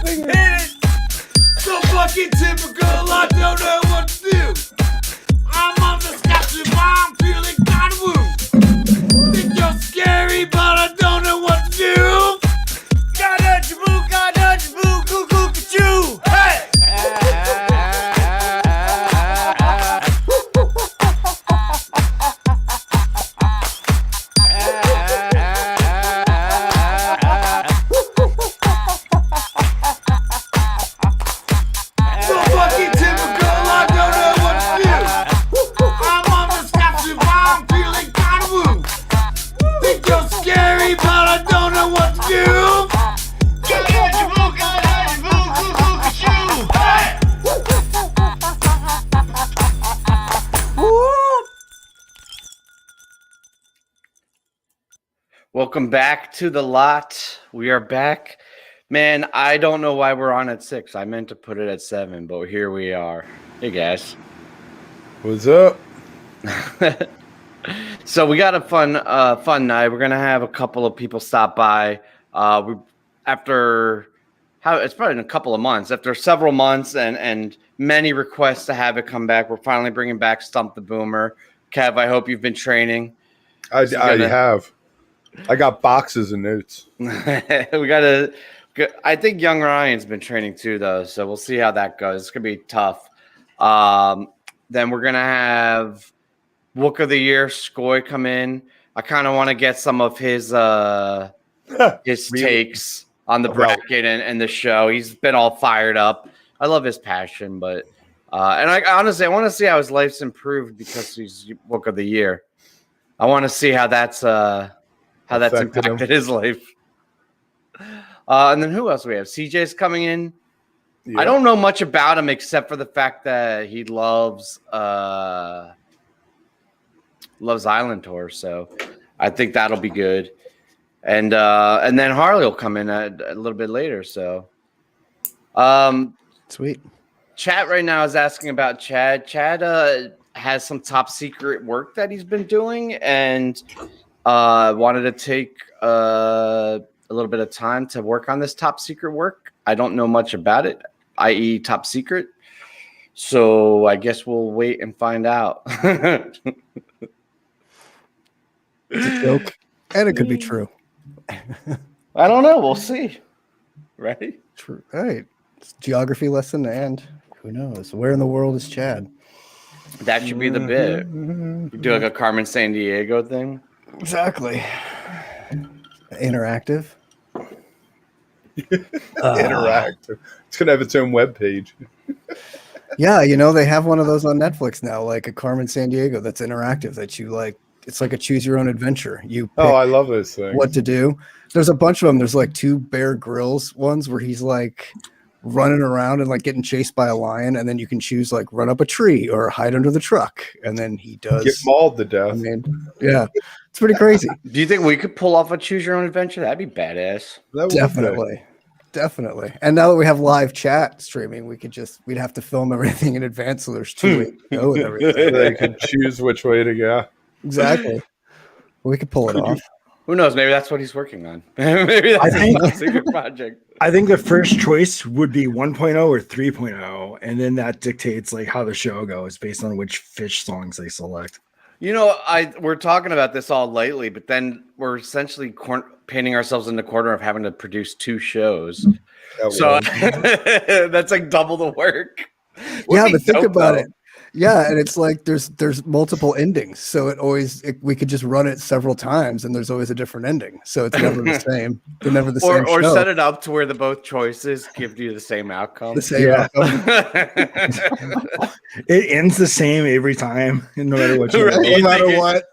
It's so fucking typical, I don't know what to do. I'm on the scotch I'm feeling kind of woo. Think you're scary, but I don't know what to do. Got a jaboo, cuckoo, ka-choo. Hey! Welcome back to the lot. We are back. Man, I don't know why we're on at 6. I meant to put it at 7, but here we are. Hey, guys. What's up? So we got a fun night. We're going to have a couple of people stop by. It's probably in a couple of months. After several months and many requests to have it come back, we're finally bringing back Stump the Boomer. Kev, I hope you've been training. I have. I got boxes of notes. I think Young Ryan's been training too, though, so we'll see how that goes. It's gonna be tough. Then we're gonna have Wook of the Year, Skoy, come in. I kind of want to get some of his takes on the bracket and the show. He's been all fired up. I love his passion, but and I honestly want to see how his life's improved because he's Wook of the Year. I want to see how that's impacted his life. And then who else we have? CJ's coming in. Yeah. I don't know much about him except for the fact that he loves Island Tour, so I think that'll be good. And then Harley will come in a little bit later. So, sweet. Chat right now is asking about Chad. Chad has some top secret work that he's been doing, and wanted to take a little bit of time to work on this top secret work. I don't know much about it, i.e. top secret. So I guess we'll wait and find out. It's a joke, and it could be true. I don't know. We'll see. Right? True. Right. It's a geography lesson, and who knows? Where in the world is Chad? That should be the bit. Do like a Carmen Sandiego thing. Exactly. Interactive. Interactive. It's gonna have its own webpage. Yeah, they have one of those on Netflix now, like a Carmen Sandiego that's interactive. That you like. It's like a choose your own adventure. You pick I love those things. What to do? There's a bunch of them. There's like 2 Bear Grylls ones where he's like running around and like getting chased by a lion, and then you can choose like run up a tree or hide under the truck, and then he does get mauled to death. I mean, yeah, it's pretty crazy. Do you think we could pull off a choose your own adventure? That'd be badass. Definitely. And now that we have live chat streaming, we'd have to film everything in advance, so there's 2 ways to go with everything. They can choose which way to go. Exactly. We could pull it off. Who knows? Maybe that's what he's working on. Maybe that's a secret project. I think the first choice would be 1.0 or 3.0, and then that dictates like how the show goes based on which fish songs they select. We're talking about this all lately, but then we're essentially painting ourselves in the corner of having to produce 2 shows. So that's like double the work. Yeah, but think about it. Yeah, and it's like there's multiple endings, so we could just run it several times, and there's always a different ending, so it's never the same. They're never the same. Or show. Set it up to where the both choices give you the same outcome. The same outcome. It ends the same every time, no matter what. No matter what.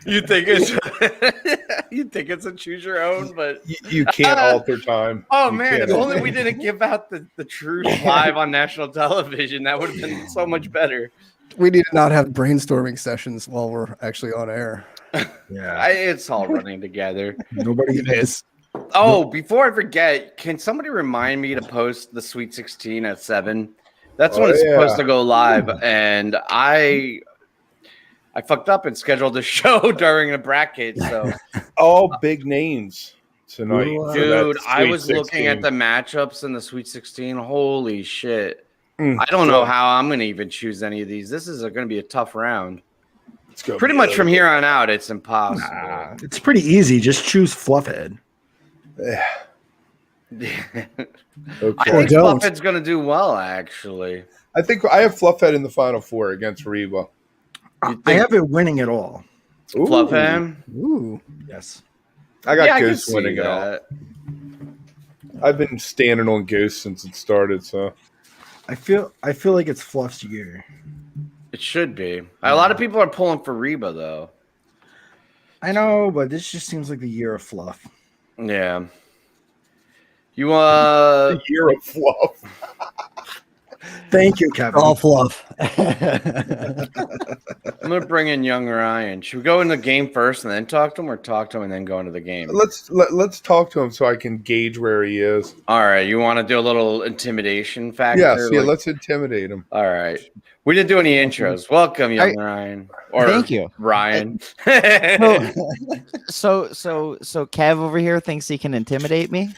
You think it's a choose your own, but you can't alter time. Oh man, if only we didn't give out the truth live on national television, that would have been so much better. We need to not have brainstorming sessions while we're actually on air. Yeah, it's all running together. Nobody is. Oh, before I forget, can somebody remind me to post the Sweet 16 at 7? That's when it's supposed to go live, and I fucked up and scheduled the show during the bracket. So all big names. tonight. Ooh, for that Dude, I Sweet was looking 16. at the matchups in the Sweet 16. Holy shit. Mm, I don't know good. how I'm going to even choose any of these. This is going to be a tough round. Let's go. Pretty much from here on out, it's impossible. Nah, it's pretty easy. Just choose Fluffhead. Yeah. I Okay. think don't. Fluffhead's going to do well, actually. I think I have Fluffhead in the Final Four against Reba. You I think have it winning it all. Ooh. Fluffhead? Ooh. Yes. I got Yeah, I can Goose see winning it all. that. I've been standing on Goose since it started, so I feel like it's Fluff's year. It should be. A lot of people are pulling for Reba, though. I know, but this just seems like the year of Fluff. Yeah. You the year of Fluff. Thank you, Kevin. All fluff. I'm gonna bring in young Ryan. Should we go in the game first and then talk to him, or talk to him and then go into the game? Let's talk to him so I can gauge where he is. All right. You want to do a little intimidation factor? Yes, yeah. Like- Let's intimidate him. All right. We didn't do any intros. Welcome, young Ryan. Or Thank you. Ryan. So Kev over here thinks he can intimidate me.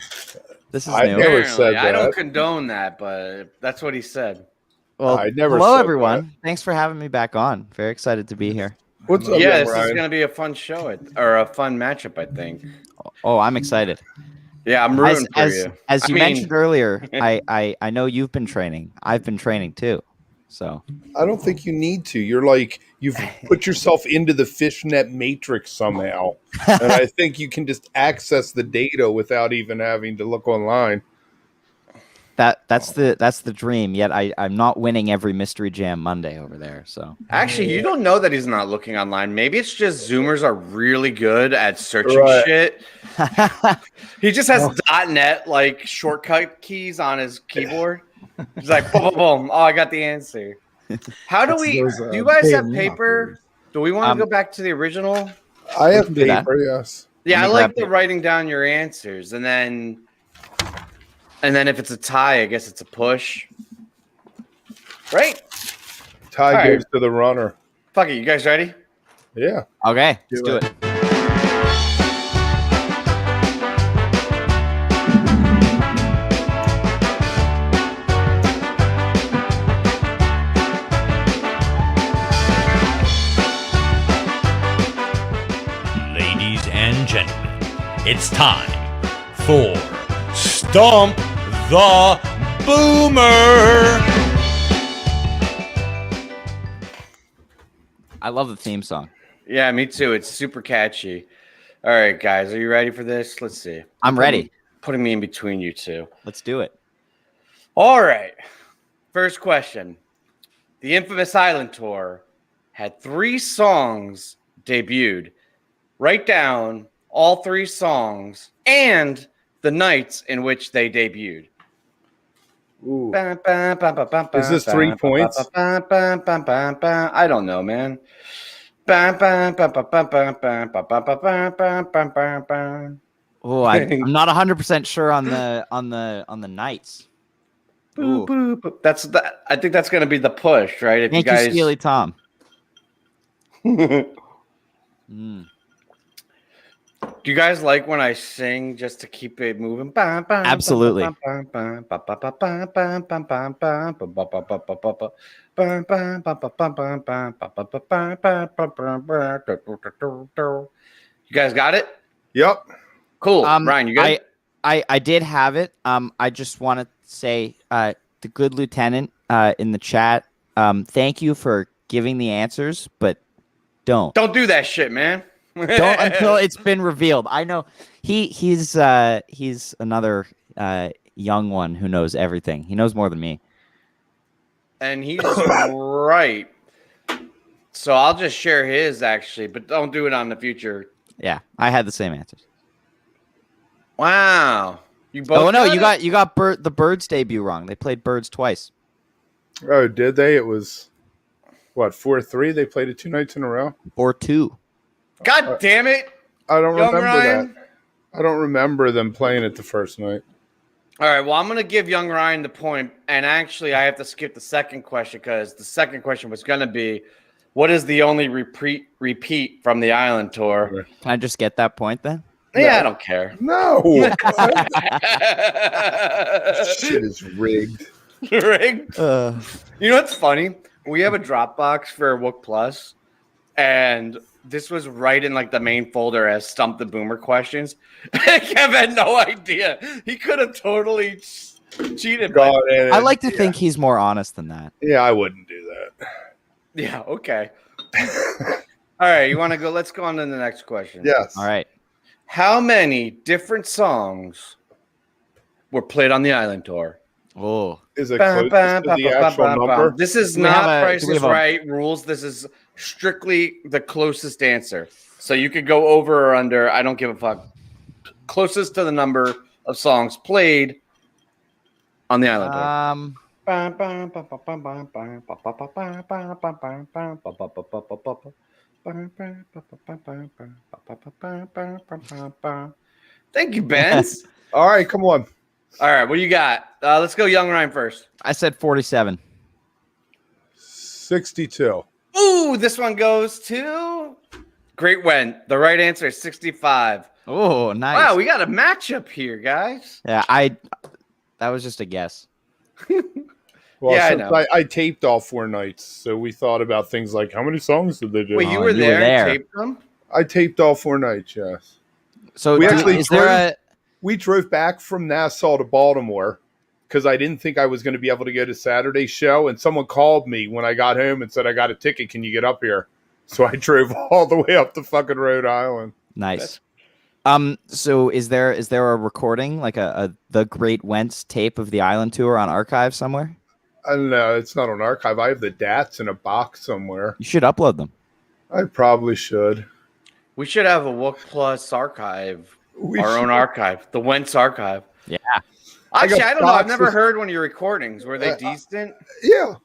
This is I new. never said I don't that. condone that, but that's what he said. Well, I never hello said everyone. Thanks for having me back on. Very excited to be here. What's up, Yeah, young this is Ryan? going to be a fun show or a fun matchup, I think. Oh, I'm excited. Yeah, I'm rooting for you. As I you mean- mentioned earlier, I know you've been training. I've been training too. So I don't think you need to. You're like you've put yourself into the fishnet matrix somehow, and I think you can just access the data without even having to look online. that's the dream. Yet I'm not winning every Mystery Jam Monday over there. So Actually, you don't know that he's not looking online. Maybe it's just Zoomers are really good at searching Right. shit. He just has .NET like shortcut keys on his keyboard. He's like, boom, boom, boom. Oh, I got the answer. How do That's we? those, Do you guys have Bayonet paper? operators. Do we want to go back to the original? I have can do that. paper, yes. Yeah, I Let me like grab the paper. writing down your answers, and then if it's a tie, I guess it's a push. Right? Tie All right. goes to the runner. Fuck it. You guys ready? Yeah. okay, let's do it. Ladies and gentlemen, it's time for Stump the Boomer. I love the theme song. Yeah, me too. It's super catchy. All right, guys, are you ready for this? Let's see. I'm ready. Putting me in between you two. Let's do it. All right. First question. The infamous Island Tour had 3 songs debuted. Write down all 3 songs and the nights in which they debuted. Ooh. Is this 3 points? I don't know, man. Oh, I'm not 100% sure on the nights. Ooh. That's that. I think that's going to be the push, right? If Thank you guys, you, Steely Tom. Mm. Do you guys like when I sing just to keep it moving? Absolutely. You guys got it? Yep. Cool. Ryan, you good? I did have it. I just want to say, the good lieutenant in the chat, thank you for giving the answers, but don't do that shit, man. don't until it's been revealed. I know he's another young one who knows everything. He knows more than me. And he's right. So I'll just share his actually, but don't do it on the future. Yeah, I had the same answers. Wow. You both Oh no, got you got the Birds debut wrong. They played Birds twice. Oh, did they? It was what 4-3? They played it 2 nights in a row. Or 2. God damn it. I don't Young remember Ryan. that. I don't remember them playing it the first night. All right, well, I'm going to give young Ryan the point, and actually I have to skip the second question because the second question was going to be, what is the only repeat from the Island Tour? Can I just get that point then? Yeah, I don't care. No. Shit is rigged. Rigged. You know what's funny? We have a Dropbox for Wook Plus, and this was right in like the main folder as Stump the Boomer questions. Kev had no idea. He could have totally cheated. But I like to think he's more honest than that. Yeah, I wouldn't do that. yeah, okay. All right, you want to go? Let's go on to the next question. Yes. All right. How many different songs were played on the Island Tour? Oh, Is it close to the actual number? This is Do we have not a- Price do we is have a- Right rules. This is strictly the closest answer. So you could go over or under. I don't give a fuck. Closest to the number of songs played on the Island Tour. Thank you, Benz. All right, come on. All right, what do you got? Let's go Young Ryan first. I said 47. 62. Ooh, this one goes to Great Wen. The right answer is 65. Oh, nice. Wow, we got a matchup here, guys. Yeah, that was just a guess. Well, Yeah, I since know. I taped all 4 nights, so we thought about things like how many songs did they do? Wait, you Oh, were you were there there. and taped them? I taped all 4 nights, yes. So We actually is there a We drove back from Nassau to Baltimore because I didn't think I was going to be able to go to Saturday's show, and someone called me when I got home and said, I got a ticket, can you get up here? So I drove all the way up to fucking Rhode Island. nice? So is there a recording, like a the Great Wentz tape of the Island Tour on archive somewhere? I don't know, it's not on archive. I have the DATs in a box somewhere. You should upload them. I probably should. We should have a Wook Plus archive, We our own should. archive, the Wentz archive. Yeah. Actually, I don't know. I've never boxes. heard one of your recordings. Were they decent? Yeah.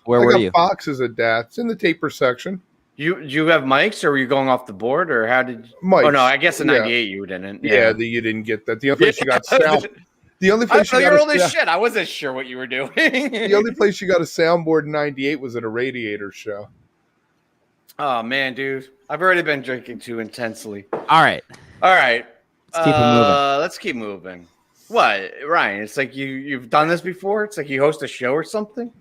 Where I were got you? boxes of DATs in the taper section. You have mics, or were you going off the board, or how did? Mics. Oh no, I guess in Yeah. '98 you didn't. Yeah, you didn't get that. The only place you got sound. The only I place thought you you got were a old as sound- shit. I wasn't sure what you were doing. The only place you got a soundboard in '98 was at a Radiator show. Oh man, dude, I've already been drinking too intensely. All right. All right, Let's keep it moving. Let's keep moving. What, Ryan? It's like you've done this before. It's like you host a show or something.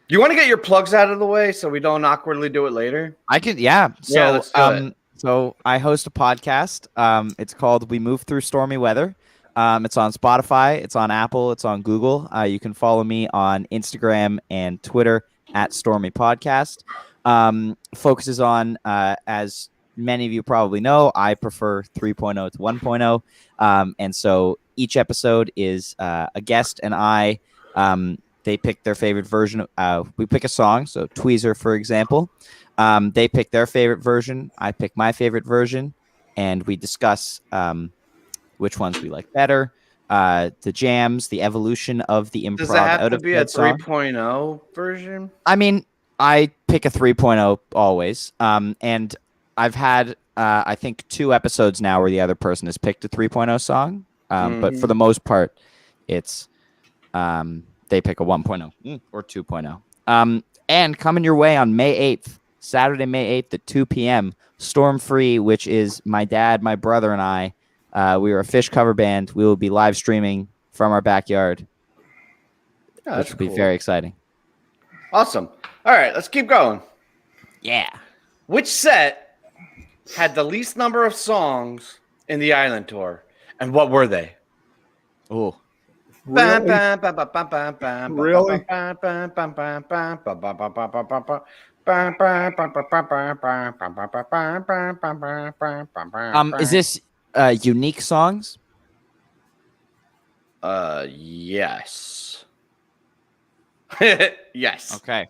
You want to get your plugs out of the way so we don't awkwardly do it later? I can, yeah. So, Yeah, let's do it. So I host a podcast. It's called We Move Through Stormy Weather. It's on Spotify. It's on Apple. It's on Google. You can follow me on Instagram and Twitter at Stormy Podcast. Focuses on, as many of you probably know, I prefer 3.0 to 1.0. And so each episode is a guest and I. They pick their favorite version. We pick a song. So Tweezer, for example. They pick their favorite version. I pick my favorite version. And we discuss which ones we like better. The jams, the evolution of the improv Does it have out to of be a that song. 3.0 version? I mean, I pick a 3.0 always. And I've had, I think, 2 episodes now where the other person has picked a 3.0 song. But for the most part, it's they pick a 1.0 or 2.0. And coming your way on May 8th, Saturday, May 8th at 2 p.m., Storm Free, which is my dad, my brother, and I. We are a Fish cover band. We will be live streaming from our backyard, Yeah, which that's will be cool. very exciting. Awesome. All right, let's keep going. Yeah. Which set had the least number of songs in the Island Tour, and what were they? Oh, Really? is this unique songs? Yes. Yes. Okay.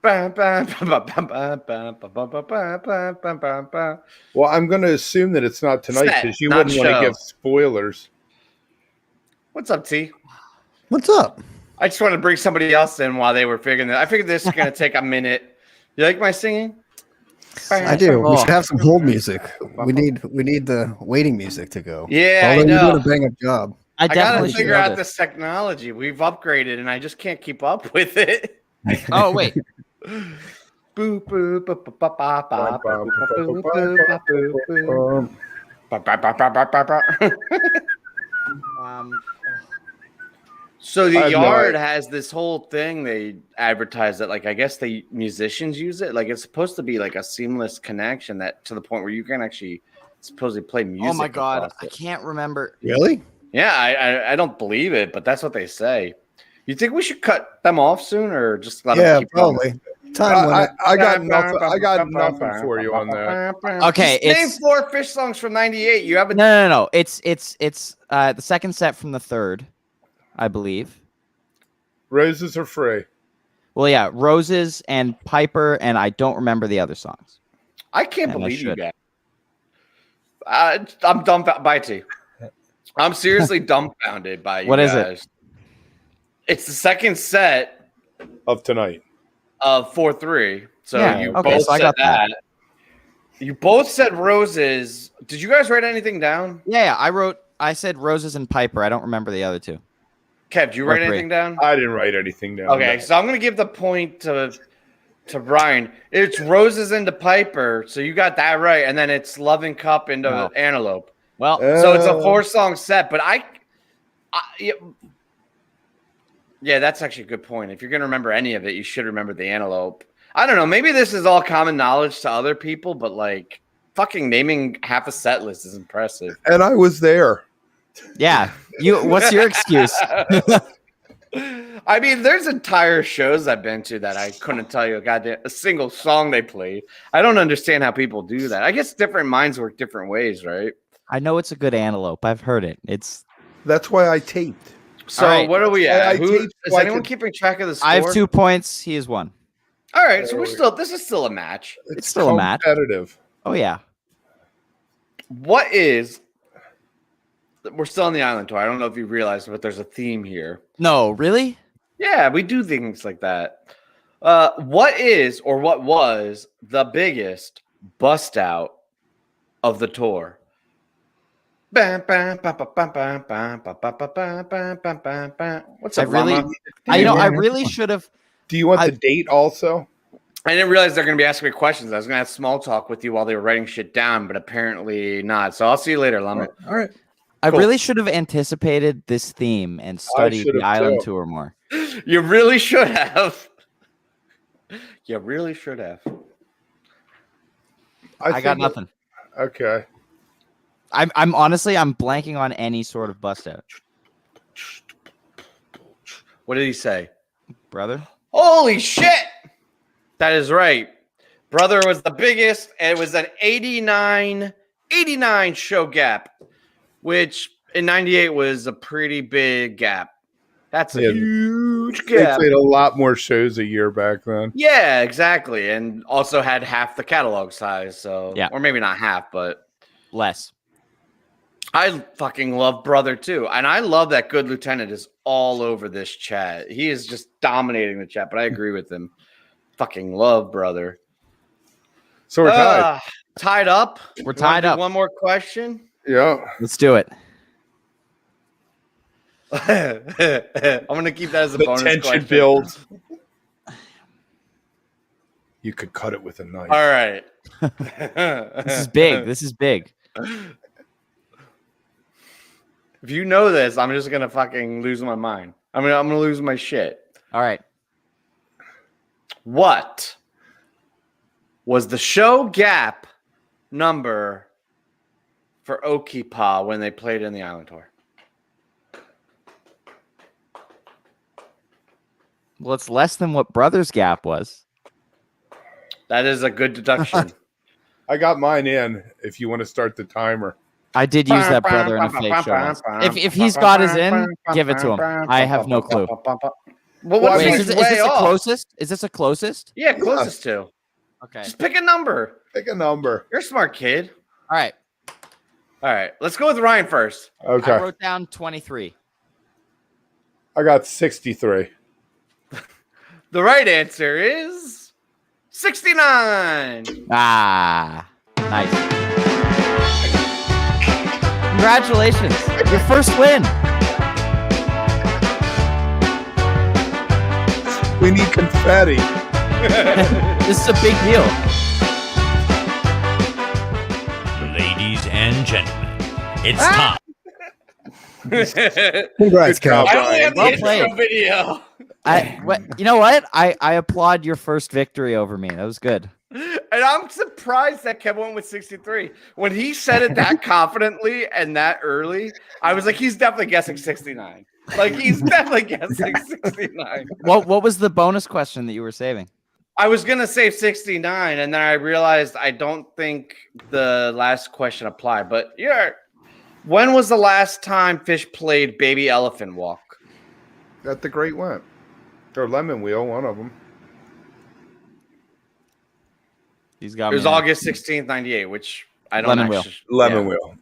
Well, I'm going to assume that it's not tonight Set, because you not wouldn't want show. to give spoilers. What's up, T? What's up? I just want to bring somebody else in while they were figuring that. I figured this is going to take a minute. You like my singing? I do. We Oh. should have some hold music. We need the waiting music to go. Yeah, I Although you're know. doing a bang up job. I I gotta definitely should figure know out this. this technology. We've upgraded, and I just can't keep up with it. Oh wait, Boop, boop, boop, boop, boop, boop, boop, boop, boop, boop, boop, boop, boop. So I the have no Yard idea. has this whole thing they advertise that, like, I guess the musicians use it. Like, it's supposed to be like a seamless connection that to the point where you can actually supposedly play music. Oh my god, across I it. can't remember. Really? Yeah, I don't believe it, but that's what they say. You think we should cut them off soon, or just let them Yeah, keep going? probably. Time limit. I got nothing. I got nothing for you on that. Okay, Just name it's 4 Fish songs from '98. You have a no. It's the second set from the third, I believe. Roses are free. Well, yeah, Roses and Piper, and I don't remember the other songs. I can't And I believe you should. guys. I'm dumbfounded by you. I'm seriously dumbfounded by you What is guys. it? It's the second set Of tonight. of 4-3. So Yeah, you okay, both so I said got that. that. You both said Roses. Did you guys write anything down? Yeah, I said Roses and Piper. I don't remember the other two. Kev, did you Or write 3. anything down? I didn't write anything down. Okay, so I'm gonna give the point to Brian. It's Roses into Piper, so you got that right, and then it's Loving Cup into No. Antelope. Well, So it's a 4-song set, but yeah, that's actually a good point. If you're gonna remember any of it, you should remember the Antelope. I don't know. Maybe this is all common knowledge to other people, but like fucking naming half a set list is impressive. And I was there. yeah. What's your excuse? I mean, there's entire shows I've been to that I couldn't tell you a single song they played. I don't understand how people do that. I guess different minds work different ways, right? I know it's a good Antelope. I've heard it. That's why I taped. So All right. what are we I at? Who, taped is like anyone a- keeping track of the score? I have 2 points. He has 1. All right, so this is still a match. It's still a match. Competitive. Oh yeah. We're still on the island tour. I don't know if you realized, but there's a theme here. No, really? Yeah, we do things like that. What is or what was the biggest bust out of the tour? What's I up, really, Mama? I really should have. Do you want I- the date also? I didn't realize they're going to be asking me questions. I was going to have small talk with you while they were writing shit down, but apparently not. So I'll see you later, Llama. All right. I Cool. really should have anticipated this theme and studied should the have island too. tour more. You really should have. You really should have. I got think- nothing. Okay. I'm honestly blanking on any sort of bust out, What did he say? brother. Holy shit! That is right. Brother was the biggest. And it was an 89 show gap, which in 98 was a pretty big gap. That's a Yeah. huge They gap. played a lot more shows a year back then. Yeah, exactly. And also had half the catalog size. So, Yeah. or maybe not half, but Less. I fucking love Brother too. And I love that Good Lieutenant is all over this chat. He is just dominating the chat, but I agree with him. Fucking love Brother. So we're tied. Tied up. We're You wanna tied do up. One more question. Yeah. Let's do it. I'm gonna keep that as a The bonus tension question. builds. You could cut it with a knife. All right. This is big. This is big. If you know this, I'm just gonna fucking lose my mind. I'm gonna lose my shit. All right. What was the show gap number for Okipa when they played in the Island Tour? Well, it's less than what Brothers Gap was. That is a good deduction. I got mine in if you want to start the timer. I did use that brother in a fake show once. If he's got his in, give it to him. I have no clue. Well, Well, what Wait, if is he's this way a off? closest? Is this a closest? Yeah, closest to. Okay. Just pick a number. Pick a number. You're a smart kid. All right. All right, let's go with Ryan first. Okay. I wrote down 23. I got 63. The right answer is 69. Ah, nice. Congratulations. Your first win. We need confetti. This is a big deal. Ladies and gentlemen, it's time. Congrats, Good job, Cal. I only have the Well intro played. video. You know what? I applaud your first victory over me. That was good. And I'm surprised that Kev went with 63. When he said it that confidently and that early, I was like, he's definitely guessing 69. Like, he's definitely guessing 69. What was the bonus question that you were saving? I was going to say 69, and then I realized I don't think the last question applied. But yeah, when was the last time Fish played Baby Elephant Walk? At the Great Went. Or Lemon Wheel, one of them. He's got It was me on. August 16th, 98, which I don't Lemon Wheel. Lemon Wheel.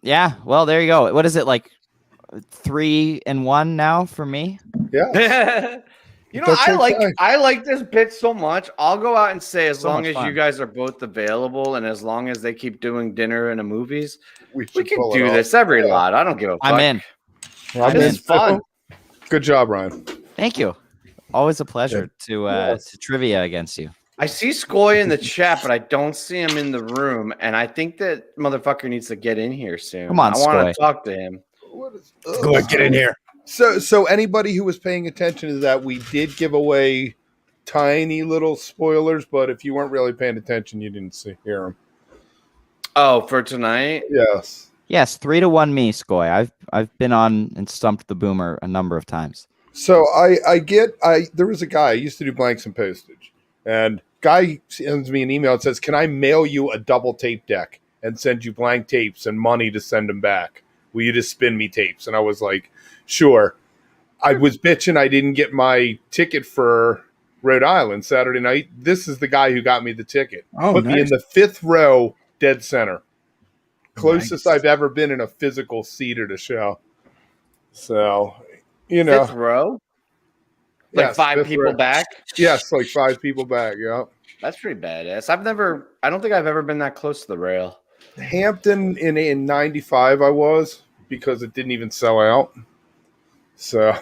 Yeah. Well, there you go. What is it like? 3-1 now for me. Yeah. You know, That's okay. I like this bit so much. I'll go out and say, as So long much as fun. you guys are both available, and as long as they keep doing dinner and the movies, we should can pull it do off. this every Yeah. lot. I don't give a fuck. I'm in. I'm It's in. fun. Good job, Ryan. Thank you. Always a pleasure to trivia against you. I see Skoy in the chat, but I don't see him in the room, and I think that motherfucker needs to get in here soon. Come on, I want Skoy. to talk to him. Go ahead, get in here. So anybody who was paying attention to that, we did give away tiny little spoilers, but if you weren't really paying attention, you didn't hear them. Oh, for tonight? Yes. Yes, 3-1 me, Skoy. I've been on and stumped the boomer a number of times. So there was a guy, I used to do blanks and postage, and guy sends me an email and says, "Can I mail you a double tape deck and send you blank tapes and money to send them back? Will you just spin me tapes?" And I was like, sure. I was bitching I didn't get my ticket for Rhode Island Saturday night. This is the guy who got me the ticket. Oh, Put me in the 5th row, dead center. Closest I've ever been in a physical seat at a show. So, you know. 5th row? Like Yes, 5 fifth people row. back? Yes, like 5 people back, yeah. That's pretty badass. I don't think I've ever been that close to the rail. Hampton in 95 I was, because it didn't even sell out. So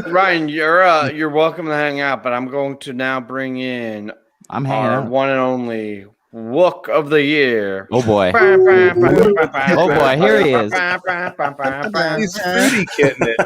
Ryan, you're welcome to hang out, but I'm going to now bring in I'm hanging our out. one and only Wook of the Year. Oh boy. Oh boy, here he is. he's foodie kitting it.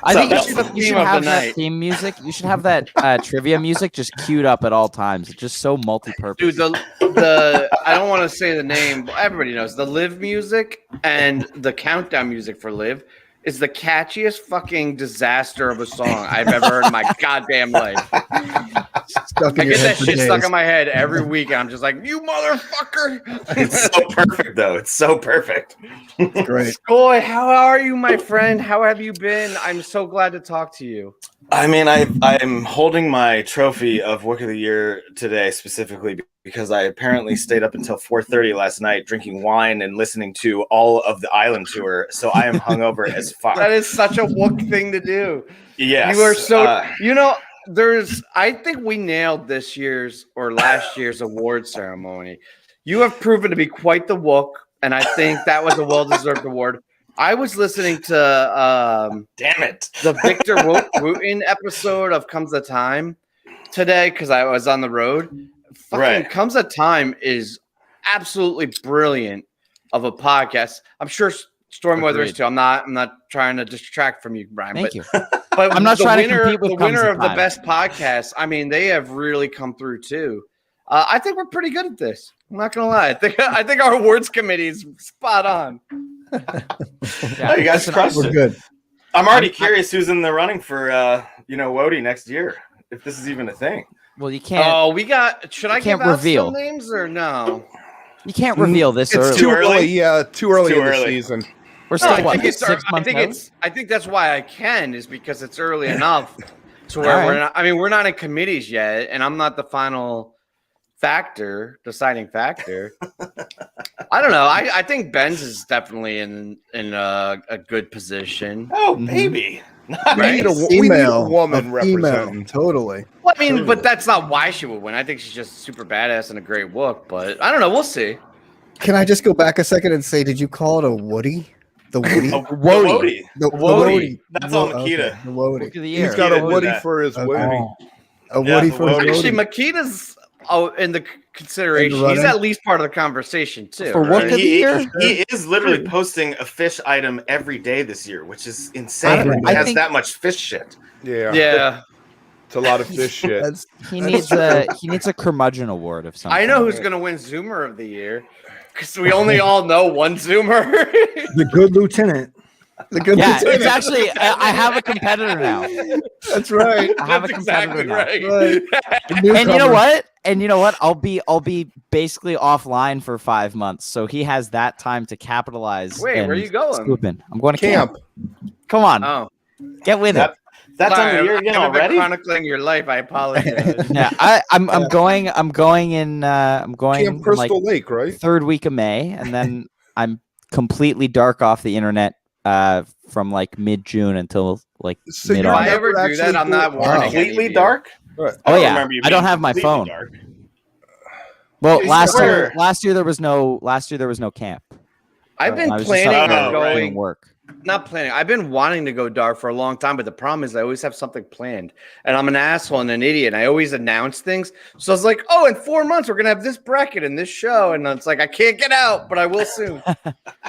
I think that's you the should theme of have the that night. theme music. You should have that trivia music just queued up at all times. It's just so multi-purpose. Dude, the I don't want to say the name, but everybody knows the Live music and the countdown music for Live is the catchiest fucking disaster of a song I've ever heard in my goddamn life. Stuck I in your get head that for shit days. stuck in my head every week, and I'm just like, you motherfucker. It's so perfect, though. It's so perfect. Great. Skoy, how are you, my friend? How have you been? I'm so glad to talk to you. I mean, I'm holding my trophy of Wook of the Year today specifically because I apparently stayed up until 4:30 last night drinking wine and listening to all of the island tour. So I am hungover as fuck. That is such a Wook thing to do. Yes. You are so, I think we nailed this year's or last year's award ceremony. You have proven to be quite the Wook, and I think that was a well-deserved award. I was listening to damn it, the Victor Wooten episode of Comes a Time today because I was on the road. Fucking Right. Comes a Time is absolutely brilliant of a podcast. I'm sure Storm Weather is too. I'm not trying to distract from you, Brian. Thank you. But I'm not the trying to winner, compete with the Comes winner a of the Time. best podcast. I mean, they have really come through too. I think we're pretty good at this. I'm not gonna lie. I think our awards committee is spot on. Oh, you guys crushed We're it. good. I'm already curious who's in the running for Wody next year, if this is even a thing. Well, you can't. Oh, we got. Should I can't give out reveal. some names or no? You can't reveal this It's early. too early? early. Yeah, too early Too in the early. season. We're No, still what, 6 months out? I think that's why I can is because it's early enough to where All right. we're not. I mean, we're not in committees yet, and I'm not the final deciding factor. I don't know. I think Ben's is definitely in a good position. Oh, Mhm. baby. We need a Female, woman a female, representing. totally. Well, I mean, but that's not why she would win. I think she's just super badass and a great Wook. But I don't know. We'll see. Can I just go back a second and say, did you call it a Woody? The Woody? Oh, Wody. The Woody. That's all Okay, Makita. the Woody. Look at the year. He's got a Makita did Woody that. for his Okay. Woody. A Yeah, Woody the for his Woody. Actually, Woody. Makita's in the consideration. He's at least part of the conversation too. For Wook of the Year? He is literally posting a fish item every day this year, which is insane. He has that much fish shit. Yeah. It's a lot of fish shit. He needs a curmudgeon award of something. I know who's gonna win Zoomer of the Year because we only all know one Zoomer. The good lieutenant. It's actually I have a competitor now. That's right. I have a competitor now. Right. And you know what? I'll be basically offline for 5 months, so he has that time to capitalize. Wait, where are you going? Scooping. I'm going to camp. Come on. Oh, get with it. That's under your again already. Chronicling your life. I apologize. Yeah, I'm going in. I'm going Camp Crystal Lake, right? 3rd week of May, and then I'm completely dark off the internet from like mid-June until like mid-August. If I ever do that, I'm not warning. Completely dark. Right. Oh yeah, I don't have my phone. Dark. Well, last year there was no camp. I've been I was planning just on doing going. work. Not planning. I've been wanting to go dark for a long time, but the problem is I always have something planned, and I'm an asshole and an idiot. And I always announce things, so I was like, "Oh, in 4 months we're gonna have this bracket and this show," and it's like I can't get out, but I will soon.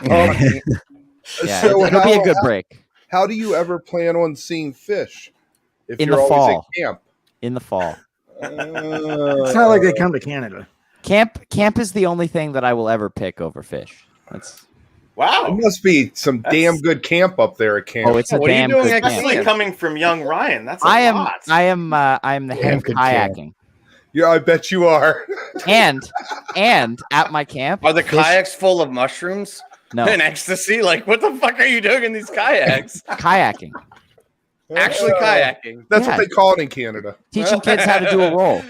Yeah, So it'll be a good break. How do you ever plan on seeing fish? If In you're the always fall. at camp. In the fall. It's not like they come to Canada. Camp is the only thing that I will ever pick over fish. That's Wow. It must be some damn good camp up there at camp. Oh, it's a What are you damn doing good at camp. Especially coming from young Ryan. That's a I lot. am the head of good camp. kayaking. Yeah, I bet you are. And at my camp Are the kayaks full of mushrooms no and ecstasy? Like, what the fuck are you doing in these kayaks? kayaking. Actually, kayaking. That's Yeah. what they call it in Canada. Teaching kids how to do a roll.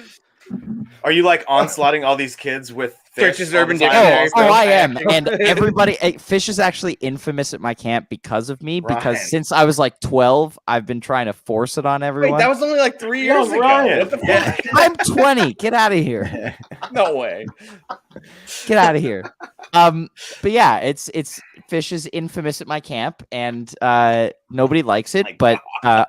Are you like onslaughting all these kids with fish? Church's all Urban the time? Dictionary. Oh, I am. kayaking. And everybody, Fish is actually infamous at my camp because of me. Because Ryan. since I was like 12, I've been trying to force it on everyone. Wait, that was only like 3 years ago. Ryan. What the fuck? I'm 20. Get out of here. No way. Get out of here. But yeah, it's Fish is infamous at my camp, and nobody likes it. But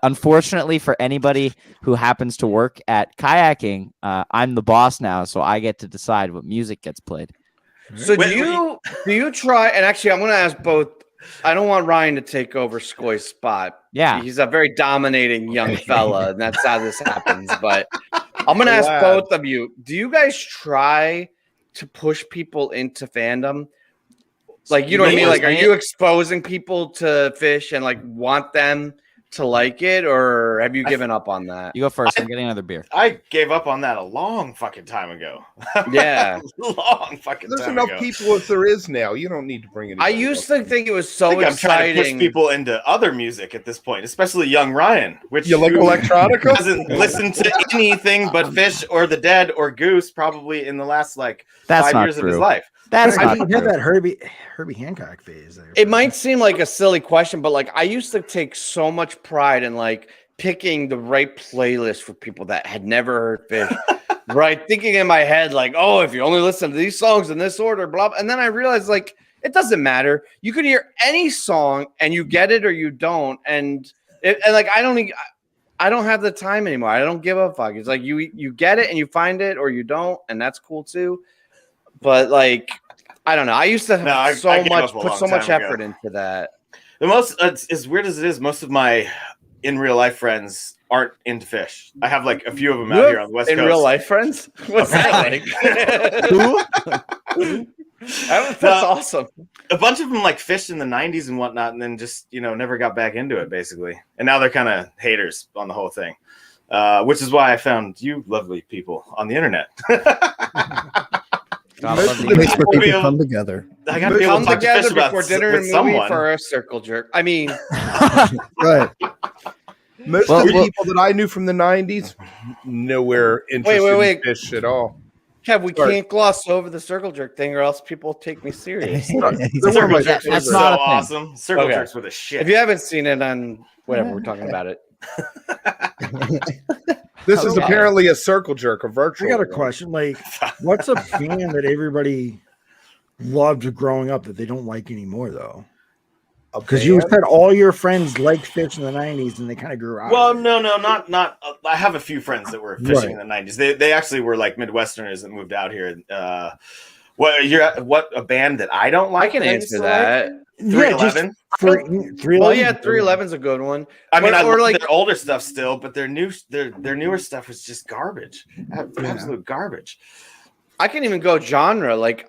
unfortunately, for anybody who happens to work at kayaking, I'm the boss now, so I get to decide what music gets played. So do you try? And actually, I'm going to ask both. I don't want Ryan to take over Skoy's spot. Yeah. He's a very dominating young fella, and that's how this happens. But I'm going to ask both of you: do you guys try to push people into fandom? Like, you know what I mean? Like, are you exposing people to fish and like want them to like it, or have you given up on that? You go first. I'm getting another beer. I gave up on that a long fucking time ago. Yeah. Long fucking There's time enough ago. people as there is now. You don't need to bring it. I used to think it was so I'm trying to exciting. push people into other music at this point, especially young Ryan, which You like who electronica? doesn't listen to anything but Fish or The Dead or Goose probably in the last like That's 5 not years of his true. life. That's I not mean, you had true. that Herbie Hancock phase there. It might seem like a silly question, but like I used to take so much pride in like picking the right playlist for people that had never heard Fish. Right, thinking in my head like, oh, if you only listen to these songs in this order, blah, blah. And then I realized like it doesn't matter. You could hear any song and you get it or you don't. And like I don't have the time anymore. I don't give a fuck. It's like you get it and you find it or you don't, and that's cool too. But like, I don't know. I used to have I so gave much up a put long so much time ago. effort into that. The most as weird as it is, most of my in real life friends aren't into Fish. I have like a few of them out here on the West In Coast. real life, friends? What's that like? Who? That's awesome. A bunch of them like fished in the 90s and whatnot, and then just never got back into it basically. And now they're kind of haters on the whole thing, which is why I found you lovely people on the internet. It makes for people come together. I got to be able Come to talk to together Fish about before dinner with and movie someone. for a circle jerk. I mean, Right. Most of the people that I knew from the 90s, nowhere interested wait. in Fish at all. Kev, we Sorry. can't gloss over the circle jerk thing, or else people take me serious. Circle jerks were That's so not a thing. awesome. Circle Okay. jerks were the shit. If you haven't seen it on whatever we're talking about it, This is Okay. apparently a circle jerk, a I virtual. got a one. question. Like, what's a fan that everybody loved growing up that they don't like anymore, though? Because you said all your friends liked fish in the 90s and they kind of grew out. Well, of it. no, not. I have a few friends that were fishing in the 90s. They actually were like Midwesterners that moved out here. What a band that I don't like? I can that answer used to that. Like? 311. Well, yeah, 311's a good one. I mean, I or love like their older stuff still, but their newer stuff is just garbage. Absolute garbage. I can even go genre. Like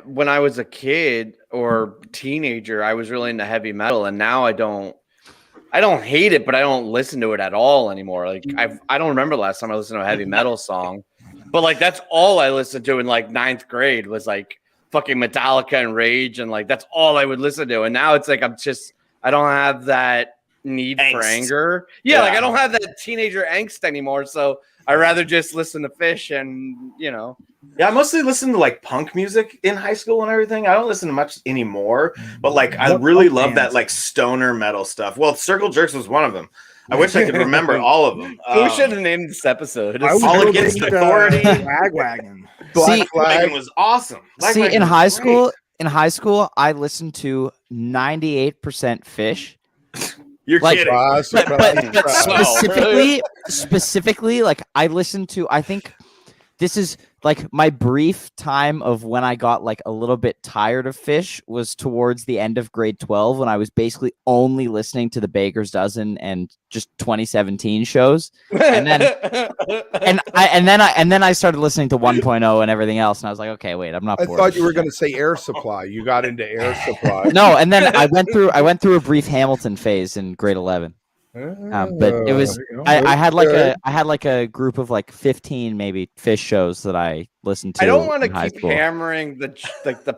when I was a kid or teenager, I was really into heavy metal, and now I don't hate it, but I don't listen to it at all anymore. Like I don't remember the last time I listened to a heavy metal song, but like that's all I listened to in like 9th grade was like fucking Metallica and Rage, and like that's all I would listen to. And now it's like I don't have that need for anger. Yeah, like I don't have that teenager angst anymore. So I rather just listen to Fish and Yeah, I mostly listened to like punk music in high school and everything. I don't listen to much anymore, but like I really love that like stoner metal stuff. Well, Circle Jerks was one of them. I wish I could remember all of them. We should have named this episode. All Against Authority. Ragwagon. Black Flag was awesome. See, in high school, I listened to 98% Fish. You're like, kidding. But specifically, like I listened to, I think this is like my brief time of when I got like a little bit tired of Fish was towards the end of grade 12 when I was basically only listening to the Baker's Dozen and just 2017 shows. And then and then I started listening to 1.0 and everything else. And I was like, okay, wait, I'm not bored. I thought you were going to say Air Supply. You got into Air Supply. No, and then I went through a brief Hamilton phase in grade 11. But it was I had like a group of like 15 maybe Fish shows that I listened to. I don't want to keep school. hammering the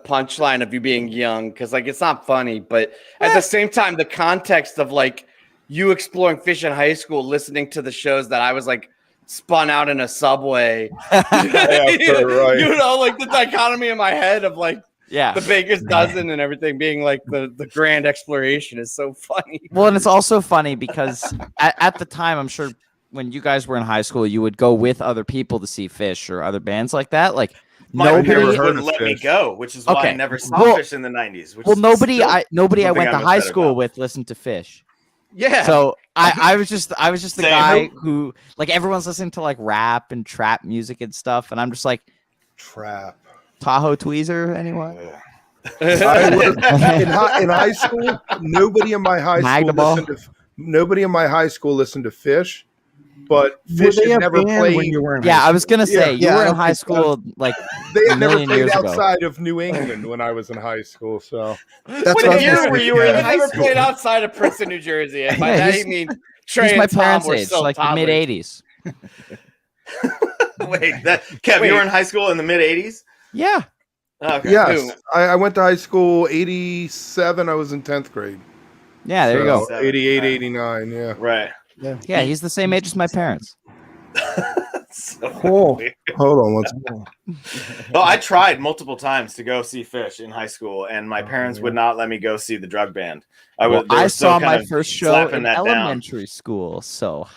punchline of you being young because like it's not funny, but at the same time the context of like you exploring Fish in high school, listening to the shows that I was like spun out in a subway. Right. You know, like the dichotomy in my head of like the Baker's Dozen and everything being like the grand exploration is so funny. Well, and it's also funny because at the time, I'm sure when you guys were in high school, you would go with other people to see Fish or other bands like that. Like my parents wouldn't let me go, which is why I never saw Fish in the 90s. Nobody I went to high school with listened to Fish. Yeah. So I was just the guy who like everyone's listening to like rap and trap music and stuff, and I'm just like trap. Tahoe Tweezer, anyone? In high school, nobody in my high school listened to Fish, but Fish had never played. When you were in I was gonna say you were in high school like they had never played years outside ago. of New England when I was in high school. So that's what year were you in high school? Never played outside of Princeton, New Jersey. And by that I mean Trey and my Tom parents' were age, still like the mid '80s. Wait, Kev, you were in high school in the mid '80s? Yeah. Okay. Yes, I went to high school '87. I was in 10th grade. Yeah, there you go. 88, 89. Yeah. Right. Yeah, he's the same age as my parents. Hold on, once more. Well, I tried multiple times to go see Fish in high school, and my parents would not let me go see the drug band. I saw my first show in elementary school, so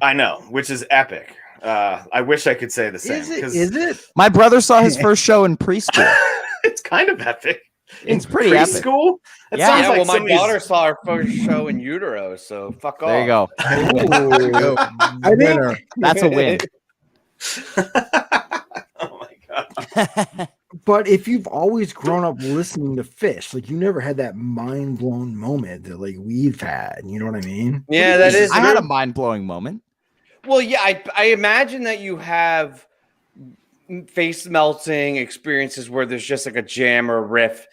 I know, which is epic. I wish I could say the same. Is it? My brother saw his first show in preschool. It's kind of epic. It's pretty epic. Preschool? Yeah, well, my daughter saw her first show in utero, so fuck off. There you go. I think that's a win. Oh my god. But if you've always grown up listening to Fish, like you never had that mind blown moment that like we've had. You know what I mean? Yeah, that is. I had a mind blowing moment. Well, yeah, I imagine that you have face melting experiences where there's just like a jam or a riff,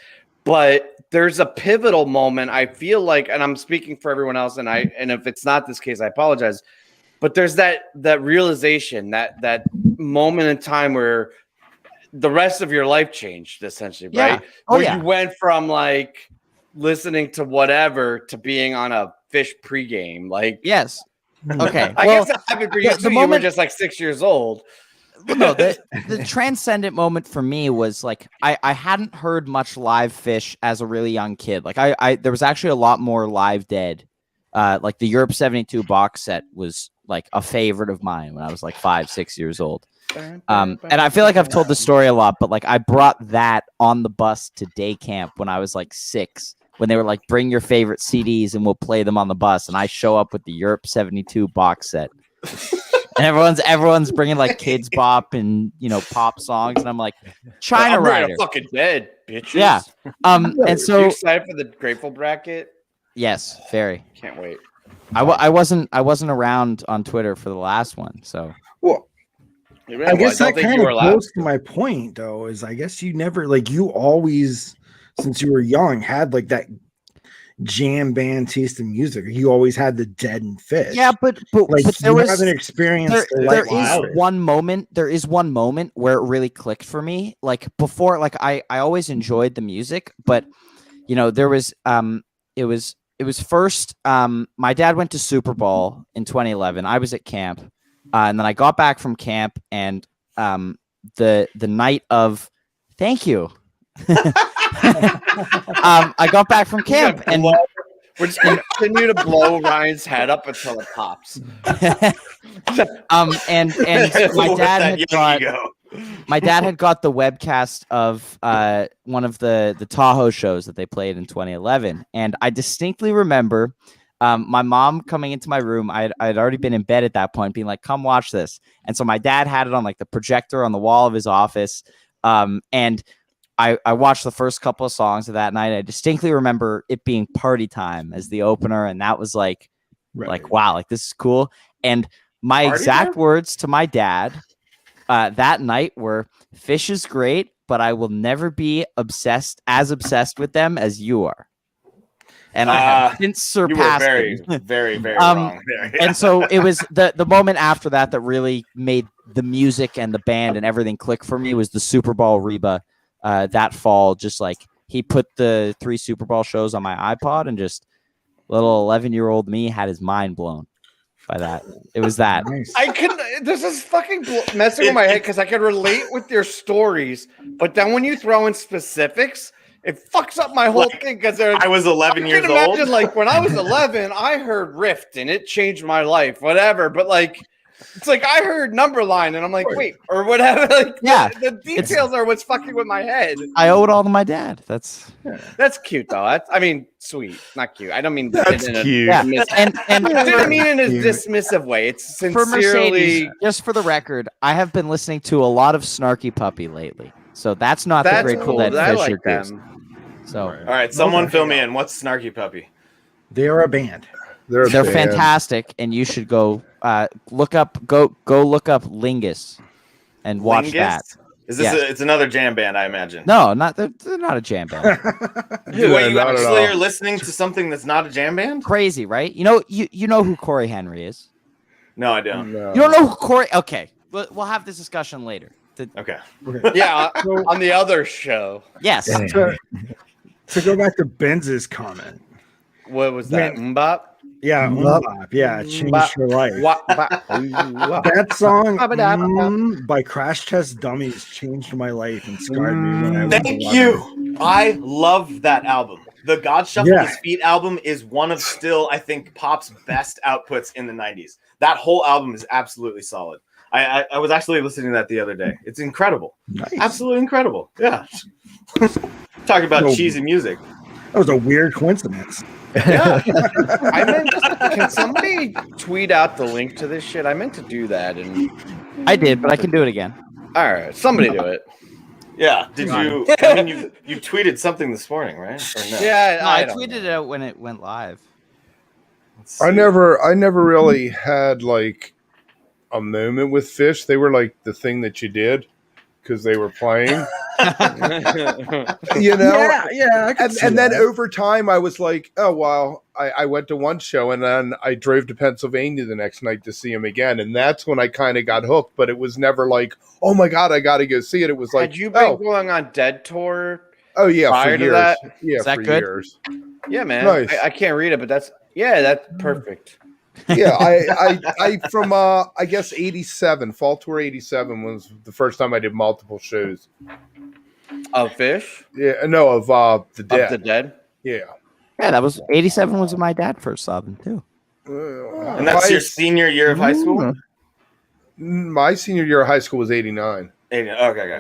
but there's a pivotal moment. I feel like, and I'm speaking for everyone else, and if it's not this case, I apologize. But there's that realization, that moment in time where the rest of your life changed, essentially, right? Where you went from like listening to whatever to being on a Fish pregame. Like, yes. Okay. I guess that happened for you too. You were just like 6 years old. No, the transcendent moment for me was like I hadn't heard much live Fish as a really young kid. Like I there was actually a lot more Live Dead. Like the Europe 72 box set was like a favorite of mine when I was like 5-6 years old. And I feel like I've told this story a lot, but like I brought that on the bus to day camp when I was like 6 when they were like, bring your favorite CDs and we'll play them on the bus. And I show up with the Europe 72 box set. And everyone's bringing like Kids Bop and, you know, pop songs. And I'm like, China I'm Rider. fucking dead, bitches. Yeah. And so you excited for the Grateful bracket? yes, very. Can't wait. I wasn't around on Twitter for the last one. So Well, Yeah, I guess don't that think kind you of were allowed. goes to my point, though, is I guess you never, like, you always, since you were young, had like that jam band taste in music. You always had the Dead and Fish. yeah, but like there you was haven't experienced the there Light is Live. one moment where it really clicked for me. Like before, like I always enjoyed the music, but you know, there was it was first my dad went to Super Bowl in 2011. I was at camp, and then I got back from camp, and the night of thank you. I got back from camp and We're just gonna continue to blow Ryan's head up until it pops. and my dad had got the webcast of one of the Tahoe shows that they played in 2011, and I distinctly remember my mom coming into my room. I'd already been in bed at that point, being like, "Come watch this." And so my dad had it on like the projector on the wall of his office, and I watched the first couple of songs of that night. I distinctly remember it being Party Time as the opener, and that was like, wow, like this is cool. And my exact words to my dad that night were, "Fish is great, but I will never be as obsessed with them as you are." And I have since surpassed you were very wrong there. And so it was the moment after that really made the music and the band and everything click for me was the Super Bowl Reba. That fall, just like he put the 3 Super Bowl shows on my iPod, and just little 11-year-old me had his mind blown by that. It was that. Nice. I couldn't. This is fucking messing with my head because I could relate with your stories, but then when you throw in specifics, it fucks up my whole thing. Because I was 11 years old. Imagine, like when I was 11, I heard Rift and it changed my life. Whatever, but like. It's like I heard Numberline and I'm like, wait, or whatever. Like, yeah, the details are what's fucking with my head. I owe it all to my dad. That's cute though. I mean, sweet, not cute. I don't mean That's in cute. yeah. And I didn't mean in a dismissive way. It's for sincerely. Mercedes, just for the record, I have been listening to a lot of Snarky Puppy lately, so that's not the Grateful Dead I Fish like or Goose. them. So, All right, someone fill me in. What's Snarky Puppy? They are a band. they're a band. fantastic, and you should go look up Lingus and watch Lingus? that. Is this? It's another jam band, I imagine. No, they're not a jam band. Wait, Yeah, you not at actually all. are listening to something that's not a jam band? Crazy, right? You know who Corey Henry is. No, I don't. No. You don't know who Corey? Okay, we'll have this discussion later. Okay. Yeah, on the other show. Yes. To go back to Benz's comment. What was that? Mbop? Yeah, yeah, it changed your life. That song by Crash Test Dummies changed my life and scarred me when I was Thank 11. you. I love that album. The God Shuffle His Feet album is one of still, I think, pop's best outputs in the 90s. That whole album is absolutely solid. I was actually listening to that the other day. It's incredible. Nice. Absolutely incredible. Yeah. Talk about No. cheesy music. That was a weird coincidence. Yeah. Can somebody tweet out the link to this shit? I meant to do that, and I did, but I can do it again. all right, somebody do it. Yeah. Did you? I mean, you tweeted something this morning, right? Or no? Yeah, No, I don't tweeted know. it out when it went live. Let's see. I never really had like a moment with Fish. They were like the thing that you did because they were playing. You know? Yeah. I could see And then that. over time, I was like, oh, wow. I went to one show and then I drove to Pennsylvania the next night to see him again. And that's when I kind of got hooked. But it was never like, oh, my God, I got to go see it. It was like, Had you been going on Dead Tour? oh, yeah, prior for to years. that? Yeah, Is that for good? years. Yeah, man. Nice. I can't read it, but that's perfect. Yeah, I from I guess 87, Fall Tour 87 was the first time I did multiple shows. Of Fish? Yeah, no, of the Dead. Of the Dead? Yeah. Yeah, that was 87 was when my dad first saw them too. And that's your senior year of high school? My senior year of high school was 89. Okay.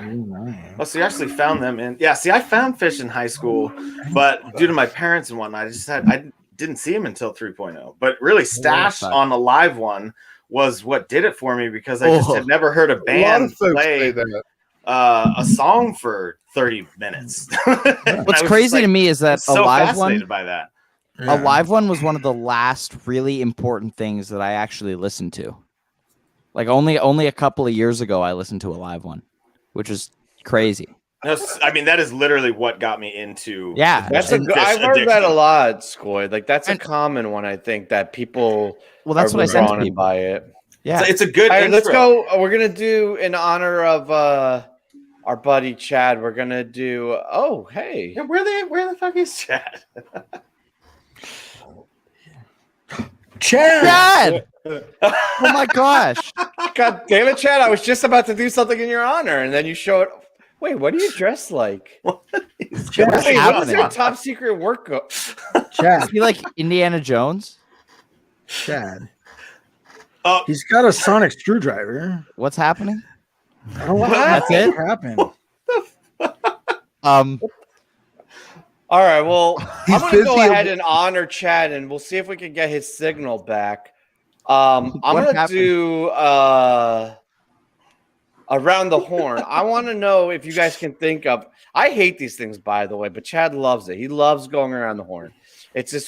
Oh, so you actually found them in? Yeah. See, I found fish in high school, but due to my parents and whatnot, I didn't see them until 3.0. But really, Stash on a live one was what did it for me because I just had never heard a band play a song for 30 minutes. What's crazy to me is that so fascinated by that. A live one was one of the last really important things that I actually listened to. Like only a couple of years ago, I listened to a live one, which is crazy. No, I mean that is literally what got me into. Yeah, I've heard that a lot, Scoy. Like that's a common one. I think that people. Well, that's what I said to people. By it. Yeah, it's a good. All right, let's go. We're gonna do in honor of our buddy Chad. We're gonna do. Oh, hey. Yeah, where the fuck is Chad? Chad! Oh my gosh! God damn it, Chad! I was just about to do something in your honor, and then you show it. Wait, what are you dressed like? Chad, what's your top secret work? Chad, is he like Indiana Jones? Chad. He's got a sonic screwdriver. What's happening? I don't know That's it. Happened. All right, well, I'm going to go busy. ahead and honor Chad, and we'll see if we can get his signal back. I'm going to do Around the Horn. I want to know if you guys can think of – I hate these things, by the way, but Chad loves it. He loves going around the horn. It's his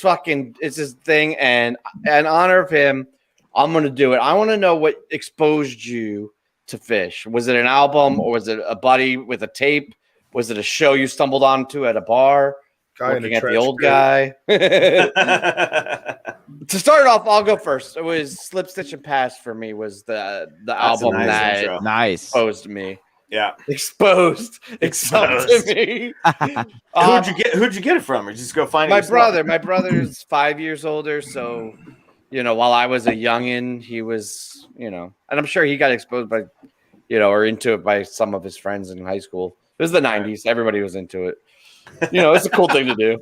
thing, and in honor of him, I'm going to do it. I want to know what exposed you to fish. Was it an album, or was it a buddy with a tape? Was it a show you stumbled onto at a bar? Looking at the old guy. To start off, I'll go first. It was Slip, Stitch, and Pass for me. Was the album that exposed me. Yeah, exposed to me. Who'd you get it from? Or just go find my brother? My brother's 5 years older, so while I was a youngin, he was and I'm sure he got exposed by or into it by some of his friends in high school. It was the 90s. Everybody was into it. It's a cool thing to do.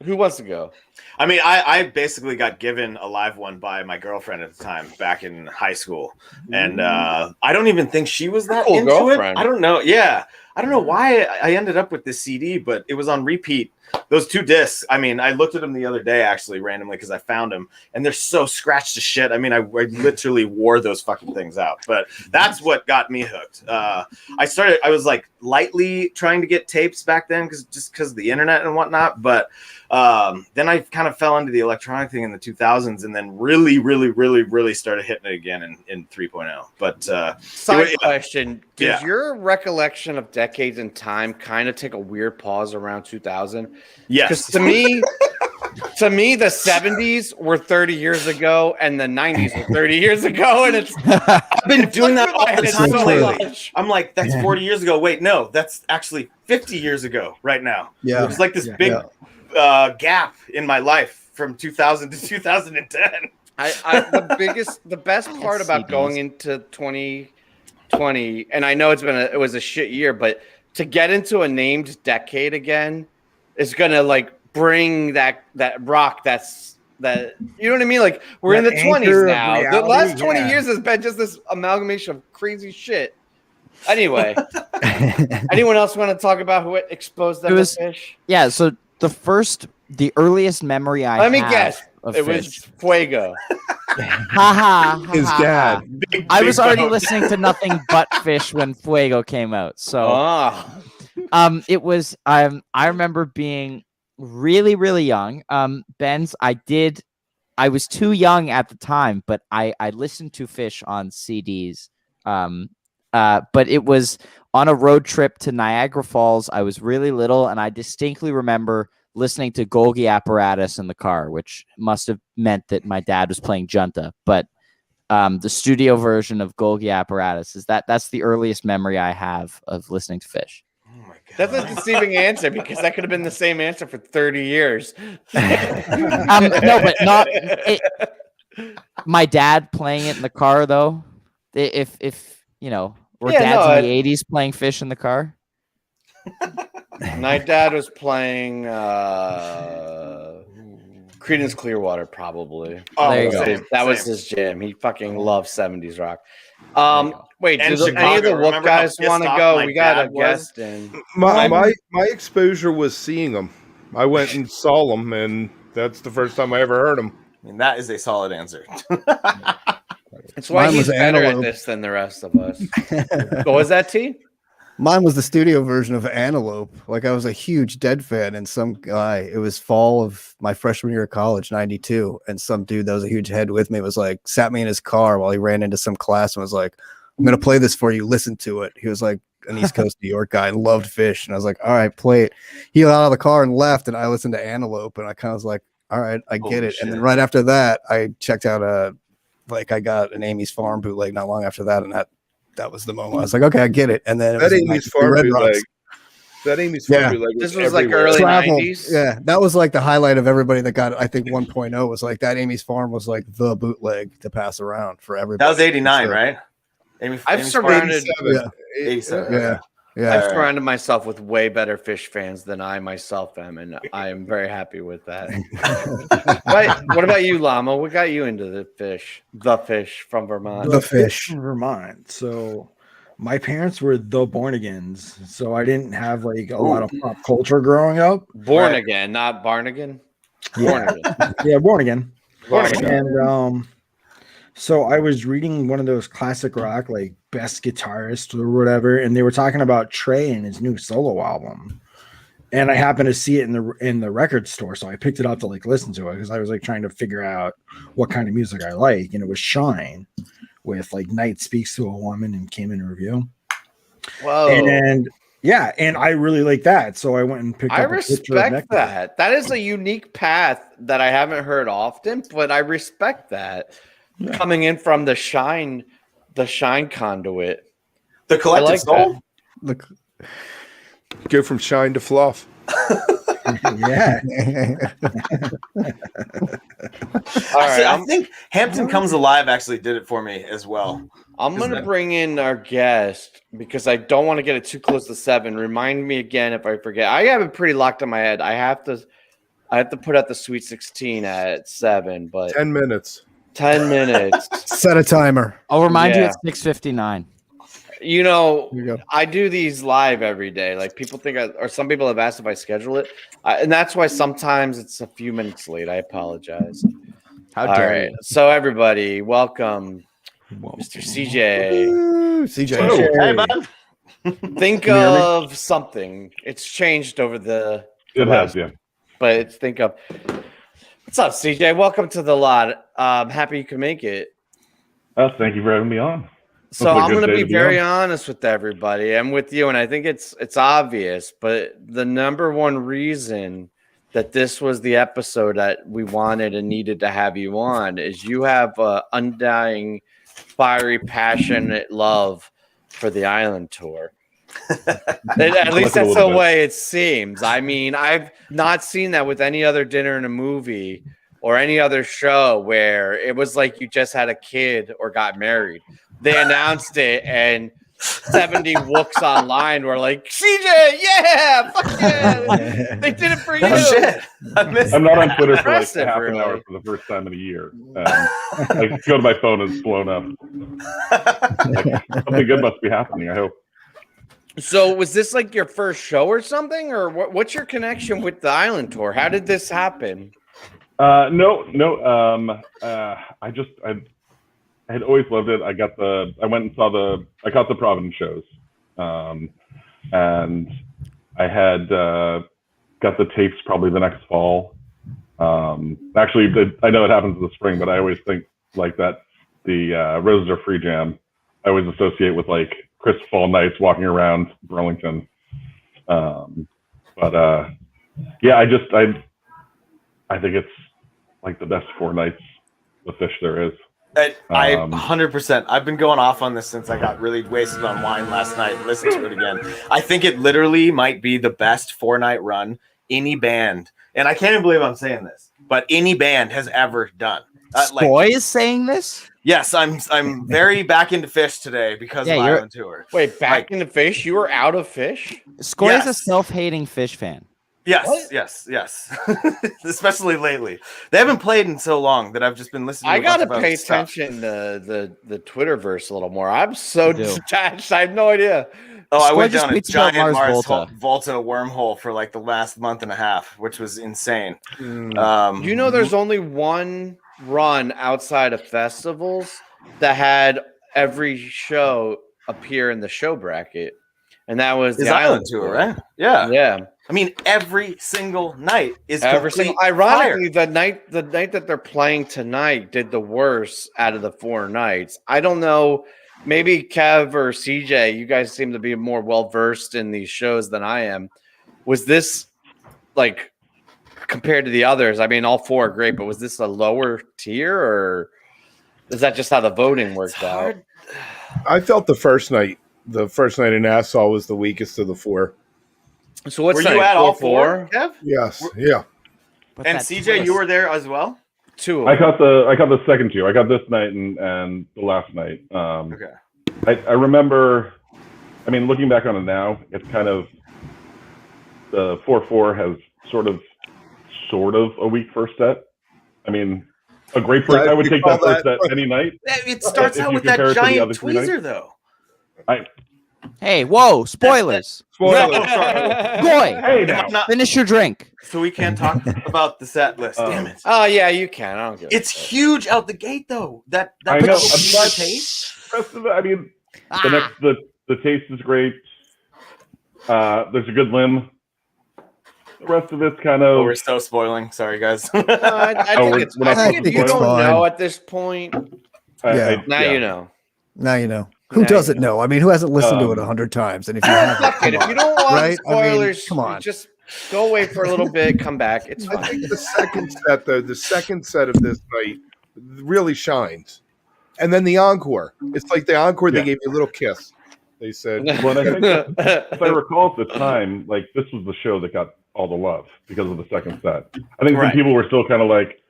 Who wants to go? I mean, I basically got given a live one by my girlfriend at the time back in high school. And I don't even think she was that into girlfriend. It. I don't know. Yeah. I don't know why I ended up with this CD, but it was on repeat. Those 2 discs. I mean, I looked at them the other day, actually, randomly, because I found them, and they're so scratched to shit. I mean, I literally wore those fucking things out. But that's what got me hooked. I was like lightly trying to get tapes back then, because of the internet and whatnot. But then I kind of fell into the electronic thing in the 2000s, and then really, really, really, really started hitting it again in 3.0. But side question: does your recollection of decades in time kind of take a weird pause around 2000? Yes. Because to me, the 70s were 30 years ago, and the 90s were 30 years ago, and I've been doing that all the time lately. I'm like, that's 40 years ago. Wait, no, that's actually 50 years ago right now. Yeah. It's like this big gap in my life from 2000 to 2010. The best part about going into 2020, and I know it was a shit year, but to get into a named decade again is gonna like bring that rock that you know what I mean? Like we're in the 20s now. The last 20 years has been just this amalgamation of crazy shit. Anyway, anyone else want to talk about who exposed them to fish? Yeah, so the earliest memory I let me have guess. Of it fish. was Fuego. His dad. I was already listening to nothing but Fish when Fuego came out. So it was I remember being really, really young. Ben's I was too young at the time, but I listened to Fish on CDs. But it was on a road trip to Niagara Falls. I was really little, and I distinctly remember listening to Golgi Apparatus in the car, which must have meant that my dad was playing Junta. But the studio version of Golgi Apparatus that's the earliest memory I have of listening to Fish. Oh my God. That's a deceiving answer because that could have been the same answer for 30 years. No, but not my dad playing it in the car though. If were dads in the 80s playing Fish in the car? My dad was playing Creedence Clearwater, probably. Oh, There you go. same, That was same. his jam. He fucking loved 70s rock. Wait, And do any of the Chicago. Wook Remember how guys pissed want to off go? my We got a dad was? guest in. My exposure was seeing them. I went and saw them, and that's the first time I ever heard them. I mean, that is a solid answer. That's why Mine he's was better Antelope. at this than the rest of us. What was that, T? Mine was the studio version of Antelope. Like I was a huge Dead fan, and some guy, it was fall of my freshman year of college, 92. And some dude that was a huge head with me was like, sat me in his car while he ran into some class and was like, I'm going to play this for you. Listen to it. He was like an East Coast New York guy and loved Fish. And I was like, all right, play it. He got out of the car and left. And I listened to Antelope and I kind of was like, all right, I get Holy it. And then shit. right after that, I checked out I got an Amy's Farm bootleg not long after that. And that was the moment I was like, okay, I get it. And then it That was Amy's 93 Farm Red bootleg. Rocks. That Amy's Farm Yeah. bootleg This was like everywhere. early Travel. 90s. Yeah, that was like the highlight of everybody that got, I think 1.0 was like that Amy's Farm was like the bootleg to pass around for everybody. That was 89, So, right? I've surrounded 87. 87. Yeah. Yeah. I've surrounded myself with way better Fish fans than I myself am, and I am very happy with that. What about you, Llama? What got you into the Fish from Vermont? The Fish. From Vermont. So my parents were the born agains. So I didn't have like a lot of pop culture growing up. Born Right. again, not Barnigan. Yeah. Born again. Yeah, born again. Born again. And so I was reading one of those classic rock, like best guitarist or whatever, and they were talking about Trey and his new solo album. And I happened to see it in the record store, so I picked it up to like listen to it because I was like trying to figure out what kind of music I like, and it was Shine with like Night Speaks to a Woman and Came in Review. Whoa. And yeah, and I really like that, so I went and picked I up a picture of respect Nectar. that. That is a unique path that I haven't heard often, but I respect that. Yeah. Coming in from the Shine conduit. The Collective I like Soul? Look. Go from shine to fluff. Yeah. All right, I think Hampton Comes Alive actually did it for me as well. I'm going to bring in our guest because I don't want to get it too close to 7. Remind me again if I forget. I have it pretty locked in my head. I have to put out the Sweet 16 at 7, but 10 minutes. 10 minutes. Set a timer. I'll remind you Yeah. it's 6:59. You know, Here you go. I do these live every day. Like people think, or some people have asked if I schedule it, and that's why sometimes it's a few minutes late. I apologize. How All dare right, you? so everybody, welcome, Mr. CJ. Woo, CJ. Hey, bud. Think you hear me? of something. It's changed over the It last, has, yeah. but think of. What's up, CJ? Welcome to the lot. Happy you can make it. Thank you for having me on. So Hopefully a I'm good going to day be to be very on. honest with everybody. I'm with you, and I think it's obvious. But the number one reason that this was the episode that we wanted and needed to have you on is you have undying, fiery, passionate love for the island tour. At least that's the way it seems. I mean, I've not seen that with any other dinner in a movie or any other show where it was like you just had a kid or got married. They announced it and 70 wooks online were like, CJ, yeah, fuck yeah. They did it for you. Oh, shit. I missed I'm not on Twitter for like Impressive, half really. an hour for the first time in a year. I go to my phone and it's blown up. Like, something good must be happening, I hope. So was this like your first show or something? Or what's your connection with the island tour? How did this happen? No. I had always loved it. I went and I caught the Providence shows. And I had got the tapes probably the next fall. Actually, I know it happens in the spring, but I always think like that the Roses Are Free Jam, I always associate with like crisp fall nights walking around Burlington. Yeah, I think it's like the best 4 nights of Fish there is. I 100%. I've been going off on this since I got really wasted on wine last night and listened to it again. I think it literally might be the best 4-night run any band, and I can't even believe I'm saying this, but any band has ever done. Boy is saying this? Yes, I'm very back into Fish today because Yeah, of you're- Island Tour. Wait, back into Fish? You were out of Fish? Skoy is a Yes. self-hating Fish fan. Yes. Especially lately. They haven't played in so long that I've just been listening. I to a bunch gotta of pay other stuff. attention to the Twitterverse a little more. I'm so do. detached. I have no idea. Oh, I went Just down a tweets about giant Mars Volta wormhole for like the last month and a half, which was insane. You know, there's only one run outside of festivals that had every show appear in the show bracket, and that was His the island tour, right? Yeah. Yeah. I mean, every single night is Every complete single, ironically, fire. the night that they're playing tonight did the worst out of the 4 nights. I don't know. Maybe Kev or CJ, you guys seem to be more well versed in these shows than I am. Was this like compared to the others? I mean, all 4 are great, but was this a lower tier, or is that just how the voting worked out? I felt the first night in Nassau was the weakest of the 4. So what's Were you at all 4, Kev? Yes, yeah. But And that CJ, twist- you were there as well? 2. I caught the second 2. I got this night and the last night. Okay. I remember. I mean, looking back on it now, it's kind of the 4-4 has sort of a weak first set. I mean, a great first. I would take that first set any night. It starts If out you with that compare it to the giant other 3 nights. tweezer, though. Hey, whoa! Spoilers. Spoiler. Boy, Hey, now. Not- finish your drink. so we can't talk about the set list. Damn it. Oh yeah, you can. I don't give a It's shit. huge out the gate, though. That I know. particular taste. Rest of it, I mean, the taste is great. There's a good limb. The rest of it's kind Oh, of. we're so spoiling. Sorry, guys. I think we're- it's. we're not I think talking if you it's don't fine. know at this point, Yeah. now you know. Now you know. Who Now you doesn't know? I mean, who hasn't listened to it Um, 100 times? And if you haven't, Fuck it. come If you on. don't want Right? I mean, spoilers, come on. just go away for a little bit, come back. It's I fine. think the second set, though, the second set of this night really shines. And then the encore. It's like the encore, they Yeah. gave you a little kiss. They said, Well, I think if I recall at the time, like this was the show that got all the love because of the second set. I think some Right. people were still kind of like,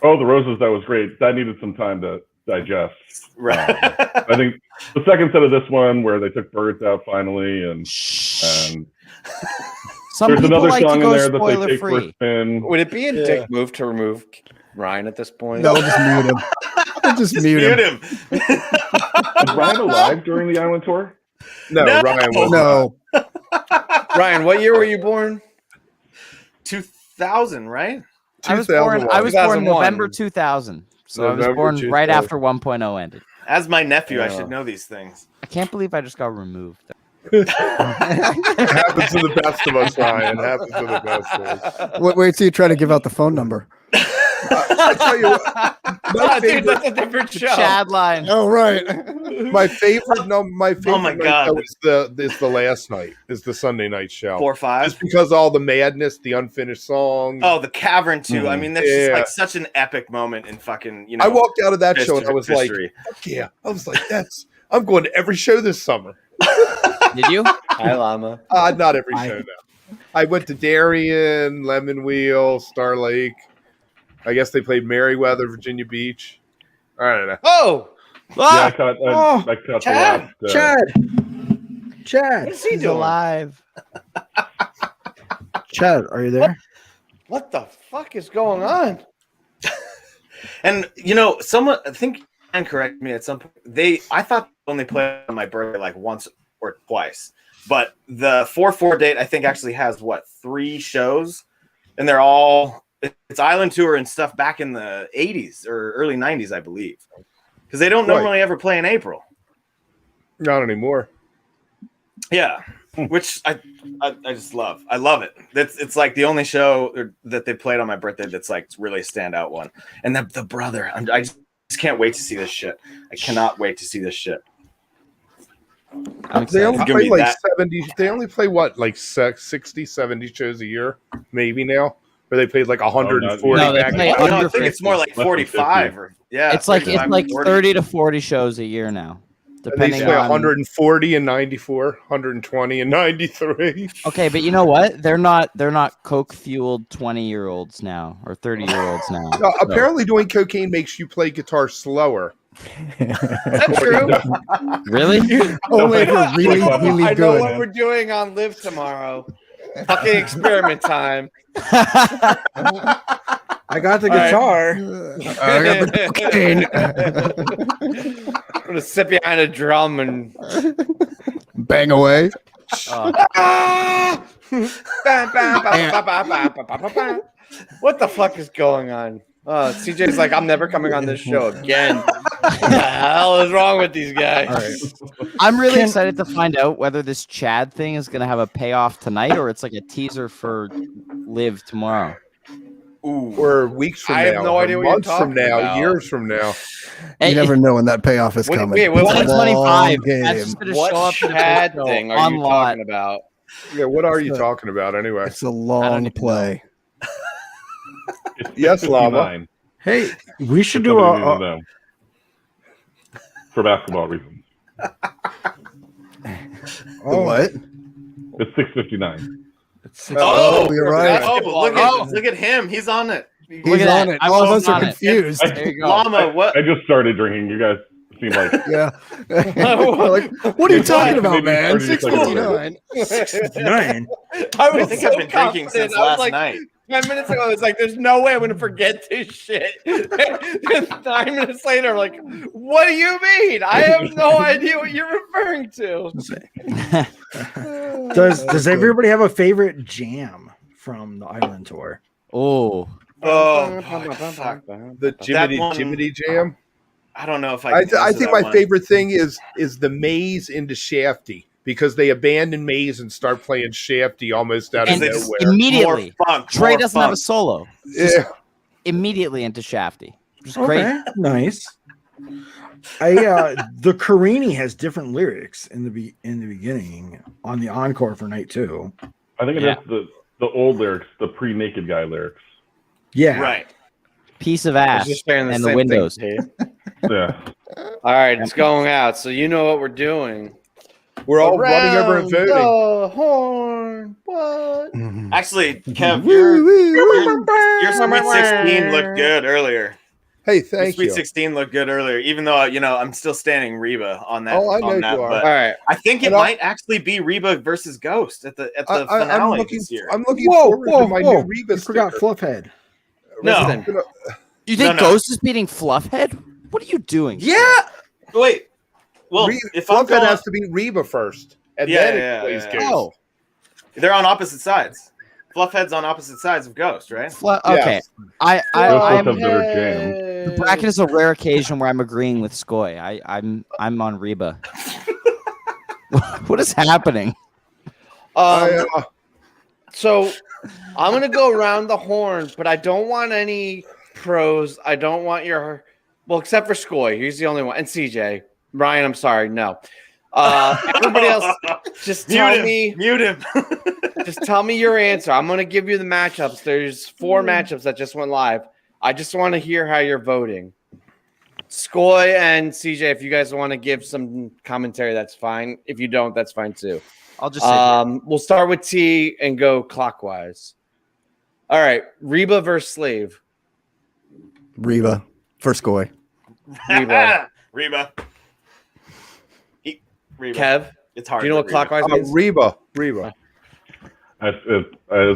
"Oh, the Roses, that was great. That needed some time to digest." Right. I think the second set of this one, where they took Birds out finally, and Some there's people another like to song in go there that they spoiler take for a free. spin. Would it be a dick move to remove Ryan at this point? No, just mute him. Just mute him. Was Ryan alive during the island tour? no, No. Ryan was No. Ryan, what year were you born? 2000, right? I was born 2001. November 2000. So I was November born right 2000. after 1.0 ended. As my nephew, I Yeah. should know these things. I can't believe I just got removed. It happens to the best of us, Ryan. It happens to the best of us. Wait till you try to give out the phone number. I tell you what, my Dude, favorite, that's a different show. Chad line. Oh, right. my favorite night God. though, is the last night, is the Sunday night show. 4-5. Just because all the madness, the unfinished songs. Oh, the cavern too. I mean, that's just Yeah. like such an epic moment in fucking. You know, I walked out of that show and I was history. like, "Fuck yeah!" I was like, I'm going to every show this summer. Did you? Hi, Llama. Not every show now. I went to Darien, Lemon Wheel, Star Lake. I guess they played Merriweather, Virginia Beach. I don't know. Oh, Yeah, I caught the Chad, last. Chad, what is he He's doing? alive. Chad, are you there? What the fuck is going on? And you know, someone I think and correct me at some point. I thought they only played on my birthday like once or twice, but the 4-4 date I think actually has 3 shows, and they're all it's island tour and stuff back in the 80s or early 90s, I believe, because they don't Right. normally ever play in April. Not anymore. Yeah, which I just love. I love it. It's like the only show that they played on my birthday that's like really a standout one. And the brother, I just can't wait to see this shit. I cannot wait to see this shit. I'm They excited. only It's gonna play be like that- 70. They only play what, like 60, 70 shows a year, maybe now. Or they played like 140 No, they back. play in the No, day. I under think it's more like 50. 45 or yeah. It's like 35, 40. 30 to 40 shows a year now, And they depending play on. 140 and 94, 120 and 93. Okay, but you know what? They're not coke fueled 20-year-olds now or 30-year-olds now. No, apparently, doing cocaine makes you play guitar slower. Is that true? Really? Only if you're really, I really I know what good. we're doing on Live tomorrow. Fucking experiment time. I got the All right. guitar. I got the cocaine. I'm gonna sit behind a drum and Bang away. what the fuck is going on? CJ's like, I'm never coming on this show again. What the hell is wrong with these guys? I'm really excited to find out whether this Chad thing is going to have a payoff tonight or it's like a teaser for Live tomorrow. Ooh. Or weeks from I now. have no or idea what you're months from talking now. about. Years from now. You never know when that payoff is coming. Wait, what- It's a 125. long That's game. just going to What show up in the Chad show thing are on you lot. talking about? Yeah, what are you talking about anyway? It's a long even play. Yes, Lava. 59. Hey, we should Just do somebody needs to a know. For basketball reasons. The what? It's 6:59. Oh, you're right. Look at him. He's on it. He's Look at on that. it. I All of was us are on it. confused. There you go. Llama, what? I just started drinking. You guys seem like Yeah. Like, what are you talking about, Maybe man? 30 seconds 6:59. 9. I I was think so I've been drinking confident. since I was last like, night. 10 minutes ago, I was like, there's no way I'm going to forget this shit. And 9 minutes later, I'm like, what do you mean? I have no idea what you're referring to. Does everybody have a favorite jam from the island tour? Oh, Oh, fuck. The That one- Jiminy Jam. I don't know if I can answer think that my one. favorite thing is the maze into Shafty because they abandon Maze and start playing Shafty almost out of and they nowhere. immediately, More funk, Trey more doesn't have a funk. solo. Yeah. Immediately into Shafty. Just Okay, great. nice. The Carini has different lyrics in the beginning on the encore for night 2. I think it Yeah. is the old lyrics, the pre-naked guy lyrics. Yeah, Right. Piece of I was ass just saying the and the same windows. thing, Dave. Yeah. All right, it's going out. So you know what we're doing. We're all running over and Around voting. the horn. What? Actually, Kev, your Sweet 16 looked good earlier. Hey, Your thank Sweet you. 16 looked good earlier, even though I'm still standing Reba on that. Oh, I know on that, you are. but All right. I think it And might actually be Reba versus Ghost at the I'm finale looking. this year. I'm looking Whoa, forward whoa, to my whoa! new Reba You forgot sticker. Fluffhead. No. Listen. You think No. Ghost is beating Fluffhead? What are you doing? Yeah. Wait. Well, if I'm Fluffhead going, has to be Reba first, and Yeah, then yeah, it plays yeah. Ghost. Oh, they're on opposite sides. Fluffhead's on opposite sides of Ghost, right? okay. Yes. I Those I'm have their jam. the bracket is a rare occasion where I'm agreeing with Skoy. I'm on Reba. What is happening? So I'm gonna go around the horn, but I don't want any pros. I don't want your except for Skoy. He's the only one, and CJ. Ryan, I'm sorry, no. Everybody else, just tell me. Mute him. Just tell me your answer. I'm gonna give you the matchups. There's 4 matchups that just went live. I just want to hear how you're voting. Skoy and CJ, if you guys want to give some commentary, that's fine. If you don't, that's fine too. I'll just say We'll start with T and go clockwise. All right, Reba versus Slave. Reba. First Goy. Reba. Reba. Reba. Kev, It's hard. do you know what for Reba. clockwise means? Reba. As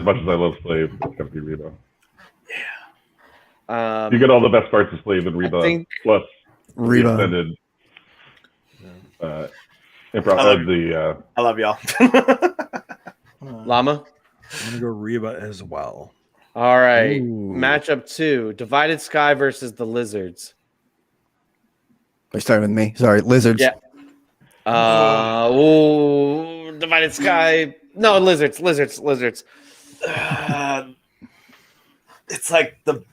much as I love Slave, it's gonna be Reba. You get all the best parts of Slave and Reba, think- plus Reba. the extended improv. I love y'all. Llama. I'm gonna go Reba as well. All right. Ooh. Matchup 2, Divided Sky versus the Lizards. Are you starting with me? Sorry, Lizards. Yeah. Divided Sky. No, Lizards. It's like the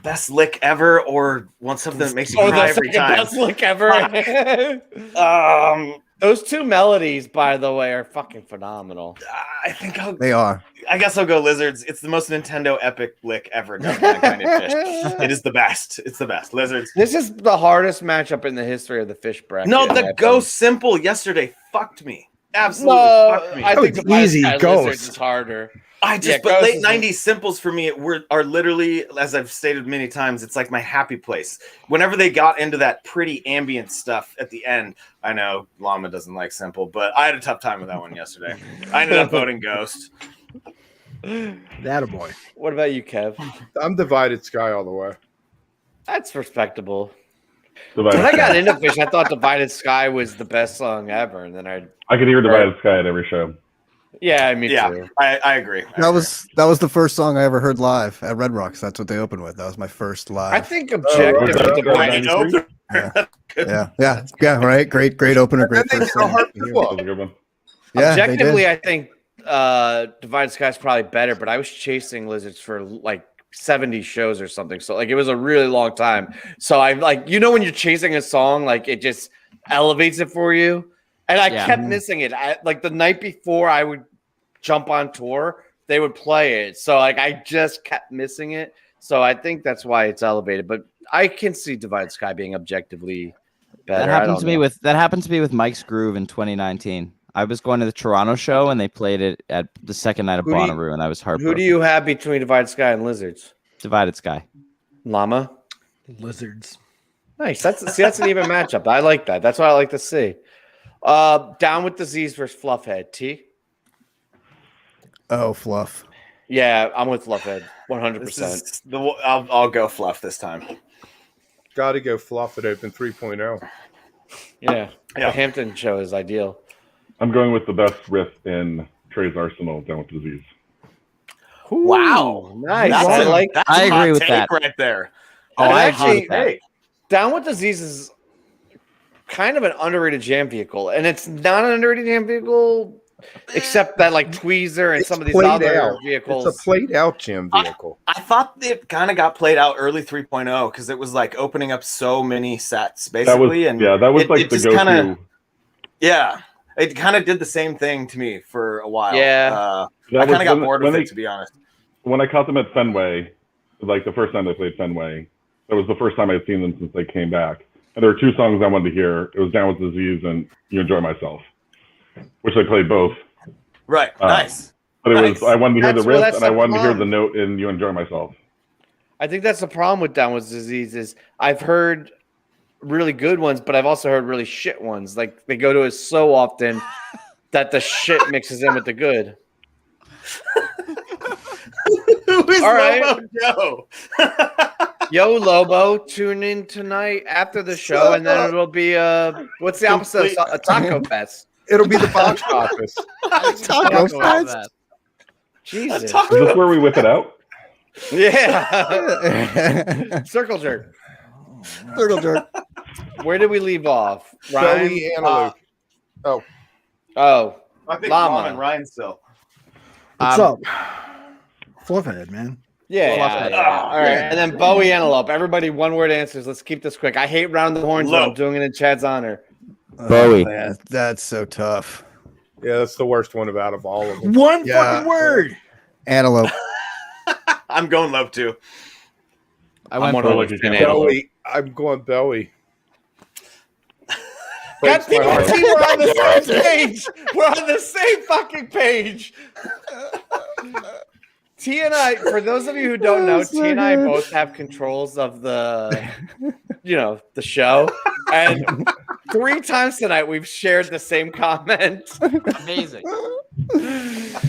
best lick ever, or want something that makes you Oh, cry that's every the time. best look ever. Those 2 melodies, by the way, are fucking phenomenal. I think I guess I'll go Lizards. It's the most Nintendo epic lick ever done by Kind of Fish. It is the best. It's the best. Lizards. This is the hardest matchup in the history of the fish bracket. No, in my the opinion. Ghost Simple yesterday fucked me. Absolutely No, fucked me. I think it's Divided easy, Sky Ghost. Lizards is harder. But late 90s simples for me are literally, as I've stated many times, it's like my happy place. Whenever they got into that pretty ambient stuff at the end, I know Llama doesn't like simple, but I had a tough time with that one yesterday. I ended up voting Ghost. That a boy. What about you, Kev? I'm Divided Sky all the way. That's respectable. Divided When I Sky. got into Fish, I thought Divided Sky was the best song ever, and then I could hear Divided Sky at every show. me too. I agree. That was the first song I ever heard live at Red Rocks. That's what they opened with. That was my first live. I think objective. Yeah. Right. Great opener. Great Then they first did a song. hard That was a good one. Yeah, they Objectively, did. I think Divided Sky is probably better, but I was chasing Lizards for like 70 shows or something. So like it was a really long time. So I like, when you're chasing a song, like it just elevates it for you. And I kept missing it. Like the night before I would jump on tour, they would play it. So like I just kept missing it. So I think that's why it's elevated. But I can see Divided Sky being objectively better. That happened to me with Mike's Groove in 2019. I was going to the Toronto show and they played it at the second night of Bonnaroo, and I was heartbroken. Who do you have between Divided Sky and Lizards? Divided Sky. Llama? Lizards. Nice. That's an even matchup. I like that. That's what I like to see. Down with Disease versus Fluffhead. T? Oh, Fluff. Yeah, I'm with Fluffhead. 100%. I'll go Fluff this time. Got to go Fluff at Open 3.0. Yeah. The Hampton show is ideal. I'm going with the best riff in Trey's arsenal, Down with Disease. Wow. Nice. That's I a agree hot with take that. right there. Oh, That is I a agree hot with that. take. Down with Disease is kind of an underrated jam vehicle, and it's not an underrated jam vehicle, except that like Tweezer and some of these other vehicles. It's a played out jam vehicle. I thought it kind of got played out early 3.0 because it was like opening up so many sets basically. That was like the go-to. It kind of did the same thing to me for a while. Yeah. I kind of got bored with it, to be honest. When I caught them at Fenway, like the first time they played Fenway, that was the first time I'd seen them since they came back. And there were two songs I wanted to hear. It was Down with Disease and You Enjoy Myself, which they played both. Right. Nice. But it was, I wanted to hear the riff and I wanted to hear problem. the note in You Enjoy Myself. I think that's the problem with Down with Disease is I've heard really good ones, but I've also heard really shit ones. Like they go to it so often that the shit mixes in with the good. Who is All right. Lobo Joe? Yo, Lobo, tune in tonight after the show, and then it'll be what's the opposite of a Taco Fest? It'll be the box office. Taco Fest. Jesus. Is this where we whip it out? Yeah. Circle jerk. Circle jerk. Where did we leave off? Ryan? Belly Antelope. Oh. I think Llama. Mom and Ryan still. What's up? Fluffhead, man. Yeah. All right. And then Bowie Antelope. Everybody, one word answers. Let's keep this quick. I hate round the horns, but I'm doing it in Chad's honor. Bowie. Man, that's so tough. Yeah, that's the worst one out of all of them. One fucking word. Antelope. I'm going Lobe too. I went Bowie. like a Bowie. I'm going Bowie. God damn it, we're on the same page. We're on the same fucking page. T and I, for those of you who don't know, T and I both have controls of the show. And 3 times tonight we've shared the same comment. Amazing.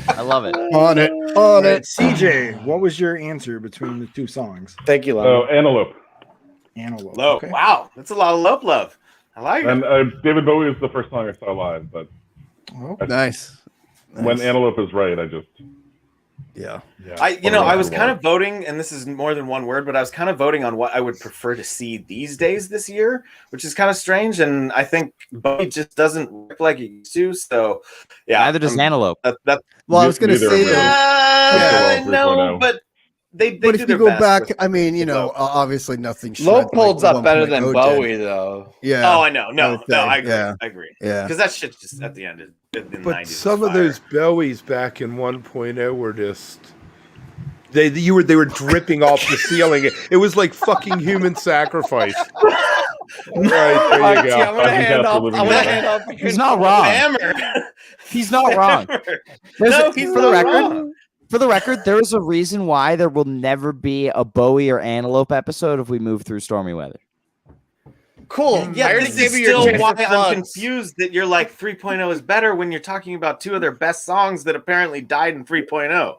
I love it. On it. CJ, what was your answer between the two songs? Thank you, Oh, Lama. Antelope. Antelope. Lobe. Okay. Wow. That's a lot of Lobe love. I like it. And David Bowie was the first song I saw live, but Oh, Nice. when Antelope is right, I just Yeah. I was kind of voting, and this is more than one word, but I was kind of voting on what I would prefer to see these days this year, which is kind of strange. And I think Bowie just doesn't work like he used to. So, yeah. Neither does Antelope. Well, I was going to Neither say of them. that. Yeah. No, but they But do if their you go best back, with- I mean, Lobe. obviously nothing. Low holds up better than 1.0 Bowie, did. though. Yeah. Oh, I know. No, would no, say, I agree. yeah. I agree. Yeah. Because that shit just at the end in the 90s. But some was of those fire. Bowies back in 1.0 were just they were dripping off the ceiling. It was like fucking human sacrifice. Right, there All right, you T, I'm go. gonna hand That's up. what I'm we gonna got. hand up. He's not wrong. Hammer. He's not wrong. No, he's for the not record. wrong. For the record, there is a reason why there will never be a Bowie or Antelope episode if we move through stormy weather. Cool. Yeah, I already this gave is you your still chance why for I'm plugs. confused that you're like 3.0 is better when you're talking about two of their best songs that apparently died in 3.0,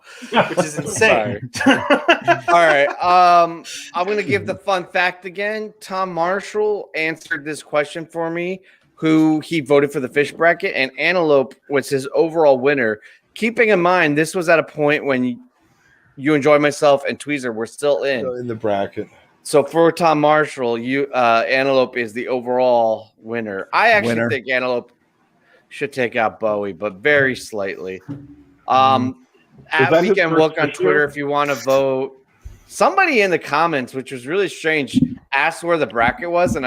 which is insane. All right. I'm gonna give the fun fact again. Tom Marshall answered this question for me. Who he voted for the fish bracket, and Antelope was his overall winner. Keeping in mind, this was at a point when You Enjoy Myself and Tweezer were still in the bracket. So for Tom Marshall, Antelope is the overall winner. I actually think Antelope should take out Bowie, but very slightly. At that his Weekend first Wook on fish Twitter, year? if you want to vote. Somebody in the comments, which was really strange, asked where the bracket was, and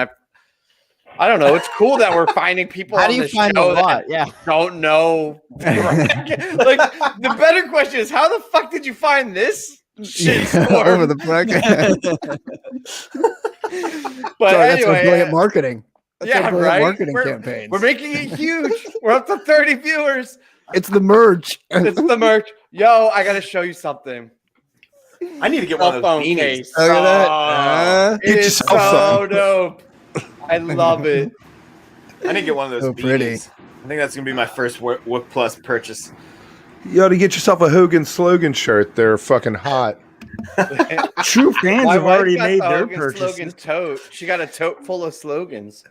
I don't know. It's cool that we're finding people How on do you the find show a lot? that Yeah. don't know. Like the better question is, how the fuck did you find this shit over the bracket. But Sorry, that's anyway, brilliant marketing. That's yeah, our brilliant right. marketing We're campaigns. making it huge. We're up to 30 viewers. It's the merch. It's the merch. Yo, I gotta show you something. I need to get one of those Phone beanies. case. Look at that. It Get is yourself so some. dope. I love it. I need to get one of those So beanies. pretty. I think that's gonna be my first Wook Plus purchase. You ought to get yourself a Hogan slogan shirt. They're fucking hot. True fans My have wife already got made the their Hogan purchases. slogan tote. She got a tote full of slogans.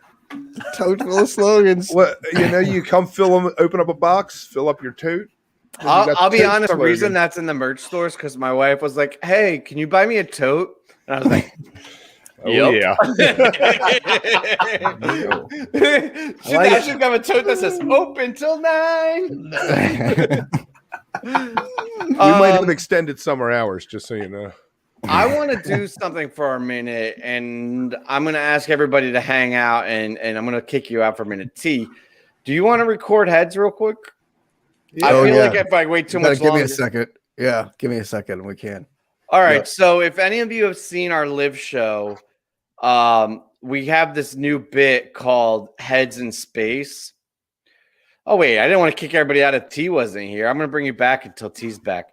Toad full of slogans. What you come fill them, open up a box, fill up your tote. then you got I'll the be tote honest. The reason slogan. that's in the merch stores because my wife was like, "Hey, can you buy me a tote?" And I was like, Oh Yep. yeah. She's actually got a tote that says "Open till 9." We might have extended summer hours, just so you know. I want to do something for a minute, and I'm going to ask everybody to hang out, and I'm going to kick you out for a minute. T, do you want to record heads real quick? I Oh, feel yeah. like if I wait too You gotta much give me longer. a second. Yeah, give me a second and we can. All right. Yeah. So if any of you have seen our live show, we have this new bit called Heads in Space. Oh, wait. I didn't want to kick everybody out if T wasn't here. I'm going to bring you back until T's back.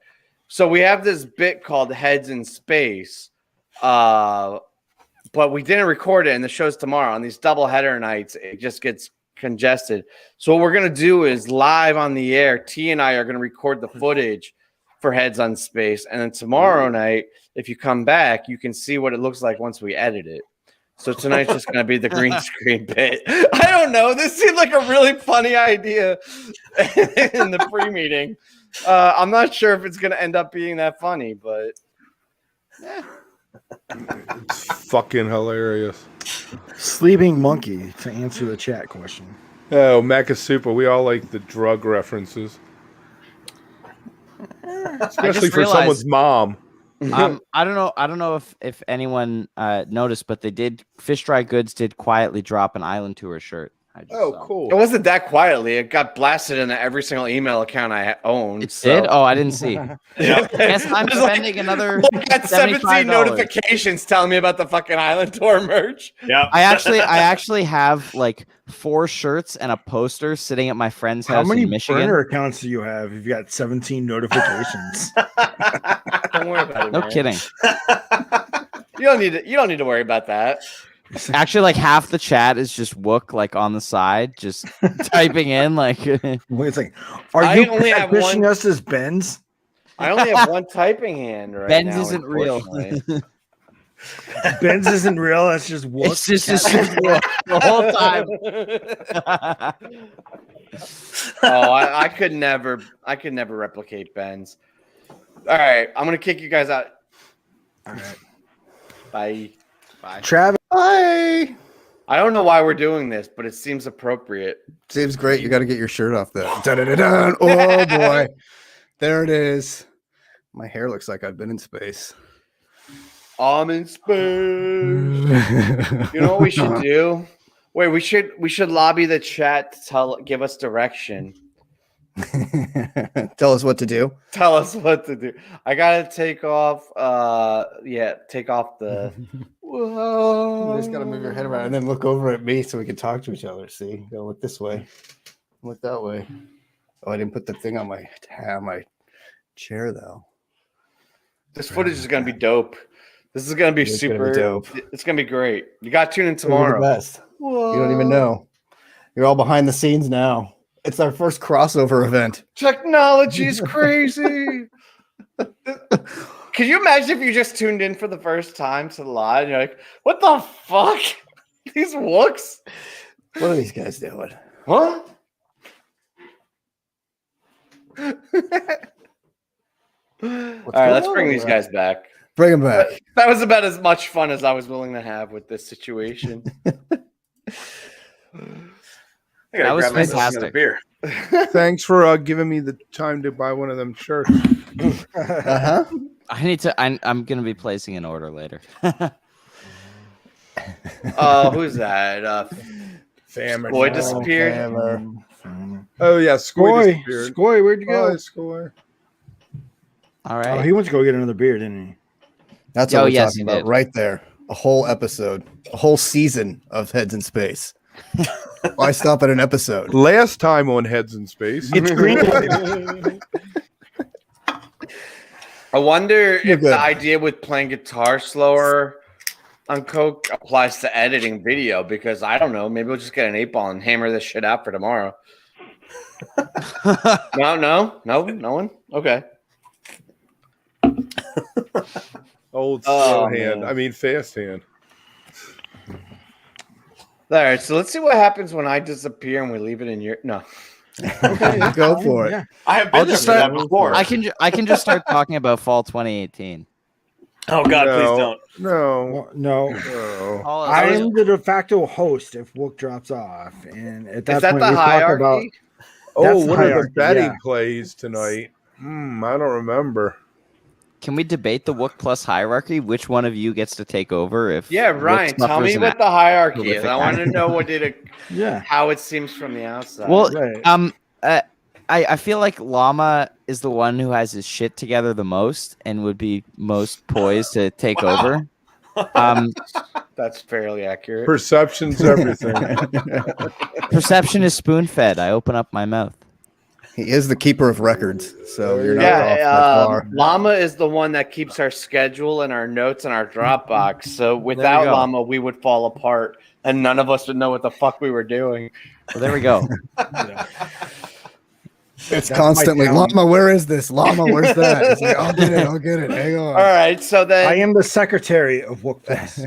So we have this bit called Heads in Space, but we didn't record it, and the show's tomorrow. On these double header nights, it just gets congested. So what we're going to do is live on the air, T and I are going to record the footage for Heads on Space, and then tomorrow night, if you come back, you can see what it looks like once we edit it. So tonight's just going to be the green screen bit. I don't know. This seemed like a really funny idea in the pre-meeting. I'm not sure if it's going to end up being that funny, but It's fucking hilarious. Sleeping monkey to answer the chat question. Oh, Makasupa, we all like the drug references. Especially for realized- someone's mom. I don't know if anyone noticed, but Fish Dry Goods did quietly drop an Island Tour shirt. I just Oh, saw. cool. it wasn't that quietly. It got blasted into every single email account I own. It did? Oh, I didn't see. Yeah. Guess I'm There's like- spending another I got 17 $75. notifications telling me about the fucking Island Tour merch. Yeah. I actually have like 4 shirts and a poster sitting at my friend's How house many in Michigan. burner accounts do you have? You've got 17 notifications. Don't worry about it. No man. kidding. You don't need to worry about that. Actually, like half the chat is just Wook, like on the side, just typing in like. Wait a second. Are I you only have fishing one- us as Benz? I only have one typing hand right Ben's now. isn't real. unfortunately. Benz isn't real. That's just Wook. It's just Wook the whole time. I could never replicate Ben's. All right, I'm gonna kick you guys out. All right. Bye. Bye. Travis. Hi. I don't know why we're doing this, but it seems appropriate. Seems great. You got to get your shirt off though. Dun-dun-dun-dun. Oh boy. There it is. My hair looks like I've been in space. I'm in space. You know what we should do? Wait, we should lobby the chat to give us direction. Tell us what to do. Tell us what to do. I gotta take off. Take off the. Whoa. You just got to move your head around and then look over at me so we can talk to each other. See, you got to look this way, look that way. Oh, I didn't put the thing on my chair though. This footage is gonna be dope. This is gonna be It's gonna super be dope. It's gonna be great. You got to tune in It's gonna be tomorrow. the best. You don't even know. You're all behind the scenes now. It's our first crossover event. Technology is crazy. Could you imagine if you just tuned in for the first time to the live and you're like, what the fuck? These wooks? What are these guys doing? What? All right, let's bring these guys back. Bring them back. That was about as much fun as I was willing to have with this situation. That was fantastic. Beer. Thanks for giving me the time to buy one of them shirts. Uh-huh. I need to. I'm gonna be placing an order later. Who's that? Famine. Boy disappeared. Oh yeah, Scoy disappeared. Scoy, where'd you go? Bye, Scoy. All Oh, right. he went to go get another beer, didn't he? That's Oh, what we're yes, talking he about did. right there. A whole episode, a whole season of Heads in Space. Why stop at an episode? Last time on Heads in Space. It's green. I wonder You're if good. the idea with playing guitar slower on Coke applies to editing video, because I don't know. Maybe we'll just get an 8-ball and hammer this shit out for tomorrow. No one? Okay. Old Oh, slow hand. man. I mean, fast hand. All right, so let's see what happens when I disappear and we leave it in your. No. Okay, go for it. Yeah. I have I'll been there just for that start- before. I can just start talking about fall 2018. Oh God, No. please don't. No. Well, no. No. I am the de facto host if Wook drops off, and at that Is that point the we talk hierarchy? about Oh, That's what are the hierarchy, betting yeah. plays tonight? I don't remember. Can we debate the Wook Plus hierarchy? Which one of you gets to take over? If Yeah, Wook Ryan, tell suffers me an what the hierarchy is. horrific I want to accident? know what yeah. how it seems from the outside. Well, Right. I feel like Llama is the one who has his shit together the most and would be most poised to take over. that's fairly accurate. Perception's everything. Perception is spoon fed. I open up my mouth. He is the keeper of records, so you're not off Yeah, by far. Llama is the one that keeps our schedule and our notes and our Dropbox. So without go. Llama, we would fall apart, and none of us would know what the fuck we were doing. Well, there we go. It's That's constantly, my talent. Llama, where is this? Llama, where's that? It's like, I'll get it. Hang on. All right, so then I am the secretary of Wook Plus.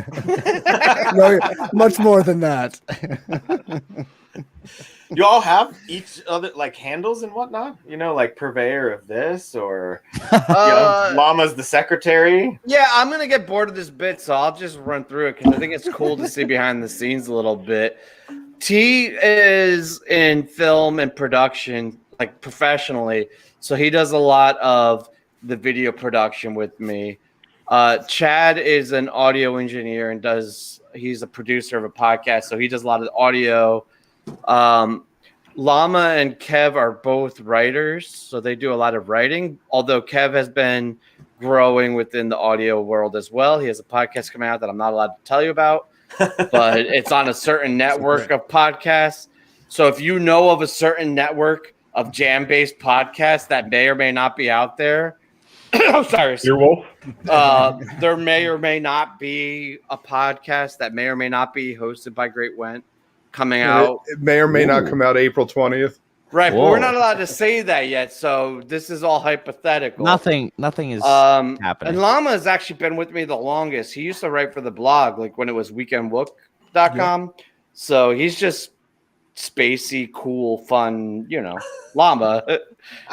No, much more than that. You all have each other like handles and whatnot. You know, like purveyor of this, or Llama's the secretary. Yeah, I'm gonna get bored of this bit, so I'll just run through it because I think it's cool to see behind the scenes a little bit. T is in film and production, like professionally, so he does a lot of the video production with me. Chad is an audio engineer and he's a producer of a podcast, so he does a lot of audio. Llama and Kev are both writers, so they do a lot of writing, although Kev has been growing within the audio world as well. He has a podcast coming out that I'm not allowed to tell you about, but it's on a certain network of podcasts. So if you know of a certain network of jam-based podcasts that may or may not be out there, oh, sorry. Earwolf. There may or may not be a podcast that may or may not be hosted by Great Went coming out. It may or may not come out April 20th. Right, but Whoa. we're not allowed to say that yet, so this is all hypothetical. Nothing is And happening. Llama has actually been with me the longest. He used to write for the blog, like when it was weekendwook.com. So he's just spacey, cool, fun, Llama.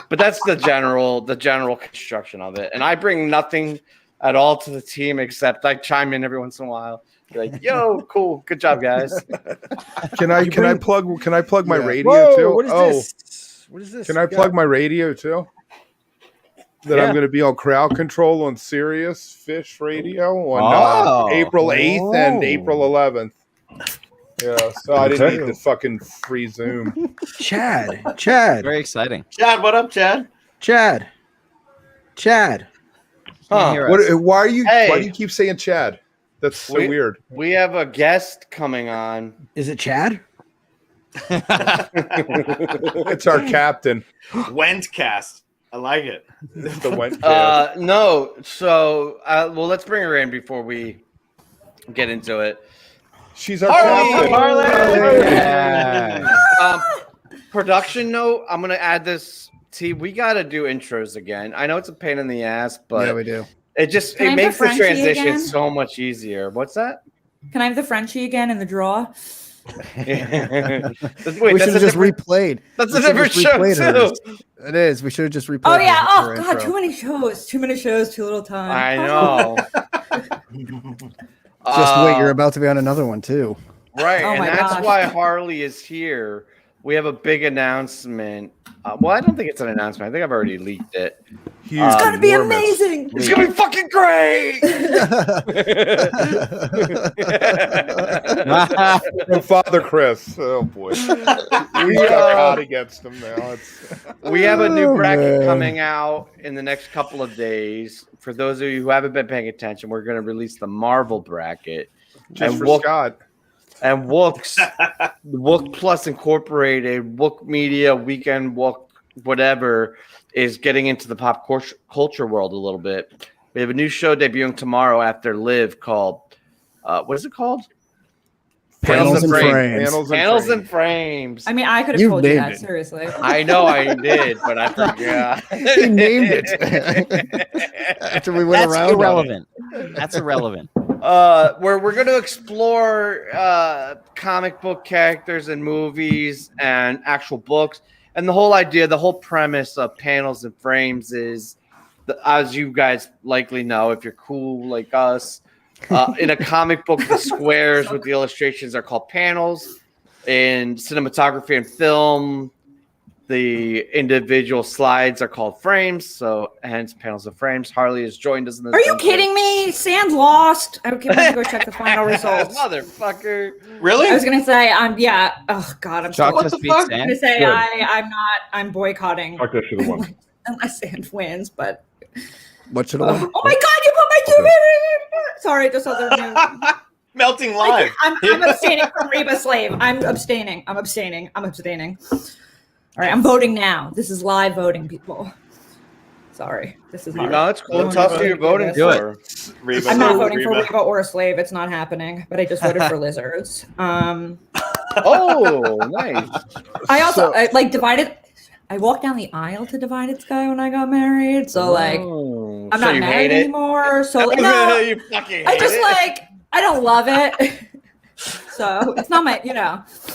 But that's the general construction of it. And I bring nothing at all to the team except I chime in every once in a while. Be like, yo, cool, good job, guys. Can I plug my Yeah. radio Whoa, too? what is this? What is this? Can I We got- plug my radio too? That I'm Yeah. going to be on Crowd Control on Sirius Fish Radio on Oh. April 8th and April 11th. Yeah, so I didn't Okay. need the fucking free Zoom. Chad? Very exciting. Chad, what up, Chad? Can't hear us. Why do Hey. you keep saying Chad? That's so weird. We have a guest coming on. Is it Chad? It's our captain. Wentcast. I like it. The went No. So, well, let's bring her in before we get into it. She's our Harley! captain. Yeah. Production note, I'm going to add this. T, we got to do intros again. I know it's a pain in the ass, but Yeah, we do. it just Can I it have the makes the Frenchie transition again? so much easier. What's that? Can I have the Frenchie again in the draw? Wait, We that's should have a just different, replayed. that's We a should've different just show replayed too. hers. It is. We should have just replayed. Oh yeah. her Oh god, intro. too many shows. Too many shows. Too little time. I know. Just wait, you're about to be on another one too. Right, Oh and my that's gosh. why Harley is here. We have a big announcement. Well, I don't think it's an announcement. I think I've already leaked it. Huge, It's gonna be enormous. amazing. It's gonna be fucking great. From Father Chris. Oh boy. We got caught against him now. We have a new Oh, bracket man. coming out in the next couple of days. For those of you who haven't been paying attention, we're going to release the Marvel bracket. Just And for Wook- Scott. And Wook's Wook Plus Incorporated, Wook Media, Weekend Wook, whatever, is getting into the pop culture world a little bit. We have a new show debuting tomorrow after Live called, what is it called? Panels and Frames. Panels and Frames. I mean, I could have You've told you named that it. seriously. I know I did, but I forgot. He named it after we went That's around. on it. irrelevant. That's irrelevant. Where we're going to explore comic book characters and movies and actual books. And the whole idea, the whole premise of Panels and Frames is, as you guys likely know, if you're cool like us, in a comic book, the squares with the illustrations are called panels. In cinematography and film, the individual slides are called frames. So hence Panels and Frames. Harley has joined us in this. Are you kidding me? Sand lost. Okay, I'm gonna go check the final results. Motherfucker. Really? I was gonna say yeah. Oh god, I'm Chalk so. just beat I'm Sand. gonna say Good. I'm boycotting Fuck that should have won. unless Sand wins. But What should I? oh my god, you put my two. Sorry, just other news. Melting live. I'm abstaining from Reba Slave. I'm abstaining. All right, I'm voting now. This is live voting, people. Sorry, this is hard. No, it's cool. Tell us who you're voting Do it. for. Reba. I'm not voting for Reba. Reba or Slave. It's not happening. But I just voted for lizards. Oh, nice. I also divided. I walked down the aisle to Divided Sky when I got married. So like, Oh. I'm So not you married hate it? anymore. So like, no, You fucking I hate just it? I don't love it. So it's not my,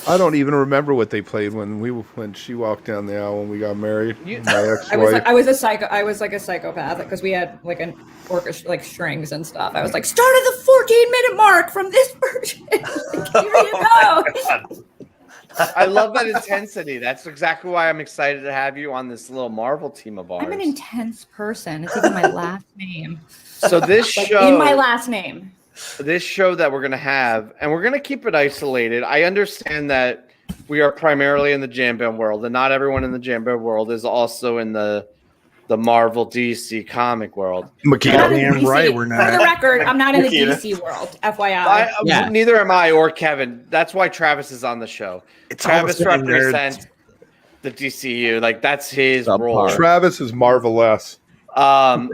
I don't even remember what they played when she walked down the aisle when we got married. My ex-wife. I was a psycho. I was like a psychopath because we had like an orchestra, like strings and stuff. I was like, start at the 14-minute mark from this version. Like, here you go. I love that intensity. That's exactly why I'm excited to have you on this little Marvel team of ours. I'm an intense person. It's even my last name. So this Like, show, in my last name. this show that we're gonna have, and we're gonna keep it isolated. I understand that we are primarily in the Jam Band world, and not everyone in the Jam Band world is also in the Marvel DC comic world. Makita, Not in damn DC. right we're For not. the record, I'm not in the Makita. DC world. FYI. Yeah. Neither am I or Kevin. That's why Travis is on the show. It's all the Travis same, represents the DCU. Like that's his Subpar. role. Travis is marvelous. But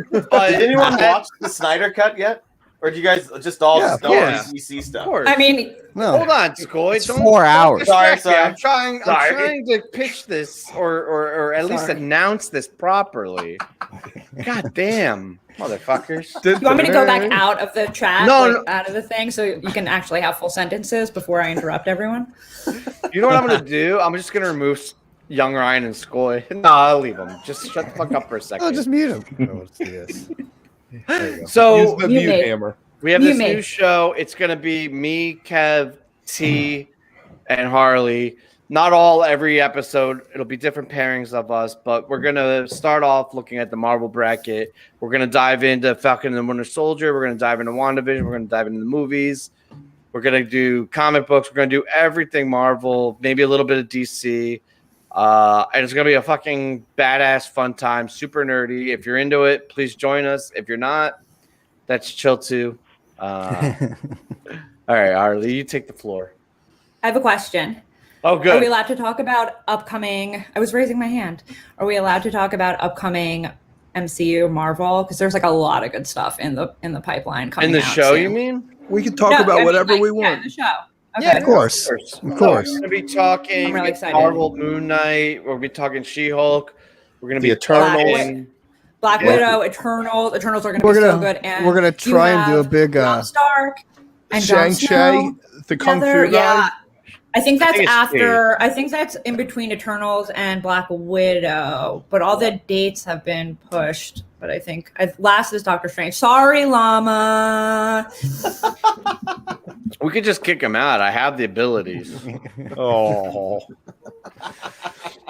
Did anyone watch the Snyder Cut yet? Or do you guys just all Yeah, know yeah. DC Of stuff? course. I mean, No. Hold on, Skoy. It's 4 hours. distract Sorry. me. I'm trying Sorry. to pitch this or at least Sorry. announce this properly. God damn, motherfuckers. you want me to go back out of the chat, No. out of the thing, so you can actually have full sentences before I interrupt everyone? You know what I'm gonna do? I'm just gonna remove Young Ryan and Skoy. No, I'll leave them. Just shut the fuck up for a second. Oh, just mute him. Oh, let's do this. There you go. So Use the You mute made- hammer. we have You this made- new show. It's gonna be me, Kev, T, and Harley. Not all every episode. It'll be different pairings of us, but we're gonna start off looking at the Marvel bracket. We're gonna dive into Falcon and the Winter Soldier. We're gonna dive into WandaVision. We're gonna dive into the movies. We're gonna do comic books. We're gonna do everything Marvel, maybe a little bit of DC. And it's gonna be a fucking badass fun time, super nerdy. If you're into it, please join us. If you're not, that's chill too. All right, Harley, you take the floor. I have a question. Oh, good. Are we allowed to talk about upcoming? I was raising my hand. Are we allowed to talk about upcoming MCU Marvel? Because there's like a lot of good stuff in the pipeline coming In the out show, soon. you mean? We can talk No, about I mean, whatever like, we Yeah, want. in the show. Okay. Yeah, Of course. Of No, course. we're going to be talking I'm really excited. Marvel Moon Knight. We're going to be talking She-Hulk. We're going to The be Eternals. talking Black Yeah. Widow, Eternals. Eternals are going to We're be so gonna good. And we're gonna you try and do a have big Robb Stark and Jon Shang-Chi, Snow the Kung together. Fu guy. Yeah. I think that's think it's after. I think that's in between Eternals and Black Widow. But all the dates have been pushed. But I think last is Doctor Strange. Sorry, Llama. We could just kick him out. I have the abilities. Oh,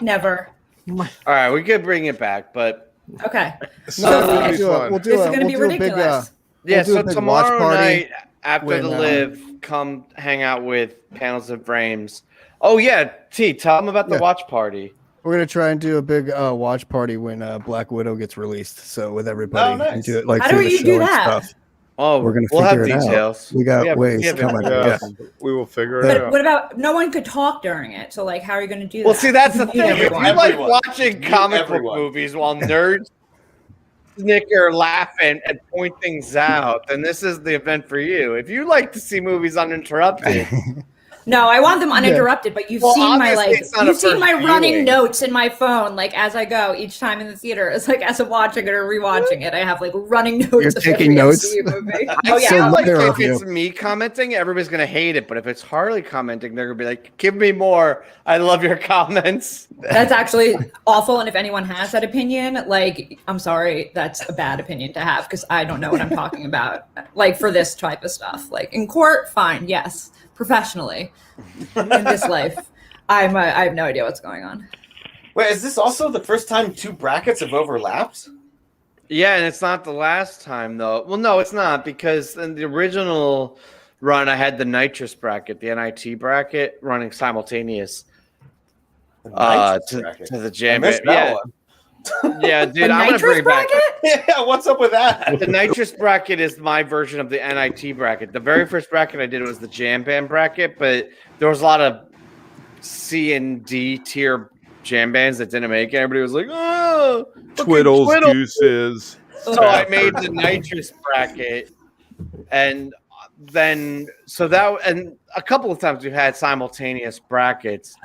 Never. All right, we could bring it back, but Okay. so we'll it'll be do fun. we'll do This is a- going to be we'll do a big, ridiculous. yeah. We'll do So a big watch tomorrow party night after when, the live, come hang out with Panels and Frames. Oh yeah, T. Tell them about the Yeah. watch party. We're gonna try and do a big watch party when Black Widow gets released. So with everybody, Oh, nice. and do it like How through do the you show do and that? stuff. Oh, We're gonna we'll have figure it out. details. We got have- ways have coming. information. Yeah. We will figure it But out. what about no one could talk during it? So like, how are you going to do that? Well, see, that's the Mute thing. If everyone. you like Everyone. watching Mute comic book everyone. movies while nerds snicker, laughing, and point things out, then this is the event for you. If you like to see movies uninterrupted, No, I want them uninterrupted. But you've Well, seen my obviously it's not a you've seen first my running viewing. notes in my phone, like as I go each time in the theater. It's like as I'm watching it or rewatching it, I have like running notes. You're of taking every notes? MCU movie. I Oh yeah. feel like Neither if of you. it's me commenting, everybody's gonna hate it. But if it's Harley commenting, they're gonna be like, "Give me more. I love your comments." That's actually awful. And if anyone has that opinion, like, I'm sorry, that's a bad opinion to have because I don't know what I'm talking about. Like for this type of stuff, like in court, fine, yes. Professionally, in this life, I have no idea what's going on. Wait, is this also the first time two brackets have overlapped? Yeah, and it's not the last time though. Well, no, it's not because in the original run, I had the nitrous bracket, the NIT bracket, running simultaneous Nitrous to bracket. the I jam. missed Yeah, that one. yeah, dude. The I'm gonna nitrous bring back. bracket? Yeah, what's up with that? The nitrous bracket is my version of the NIT bracket. The very first bracket I did was the jam band bracket, but there was a lot of C and D tier jam bands that didn't make it. Everybody was like, "Oh, fucking Twiddles, gooses. So I made the nitrous bracket, and then and a couple of times we've had simultaneous brackets.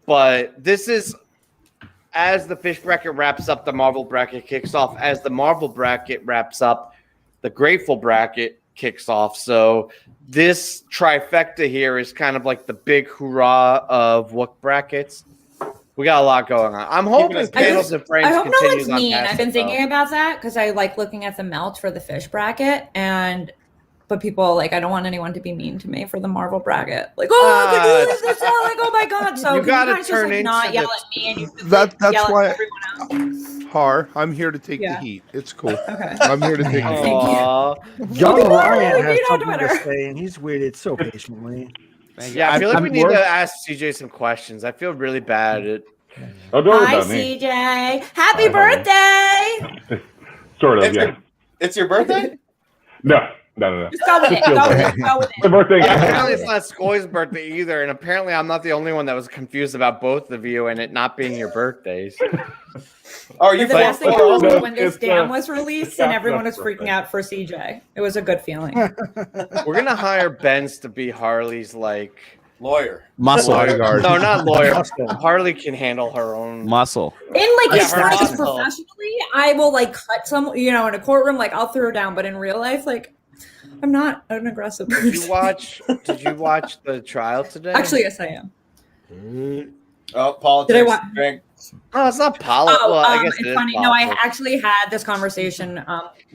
But this is as the fish bracket wraps up, the Marvel bracket kicks off. As the Marvel bracket wraps up, the Grateful bracket kicks off. So this trifecta here is kind of like the big hurrah of wook brackets. We got a lot going on. I'm hoping Panels and Frames I hope no continues one's on mean. past I've been it, thinking though. about that because I like looking at the melt for the fish bracket, but people like I don't want anyone to be mean to me for the Marvel bracket. Like, oh, I could do this, like, oh my god. So You can gotta you guys just turn like not into yell the- at me and you just, That's like, yell why- at everyone else? Har, I'm here to take Yeah. the heat. It's cool. Okay. I'm here to take the heat. Aw. Young People are Ryan really has mean on something to Twitter. say, and he's waited so patiently. Yeah, I feel like I'm we need more- to ask CJ some questions. I feel really bad at Oh, don't worry Hi, about me. CJ. Happy birthday. Sort of, It's yeah. your, it's your birthday? No. Just go with it. Go with it. Go with My it. birthday. apparently it's not Skoy's birthday either, and apparently I'm not the only one that was confused about both of you and it not being your birthdays. Oh, are you The best thing Oh, was no, when this it's, dam was released and it's everyone was not freaking birthday. out for CJ. It was a good feeling. We're gonna hire Benz to be Harley's like lawyer? Muscle. Bodyguard. no, not lawyer. Harley can handle her own. Muscle. In like Yeah, it's her funny 'cause muscle. professionally, I will like cut some, in a courtroom, like I'll throw down, but in real life, like I'm not an aggressive Did person. Did you watch the trial today? Actually, yes, I am. Oh, politics. Did I wa- drink. no, it's not politics. Oh, Well, I guess it it's is funny. No, I politics. actually had this conversation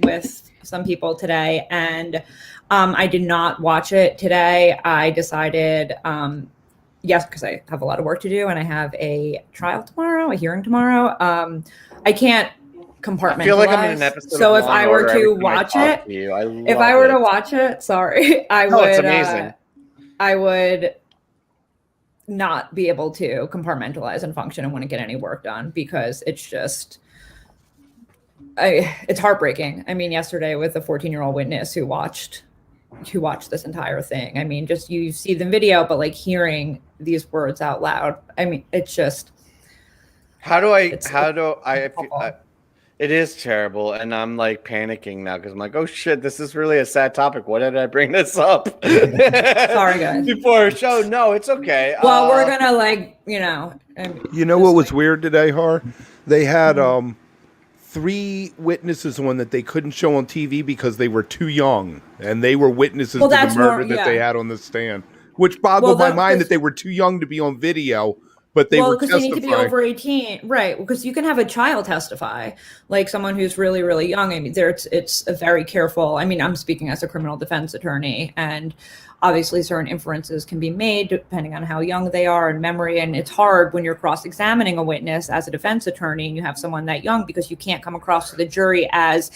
with some people today, and I did not watch it today. I decided, yes, because I have a lot of work to do, and I have a trial tomorrow, a hearing tomorrow. I can't compartmentalize. I feel like I'm in an episode. So of if Law I and were Order to every time I watch talk it, to you. I if I love were it. to watch it, sorry, I No, would. it's amazing. I would not be able to compartmentalize and function and wouldn't get any work done because it's just it's heartbreaking. I mean, yesterday with a 14-year-old witness who watched to watch this entire thing. I mean, just you see the video, but like hearing these words out loud, I mean, it's just. It is terrible, and I'm like panicking now because I'm like, oh shit, this is really a sad topic. Why did I bring this up? Sorry, guys. Before our show, no, it's okay. Well, we're gonna like, You know what was weird today, Har? They had 3 witnesses on that they couldn't show on TV because they were too young, and they were witnesses to the murder that they had on the stand, which boggled my mind that they were too young to be on video. But they were because they need to be over 18, right? Because you can have a child testify, like someone who's really, really young. I mean, it's a very careful. I mean, I'm speaking as a criminal defense attorney, and obviously certain inferences can be made depending on how young they are and memory. And it's hard when you're cross-examining a witness as a defense attorney and you have someone that young, because you can't come across to the jury as,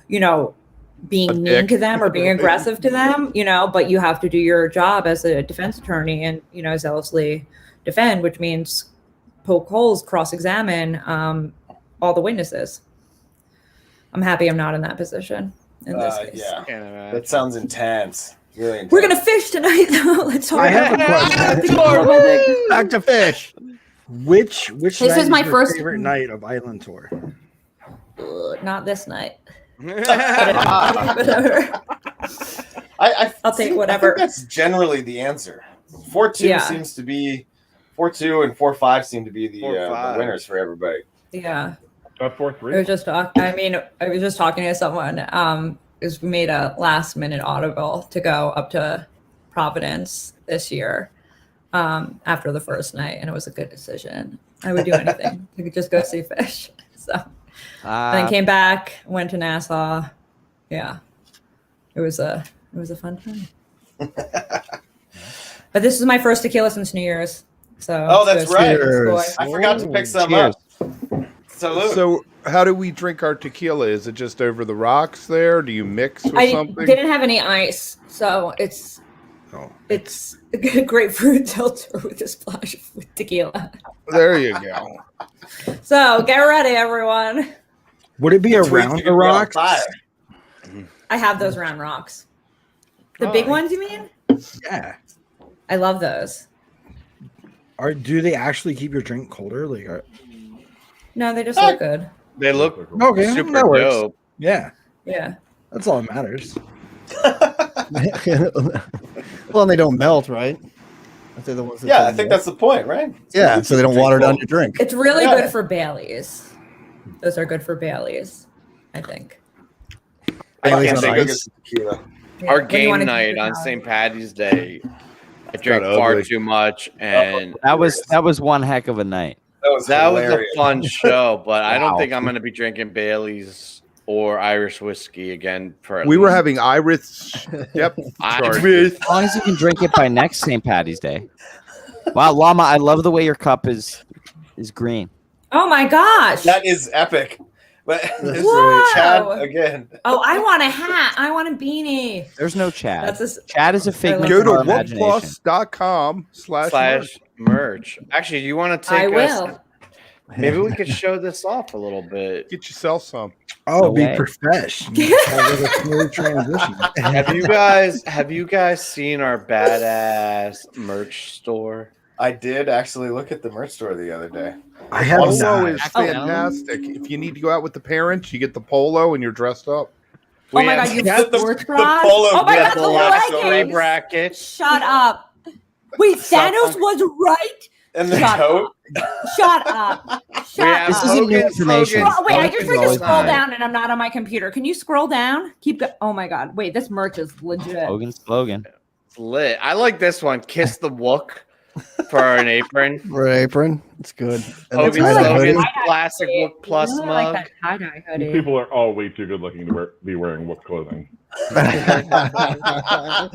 being mean to them or being aggressive to them, but you have to do your job as a defense attorney and, zealously defend, which means poke holes, cross-examine all the witnesses. I'm happy I'm not in that position in this case. Yeah, that sounds intense. Really intense. We're gonna fish tonight, though. Let's talk. I have a question. Back to fish. Which This night is my your first favorite night of Island Tour? Not this night. I'll take whatever. I think that's generally the answer. 4-2 seems to be 4-2 and 4-5 seem to be the winners for everybody. Yeah. 4-3. I was just talking to someone. Is we made a last minute audible to go up to Providence this year after the first night, and it was a good decision. I would do anything. I could just go see fish. So then came back, went to Nassau. Yeah, it was a fun time. But this is my first tequila since New Year's. So that's right. Cheers. I forgot to pick some up. Salute. So how do we drink our tequila? Is it just over the rocks there? Do you mix with something? Didn't have any ice, so it's grapefruit seltzer with a splash of tequila. There you go. So get ready, everyone. Would it be around the rocks? I have those round rocks. The big ones, you mean? Yeah. I love those. Do they actually keep your drink colder? No, they just look good. They look okay, super that works. dope. Yeah. Yeah. That's all that matters. Well, and they don't melt, right? They're the ones that I think that's the point, right? Yeah, so they don't water down your drink. It's really good for Baileys. Those are good for Baileys, I think. Our game night on St. Patty's Day, I drank far too much, and that was one heck of a night. That was a fun show, but I don't think I'm going to be drinking Bailey's or Irish whiskey again. We were having Irish. Yep. As long as you can drink it by next St. Patty's Day. Wow, Llama, I love the way your cup is green. Oh my gosh. That is epic. But this Whoa. Chad again. Oh, I want a hat. I want a beanie. There's no Chad. That's Chad is a figment Go of to our imagination. wookplus.com/merch. Actually, you want to take I will. Maybe we could show this off a little bit. Get yourself some. Oh, No be way. professional. Like a smooth transition. Have you guys seen our badass merch store? I did actually look at the merch store the other day. I have Polo not. is fantastic. If you need to go out with the parents, you get the polo and you're dressed up. Oh my God, you got the sports polo Oh my God, with the the three leggings. brackets. Shut up. Wait, Thanos was right? And the Shut coat. Shut up. Shut up. This isn't new information. Wait, I just tried to Hogan's scroll always down and I'm not on my computer. Can you scroll down? Oh my God. Wait, this merch is legit. Hogan's slogan. It's lit. I like this one. Kiss the wook for an apron. For an apron, it's good. And Hogan's the tie-dye slogan, hoodie. classic wook plus I mug. like that tie-dye These hoodie. people are all way too good looking to be wearing Wook clothing.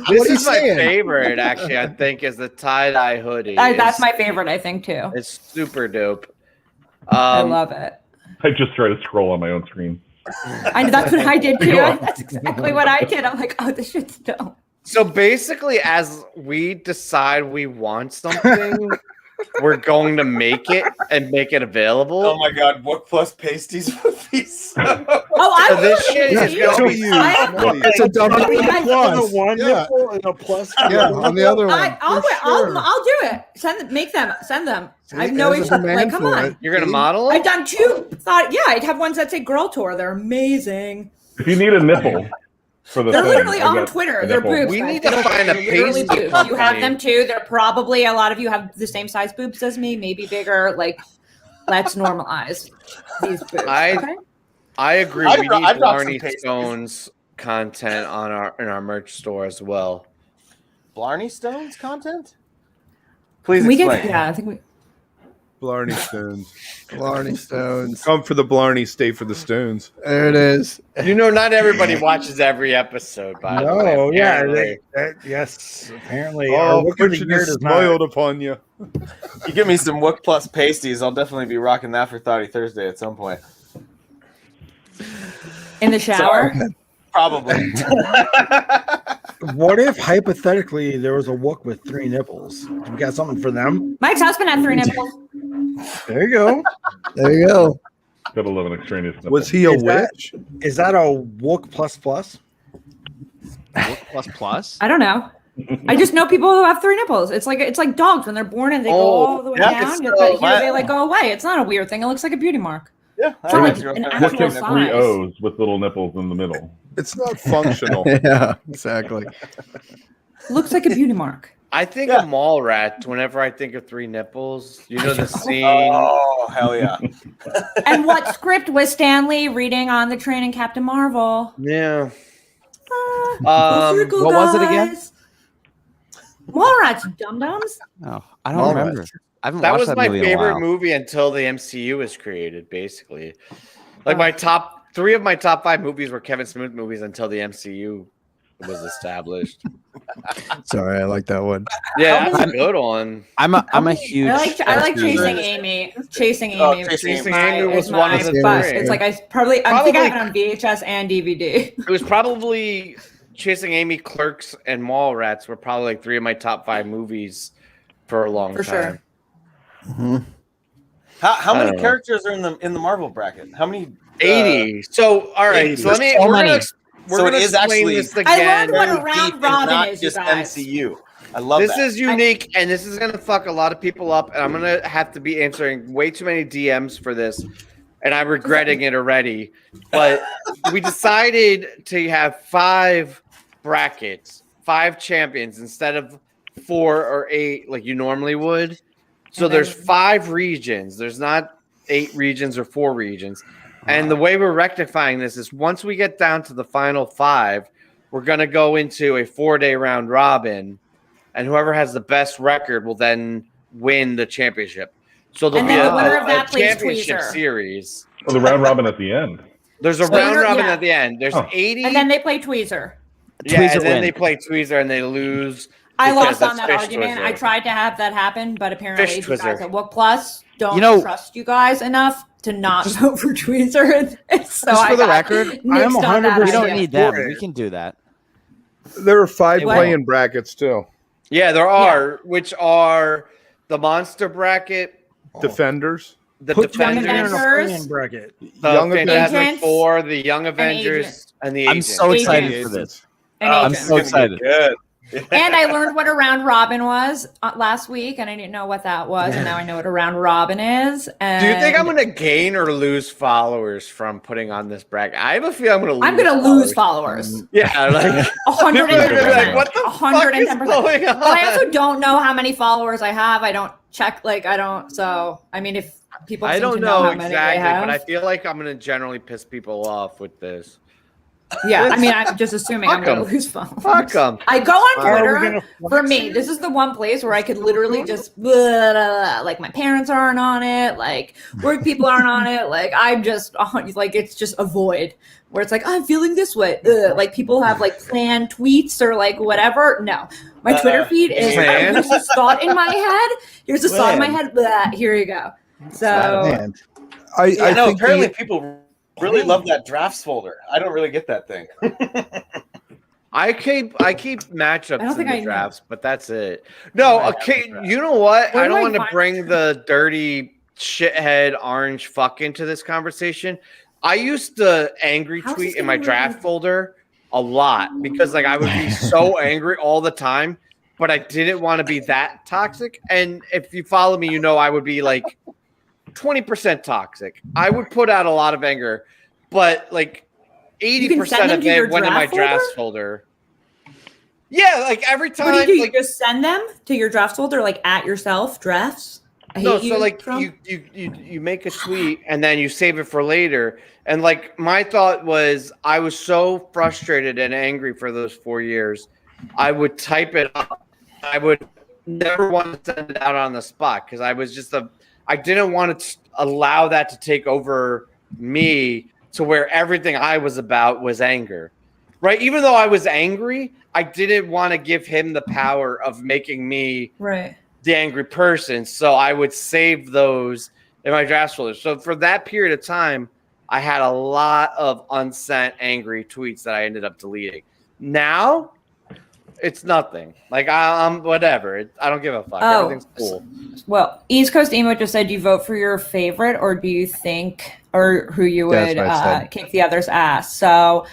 This is my favorite, actually. I think is the tie dye hoodie. That's my favorite, I think, too. It's super dope. I love it. I just try to scroll on my own screen. That's what I did, too. That's exactly what I did. I'm like, oh, this shit's dope. So basically, as we decide we want something, we're going to make it and make it available. Oh my god, Wook plus pasties would be so. Oh, So this shit is Yeah, going to be it's a double plus. One Yeah. nipple and a plus. Yeah, on the other one. I'll for sure. I'll do it. Send them. I have no There's a issue. demand Like, come for on. it. You're gonna See? model I've it? done two. I'd have ones that say girl tour. They're amazing. If you need a nipple for the They're thing, literally I've on got Twitter. a They're nipple. boobs. We guys. need to find a They're literally pasty boobs. company. You have them too. They're probably a lot of you have the same size boobs as me, maybe bigger. Like, let's normalize these boobs. Okay? I agree. I'd We ro- need I'd rock some Blarney pasties. Stone's content on in our merch store as well. Blarney Stones content? Please We explain. get. Yeah, I think we. Blarney Stones. Blarney Stones. Come for the Blarney, stay for the Stones. There it is. You know, not everybody watches every episode. By the way, No, yeah, apparently. yes. Apparently, our Oh, Wook of the fortune year is does not. spoiled upon you. You give me some Wook plus pasties, I'll definitely be rocking that for Thoughty Thursday at some point. In the shower. Probably. What if hypothetically there was a Wook with 3 nipples? Do we got something for them? Mike's husband had 3 nipples. There you go. There you go. Gotta love an extraneous nipple. Was he a Is that- witch? Is that a Wook plus plus? Plus plus. I don't know. I just know people who have 3 nipples. It's like dogs when they're born and they go all the way yeah, down, it's but so here they bad. like go away. It's not a weird thing. It looks like a beauty mark. Yeah. For like you're an okay. Wook actual has 3 size. O's with little nipples in the middle. It's not functional. Yeah, exactly. Looks like a beauty mark. I think Yeah. of mall rat whenever I think of 3 nipples. You know the scene. Oh, hell yeah. And what script was Stanley reading on the train in Captain Marvel? Yeah. Circle what was it again? guys. Mallrats, dum-dums. Oh, I don't All remember. I haven't That watched was that my movie in a favorite while. movie until the MCU was created, basically. Like my top 3 of my top 5 movies were Kevin Smith movies until the MCU was established. Sorry, I like that one. Yeah, that's a good one. I'm a huge. I like MCU Chasing nerd. Amy. Chasing Amy. Oh, is Chasing my- Amy was is one my of the bus. 3. It's like I think I Probably- have it on VHS and DVD. It was probably Chasing Amy, Clerks, and Mallrats were probably like 3 of my top 5 movies for a long For time. sure. Mhm. How I many don't know. characters are in the Marvel bracket? How many? 80. So, all right. 80. So let me. So We're many. gonna, we're So it gonna is explain actually- this I again. learned what a Very round deep and robin not is, you just guys. MCU. I love This that. is unique, and this is gonna fuck a lot of people up, and I'm gonna have to be answering way too many DMs for this, and I'm regretting it already. But we decided to have 5 brackets, 5 champions instead of 4 or 8 like you normally would. So And there's then- 5 regions. There's not 8 regions or 4 regions. And the way we're rectifying this is once we get down to the final 5, we're going to go into a 4-day round robin, and whoever has the best record will then win the championship. So there'll And be then a, the winner a- of that a plays championship Tweezer. series. Oh, the round robin at the end. There's a So round winner- robin yeah. at the end. There's Oh. 80. And then they play Tweezer. yeah, Tweezer and then win. they play Tweezer and they lose. I because lost on it's that Fish argument. Twizzler. I tried to have that happen, but apparently Fish you guys Twizzler. at Wook Plus don't You know- trust you guys enough to not vote for Tweezer. So Just I for the got record, nixed I'm on that 100% We don't idea. need them. We can do that. There are 5 What? playing brackets too. Yeah, there are, which are the monster bracket, Defenders. the Put Defenders, Defenders in a Defenders. playing bracket. the Young Fantastic Agents. Four, the Young Agents. Avengers, and the I'm Agents. so excited Agents. for this. And I'm agents. so excited. Good. And I learned what a round robin was last week, and I didn't know what that was, and now I know what a round robin is. And Do you think I'm going to gain or lose followers from putting on this bracket? I have a feeling I'm going to lose. I'm going to lose followers? Yeah, like 110%. what the fuck is 110%. going on? But I also don't know how many followers I have. I don't check. I don't. So I mean, if people I seem don't to know how many exactly, they have, but I feel like I'm going to generally piss people off with this. yeah. I mean, I'm just assuming I'm Fuck going to 'em. lose followers. Fuck them. I go on Are we Twitter. gonna For me, this is the one place where I could literally just blah, blah, blah, like my parents aren't on it, like work people aren't on it, like I'm just like it's just a void where it's like I'm feeling this way. Like people have like planned tweets or like whatever. No, my Twitter feed is planned? here's this thought in my head. Here's a thought in my head. Blah, here you go. So Man. I No, think apparently people really love that drafts folder. I don't really get that thing. I keep matchups I don't think in I the know. drafts, but that's it. No, okay. You know what? Where I do don't I want to find bring the dirty shithead orange fuck into this conversation. I used to angry How is tweet this in my getting draft rid of- folder a lot because like I would be so angry all the time, but I didn't want to be that toxic. And if you follow me, you know I would be like 20% toxic. I would put out a lot of anger, but like You can 80% send them of to your it went in my draft drafts folder. Yeah, like every time. What do? You like, just send them to your draft folder, like at yourself drafts. I no, hate you, so like Trump. you make a tweet and then you save it for later. And like my thought was, I was so frustrated and angry for those 4 years. I would type it up. I would never want to send it out on the spot because I was just I didn't want to allow that to take over me to where everything I was about was anger. Right? Even though I was angry, I didn't want to give him the power of making me Right. the angry person. So I would save those in my draft folder. So for that period of time, I had a lot of unsent angry tweets that I ended up deleting. Now it's nothing. Like I'm whatever. I don't give a fuck. Oh, Everything's cool. Well, East Coast Emo just said, "Do you vote for your favorite, or do you think, or who you That's would what I said. kick the other's ass?" So,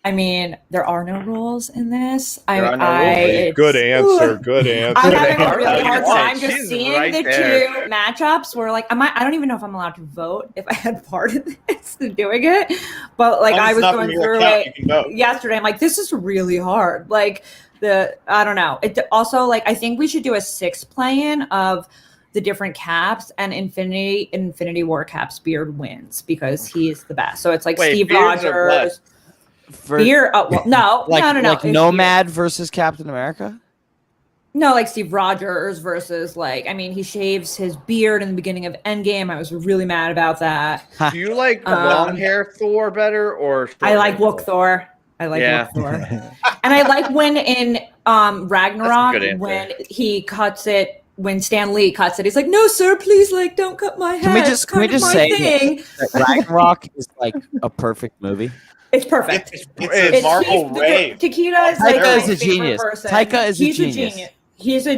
I mean, there are no rules in this. There are no rules. it's- Good answer. Good answer. I'm having a really answer. hard time just She's seeing right the there. two matchups where, like, I don't even know if I'm allowed to vote if I had part of this doing it, but like I was going through it yesterday. I'm like, this is really hard. Like I don't know. It also like I think we should do a 6 play-in of the different caps, and Infinity War Caps Beard wins because he's the best. So it's like Wait, Steve Beards are what? Rogers. Beard. Oh well, no, Like, no. like It's Beard. Nomad versus Captain America. No, like Steve Rogers versus like, I mean, he shaves his beard in the beginning of Endgame. I was really mad about that. Do you like long hair Thor better or short I like hair Wook Thor. I like Yeah. Wook Thor. And I like when in Ragnarok That's a good answer. when he cuts it, when Stan Lee cuts it, he's like, "No, sir, please, like, don't cut my hair. Can we It's just can we kind of just my say thing." that Ragnarok is like a perfect movie? It's perfect. It's Marvel Ray. Takeda is like Taika my is a favorite genius. person. Taika is a He's genius. He's a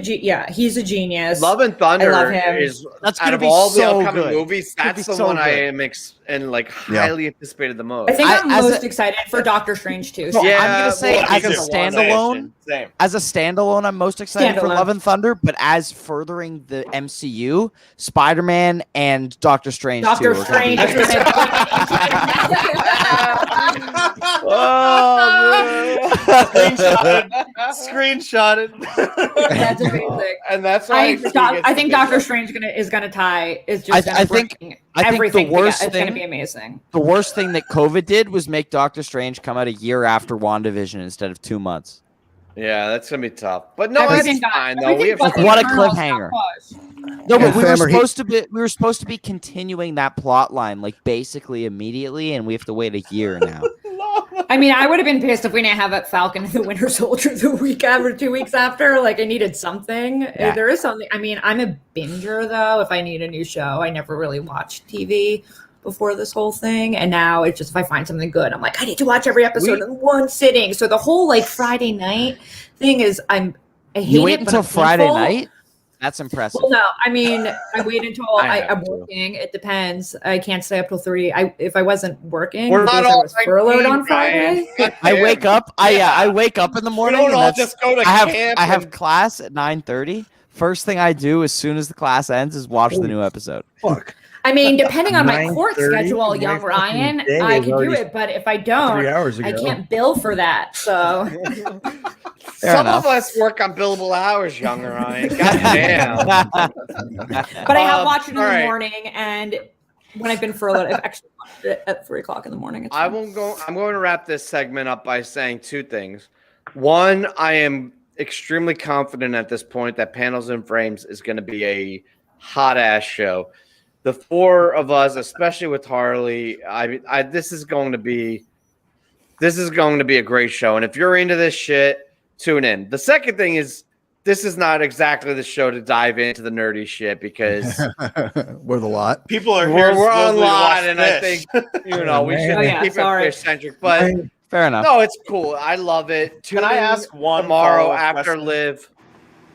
genius. Love and Thunder I love him. is That's out gonna of be all the so upcoming good. movies. gonna That's be the so one I good. am highly anticipated the most. I think I'm as most a- excited for Doctor Strange too. Well, Yeah, I'm gonna say well, as a because of standalone, Same. as a standalone, I'm most excited for Standalone. Love and Thunder. But as furthering the MCU, Spider-Man and Doctor Strange. Doctor 2 are gonna be- Strange is Screenshot it. That's amazing. And that's why I think Doctor Strange is gonna tie. Is just. I think everything the worst together. It's gonna thing- be amazing. The worst thing that COVID did was make Doctor Strange come out a year after WandaVision instead of 2 months. Yeah, that's gonna be tough. But no, Everything it's got- fine though. everything We have but Like, what a Eternals cliffhanger. got pushed. No, but And we were Fammer, supposed to be continuing that plot line like basically immediately, and we have to wait a year now. I mean, I would have been pissed if we didn't have a Falcon and the Winter Soldier the week after, 2 weeks after. Like, I needed something. Yeah. There is something. I mean, I'm a binger though. If I need a new show, I never really watched TV before this whole thing, and now it's just if I find something good, I'm like, I need to watch every episode in one sitting. So the whole like Friday night thing is, I hate You wait it, but until I'm Friday thankful. night? That's impressive. Well, no, I mean, I wait until I have I'm to. working. It depends. I can't stay up till 3. If I wasn't working, We're because not I all was furloughed on 19, Ryan. Friday. I wake up. I wake up in the We morning. don't and all that's- just go to I camp. have and- class at 9:30. First thing I do as soon as the class ends is watch the new episode. Fuck. I mean, depending on my court 9:30, schedule, my young fucking Ryan, day I is can do already it. But if I 3 don't, hours ago. I can't bill for that. So Some enough. of us work on billable hours, young Ryan. God damn. but I have watched it in all the right. morning, and when I've been furloughed, I've actually watched it at 3:00 in the morning. It's I fine. won't go. I'm going to wrap this segment up by saying 2 things. One, I am extremely confident at this point that Panels and Frames is going to be a hot ass show. The 4 of us, especially with Harley, this is going to be a great show. And if you're into this shit, tune in. The second thing is, this is not exactly the show to dive into the nerdy shit because We're the lot. People are here. we're supposedly to watch online, and I fish. think we should Oh, yeah, keep sorry. it fish centric. But Fair enough. No, it's cool. I love it. Can I ask one tomorrow follow-up after question? Live?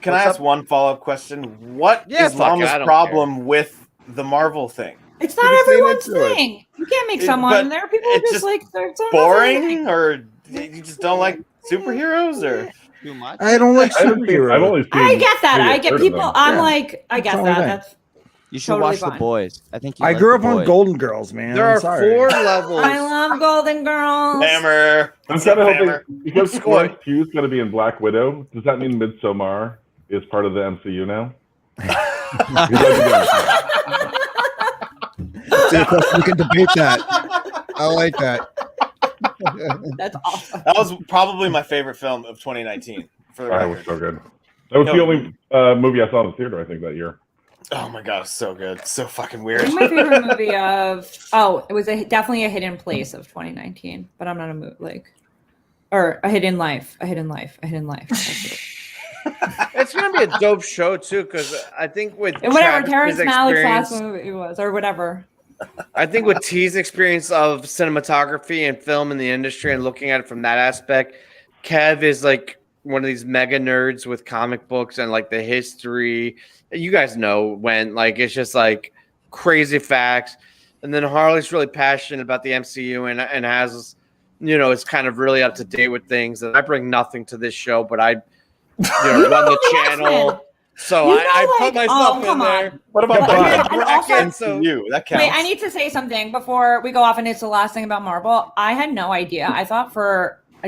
Can I What's ask up? one follow-up question? What Yeah, is fuck it, Mama's I don't problem with the Marvel thing? It's You're not just saying everyone's into it. thing. You can't make It- someone. but There are people who it's just just like they're Boring, or you just don't like superheroes, or Too much. I don't like I haven't seen, I've superheroes. only seen. I get that. maybe a I get third of people. them. I'm Yeah. like, I get That's all that. right. That's You should Totally watch The fine. Boys. I think you I like grew The up on Boys. Golden Girls, man. There I'm are sorry. 4 levels. I love Golden Girls. Hammer? I'm What's kind up, of Hammer? hoping because Score. Florence Pugh is going to be in Black Widow. Does that mean Midsommar is part of the MCU now? See, of course, we can debate that. I like that. That's awesome. That was probably my favorite film of 2019. For the That was record. so good. That was No. the only movie I saw in the theater, I think, that year. Oh my god, it was so good, so fucking I weird. think my favorite movie of it was definitely a hidden place of 2019, but I'm not a movie or a hidden life. That's it. It's gonna be a dope show too, because I think with And whatever Travis's Terrence Malick's experience- last movie was, or whatever. I think with T's experience of cinematography and film in the industry and looking at it from that aspect, Kev is like one of these mega nerds with comic books and like the history. You guys know when like it's just like crazy facts. And then Harley's really passionate about the MCU and has, you know, is kind of really up to date with things. And I bring nothing to this show, but I, run the channel. So You I know, put like- myself oh, in come there. on. What about I made a And also- bracket, so you? That counts. Wait, I need to say something before we go off, and it's the last thing about Marvel. I had no idea. I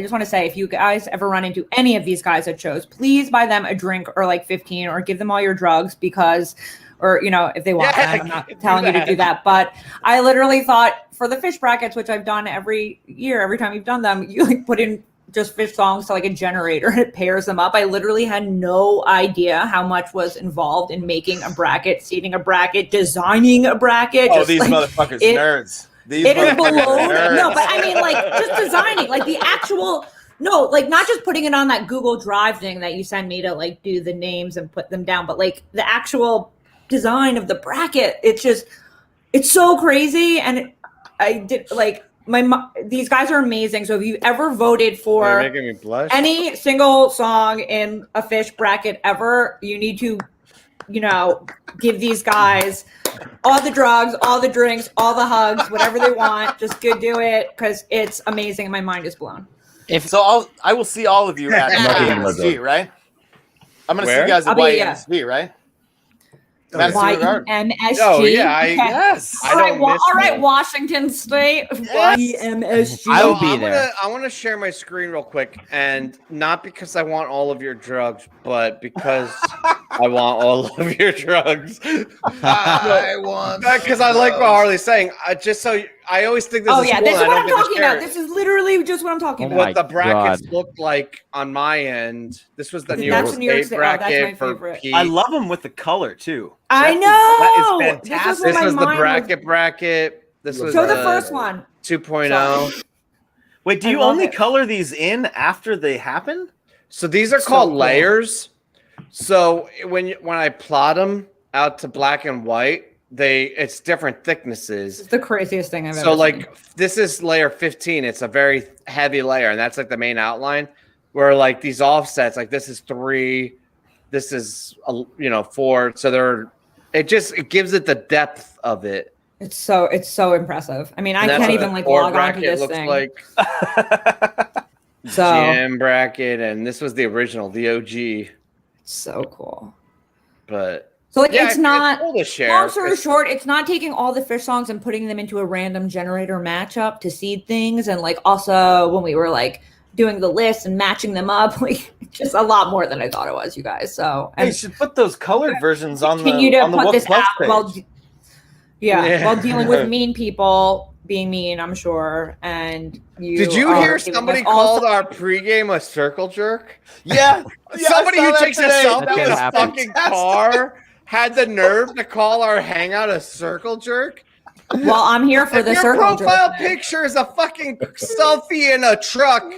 just want to say, if you guys ever run into any of these guys at shows, please buy them a drink or like 15 or give them all your drugs because, or, if they want Yeah, that. I'm not do telling you to that. do that. But I literally thought for the fish brackets, which I've done every year, every time you've done them, you like put in just fish songs to like a generator and it pairs them up. I literally had no idea how much was involved in making a bracket, seating a bracket, designing a bracket. Oh, just, these like, motherfuckers, nerds. These it is motherfuckers below. are nerds. No, but I mean, like, just designing, like the actual. No, like not just putting it on that Google Drive thing that you send me to like do the names and put them down, but like the actual design of the bracket. It's so crazy, and I did like these guys are amazing. So if you ever voted You're for making me blush. any single song in a fish bracket ever, you need to, give these guys all the drugs, all the drinks, all the hugs, whatever they want. Just go do it because it's amazing. My mind is blown. I will see all of you at I'm not giving my YMSG, drug. right? I'm gonna see Where? you guys at I'll be- yeah. YMSG, right? Madison Square Garden. YMSG. Oh, yeah, Okay. Yes. I don't miss all right, them. Washington State. YMSG. I'll So be I'm there. I want to share my screen real quick, and not because I want all of your drugs, but because I want all of your drugs. I want Because I like what Harley's saying. I always think this Oh is yeah, cool, this is and I what don't I'm get to talking share about. it. This is literally just what I'm talking Oh about. my What the brackets God. look like on my end. This was the New That's York the New York State State- oh, that's bracket my for favorite. Pete. I love them with the color too. I That know. is fantastic. This what was my the mind bracket. This was Show the first one. 2.0. Wait, do I you love only it. color these in after they happen? So these are So called cool. layers. So when I plot them out to black and white, it's different thicknesses. It's the craziest thing I've ever So seen. like this is layer 15. It's a very heavy layer, and that's like the main outline. Where like these offsets, like this is 3, this is 4. So it gives it the depth of it. It's so impressive. I mean, I And that's can't what even the like core log on to bracket this looks thing. like. So GM bracket, and this was the original, the OG. so cool. But So like yeah, it's not cool to share. long story short, it's not taking all the fish songs and putting them into a random generator matchup to seed things. And like also when we were like doing the list and matching them up, like just a lot more than I thought it was, you guys. So Hey, you and should put those colored versions on the continue to on the put Wook this Plus out page. while dealing with mean people being mean, I'm sure. And Did you are hear giving somebody us all called our pregame a circle jerk? Yeah, Somebody I saw who that takes a today. selfie That in was a happened. fucking car had the nerve to call our hangout a circle jerk. Well, I'm here for If the your circle profile jerk. picture is a fucking selfie in a truck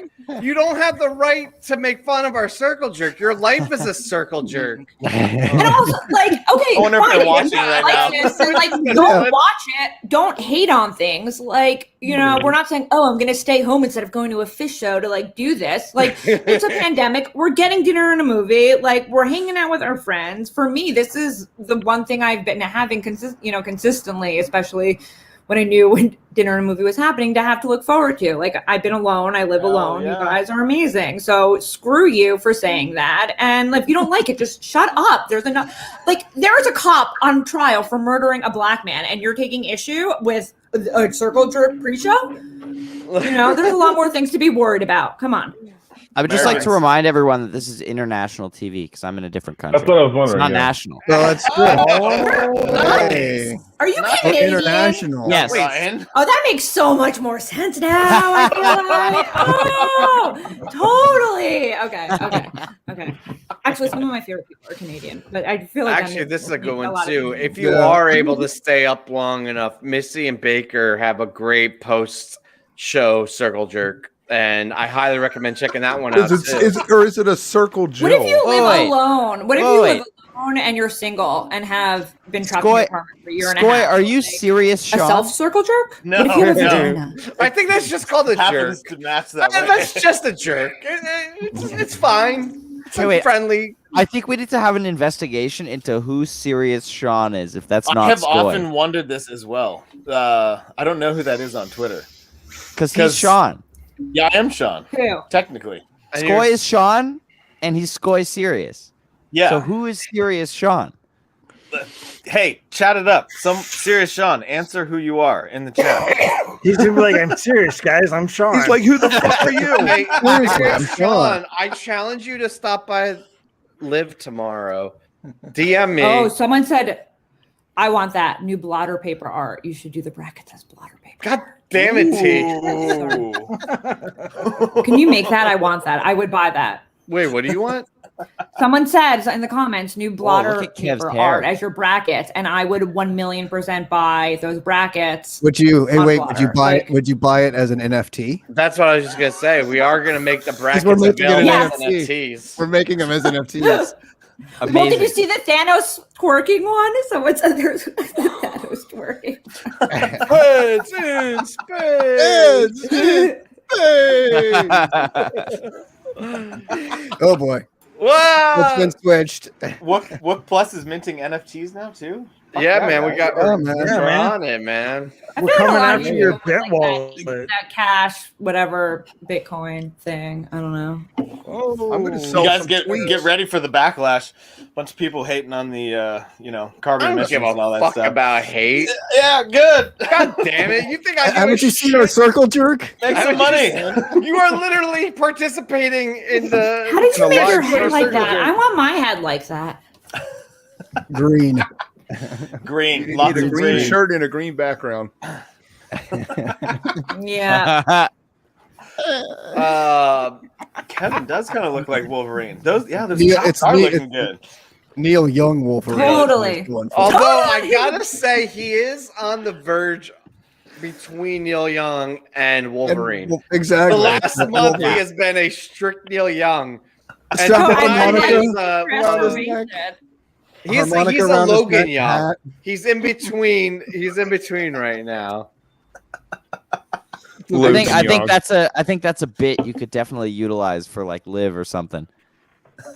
You don't have the right to make fun of our circle jerk. Your life is a circle jerk. And also, like, okay, I wonder if fine, they're if watching you right like now. this, then, like, don't watch it. Don't hate on things. Like, you know, we're not saying, oh, I'm going to stay home instead of going to a fish show to, like, do this. Like, it's a pandemic. We're getting dinner and a movie. Like, we're hanging out with our friends. For me, this is the one thing I've been having consistently, especially when I knew when dinner and a movie was happening, to have to look forward to. Like, I've been alone. I live alone. yeah. You guys are amazing. So screw you for saying that. And if you don't like it, just shut up. There's enough. Like, there's a cop on trial for murdering a black man, and you're taking issue with a circle jerk pre-show? You know, there's a lot more things to be worried about. Come on. I would just like to remind everyone that this is international TV because I'm in a different country. That's what I was It's wondering. not yeah. national. No, that's good. Nice. Are you Canadian? International. Yes. Oh, that makes so much more sense now. I feel like, totally. Okay. Actually, some of my favorite people are Canadian, but I feel like Actually, this is a good lot one of too. people. If you are able to stay up long enough, Missy and Baker have a great post-show circle jerk, and I highly recommend checking that one out. Is it a circle Jill? What if you live Wait. alone? What if Wait. you live alone and you're single and have been trapped in your apartment for a year and a Skoy, half? are you Like, serious, a Sean? self-circle jerk? No, What if you have a no. vagina? I think that's just called a jerk. Happens to match that way. That's just a jerk. It's fine. It's Wait. friendly. I think we need to have an investigation into who serious Sean is. If that's I not have Skoy, often wondered this as well. I don't know who that is on Twitter. because he's Sean. Yeah, I am Sean, Who? technically. Skoy is Sean, and he's Skoy serious. Yeah. So who is serious Sean? Hey, chat it up. Some serious Sean, answer who you are in the chat. He's gonna be like, I'm serious, guys. I'm Sean. He's like, who the fuck are you? Hey, Seriously, I'm Sean, I challenge you to stop by Live tomorrow. DM me. Oh, someone said, I want that new blotter paper art. You should do the brackets as blotter paper. God damn it, T. Can you make that? I want that. I would buy that. Wait, what do you want? Someone said in the comments, new blotter look at Kev's paper hair. art as your brackets, and I would 1,000,000% buy those brackets. Would you? Hey, on wait. blotter. Would you buy Like, it? Would you buy it as an NFT? That's what I was just gonna say. We are gonna make the brackets we're making it an available as NFT. NFTs. We're making them as NFTs. Amazing. Well, did you see the Thanos twerking one? Someone said there's the Thanos twerking. Birds in space. Oh boy, Whoa! it's been switched. Wook Plus is minting NFTs now too. Fuck Yeah, that, man, we guys. got Oh, man. we're Yeah, on it, man. I We're feel like a coming lot of after people your like bit that- wallet. that cash, whatever Bitcoin thing. I don't know. I'm gonna sell You guys some get tweets. ready for the backlash. Bunch of people hating on the carbon I don't emissions give and all a that fuck stuff. about hate. Yeah, good. God damn it! You think I give Haven't a you seen our shit? circle jerk? Make some money. You are literally participating in the. How did you in a make your live head like circle that? jerk. I want my head like that. Green. Green, You lots need a of green green. shirt and a green background. Yeah. Kevin does kind of look like Wolverine. Those Yeah, shots it's are me- looking good. Neil Young Wolverine. Totally. Although I gotta say, he is on the verge between Neil Young and Wolverine. Exactly. The last month, he has been a strict Neil Young. And Strap I tonight like harmonica he's, around his neck. he's Harmonica a around his Logan neck, Young. hat. He's in between. He's in between right now. I think that's a bit you could definitely utilize for like Live or something.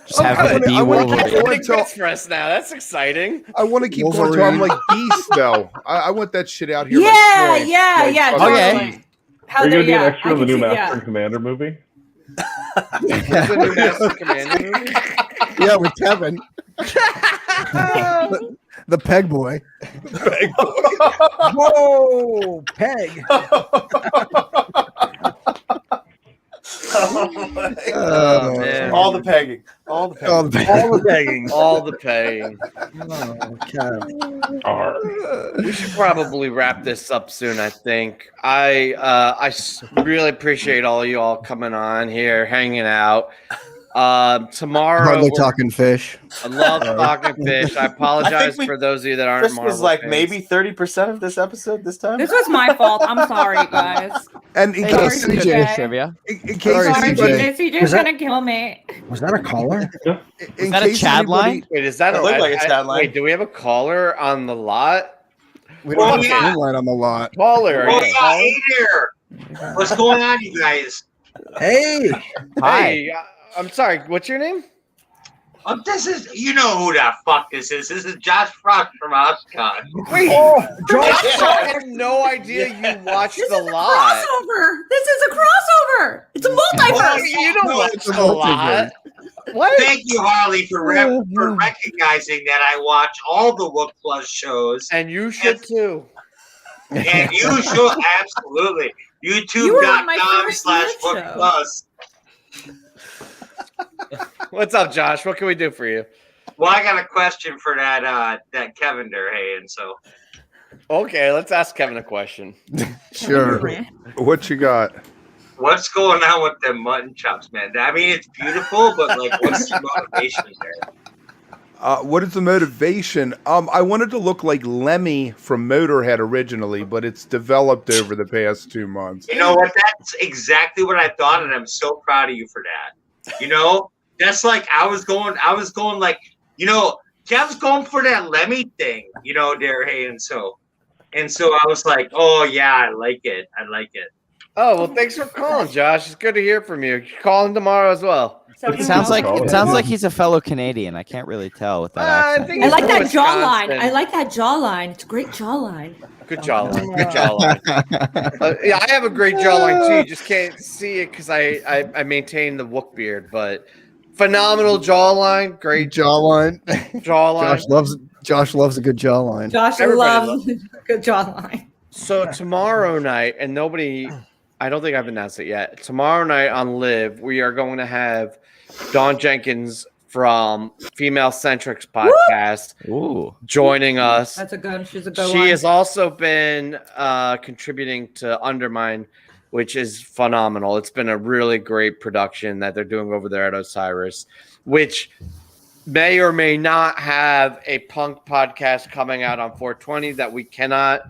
Just have him be I wanna Wolverine. keep- Big bits for us now. That's exciting. I want to keep going Wolverine. to I'm like Beast though. I want that shit out here. Yeah, like Troy. yeah, Like yeah. fucking Okay. Beast. Are you going to be an extra I in the can new see- Master and Commander movie? There's a new Master Commander movie. Yeah, with Kevin. the peg boy. Whoa, peg. Oh, man. All the pegging. All the pegging. Oh, the All the begging. All the paying. Okay. We should probably wrap this up soon. I think really appreciate all you all coming on here, hanging out. Tomorrow, Hardly talking fish. I love talking fish. I apologize we- for those of you that aren't Chris Marvel was like fans. maybe 30% of this episode this time. This was my fault. I'm sorry, guys. And in Hey, case, Sorry, good CJ. trivia. in case Sorry, Sorry, anybody, CJ. CJ's gonna kill me. Was that a caller? in that a case Chad anybody- line? Wait, is that It looked like a chat line. Wait, do we have a caller on the lot? We don't have yeah. a phone line on the lot. Caller, Oh are you yeah, calling? hey there. What's going on, you guys? Hey, Hi. Hey, I'm sorry. What's your name? This is, you know who the fuck this is. This is Josh Frost from OshCon. Wait, I have no idea you watched This the is a lot. crossover. This is a crossover. It's a multiverse. You don't watch it's a the lot. What? Thank you, Harley, for recognizing that I watch all the Wook Plus shows. And you should too. And you should, absolutely. You were on my first live YouTube.com/Wook show. Plus. What's up, Josh? What can we do for you? Well, I got a question for that Kevin Durhayan. So, Okay, let's ask Kevin a question. Sure. What you got? what's going on with them mutton chops, man? I mean, it's beautiful, but like, what's the motivation there? What is the motivation? I wanted to look like Lemmy from Motorhead originally, but it's developed over the past 2 months. You know what? That's exactly what I thought, and I'm so proud of you for that. You know, that's like I was going like, you know, Kev's going for that Lemmy thing, you know, Derhay, and so I was like, oh yeah, I like it. Oh, well, thanks for calling, Josh. It's good to hear from you. You're calling tomorrow as well. It sounds like he's a fellow Canadian. I can't really tell with that accent. think I he's like from that Wisconsin. jawline. I like that jawline. It's a great jawline. Good jawline. Good jawline. Yeah, I have a great jawline too. You just can't see it because I maintain the Wook beard, but phenomenal jawline. Great Jawline. jawline. Josh loves a good jawline. Josh Everybody loves good jawline. So tomorrow night, and nobody, I don't think I've announced it yet. Tomorrow night on Live, we are going to have Dawn Jenkins from Female Centrics podcast Ooh. joining us. That's a good. She's a good She one. has also been contributing to Undermine, which is phenomenal. It's been a really great production that they're doing over there at Osiris, which may or may not have a punk podcast coming out on 420 that we cannot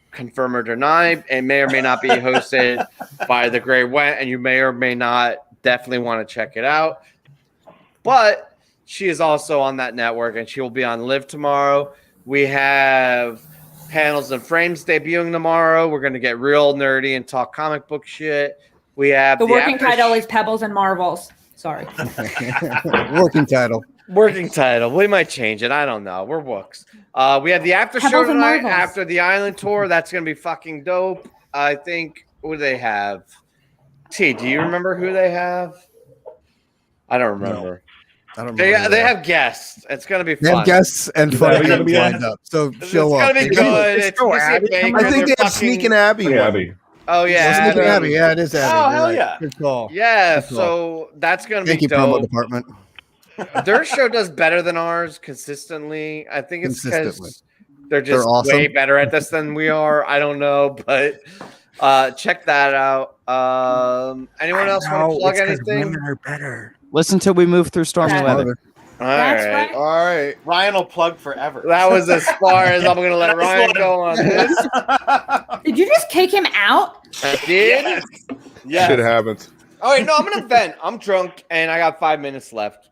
confirm or deny. It may or may not be hosted by the Grey Went, and you may or may not definitely want to check it out. But she is also on that network, and she will be on Live tomorrow. We have Panels and Frames debuting tomorrow. We're going to get real nerdy and talk comic book shit. We have the working after title is Pebbles and Marvels. Sorry. Working title. Working title. We might change it. I don't know. We're Wooks. We have the after show Pebbles and tonight Marvels. after the island tour. That's going to be fucking dope. I think, who do they have? T, do you remember who they have? I don't remember. I don't They remember. have guests. It's going to be They fun. have guests and funny that gonna games be lined up. So It's show up. going to be good. It's Missy Baker. I think They're they have Sneaking Abby. Yeah, one. Abby. Oh, yeah. Sneaking Abby. Abby. Yeah, it is Abby. Oh, You're hell right. yeah. Good call. Yeah, Good call. so that's going to Thank be you, promo dope. department. Their show does better than ours consistently. I think it's Consistently. because they're just awesome. way better at this than we are. I don't know, but check that out. Anyone else want to plug anything? Women are better. Listen till we move through stormy That's weather. All That's right. right. All right. Ryan will plug forever. That was as far as I'm going to let Ryan go on this. Did you just kick him out? I did. Yes. Shit happens. Oh, wait, no, I'm going to vent. I'm drunk, and I got 5 minutes left.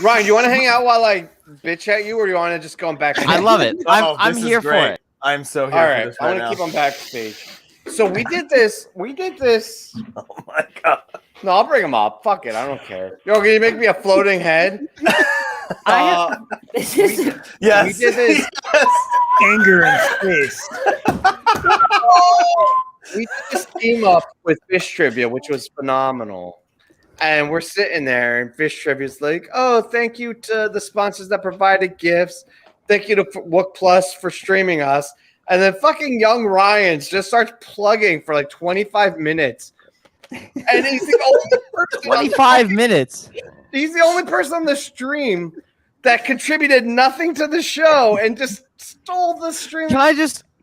Ryan, you want to hang out while I bitch at you, or do you want to just go back? I love it. Oh, I'm this is here for great. it. I'm so here All for right, this I right want to now. keep on backstage. So we did this. Oh my god. No, I'll bring him up. Fuck it, I don't care. Yo, can you make me a floating head? This is Yes. We did this. Anger in space. We did this team up with Fish Trivia, which was phenomenal. And we're sitting there, and Fish Trivia's like, "Oh, thank you to the sponsors that provided gifts. Thank you to Wook Plus for streaming us." And then fucking young Ryans just starts plugging for like 25 minutes. And he's the only person. 25 minutes. He's the only person on the stream that contributed nothing to the show and just stole the stream.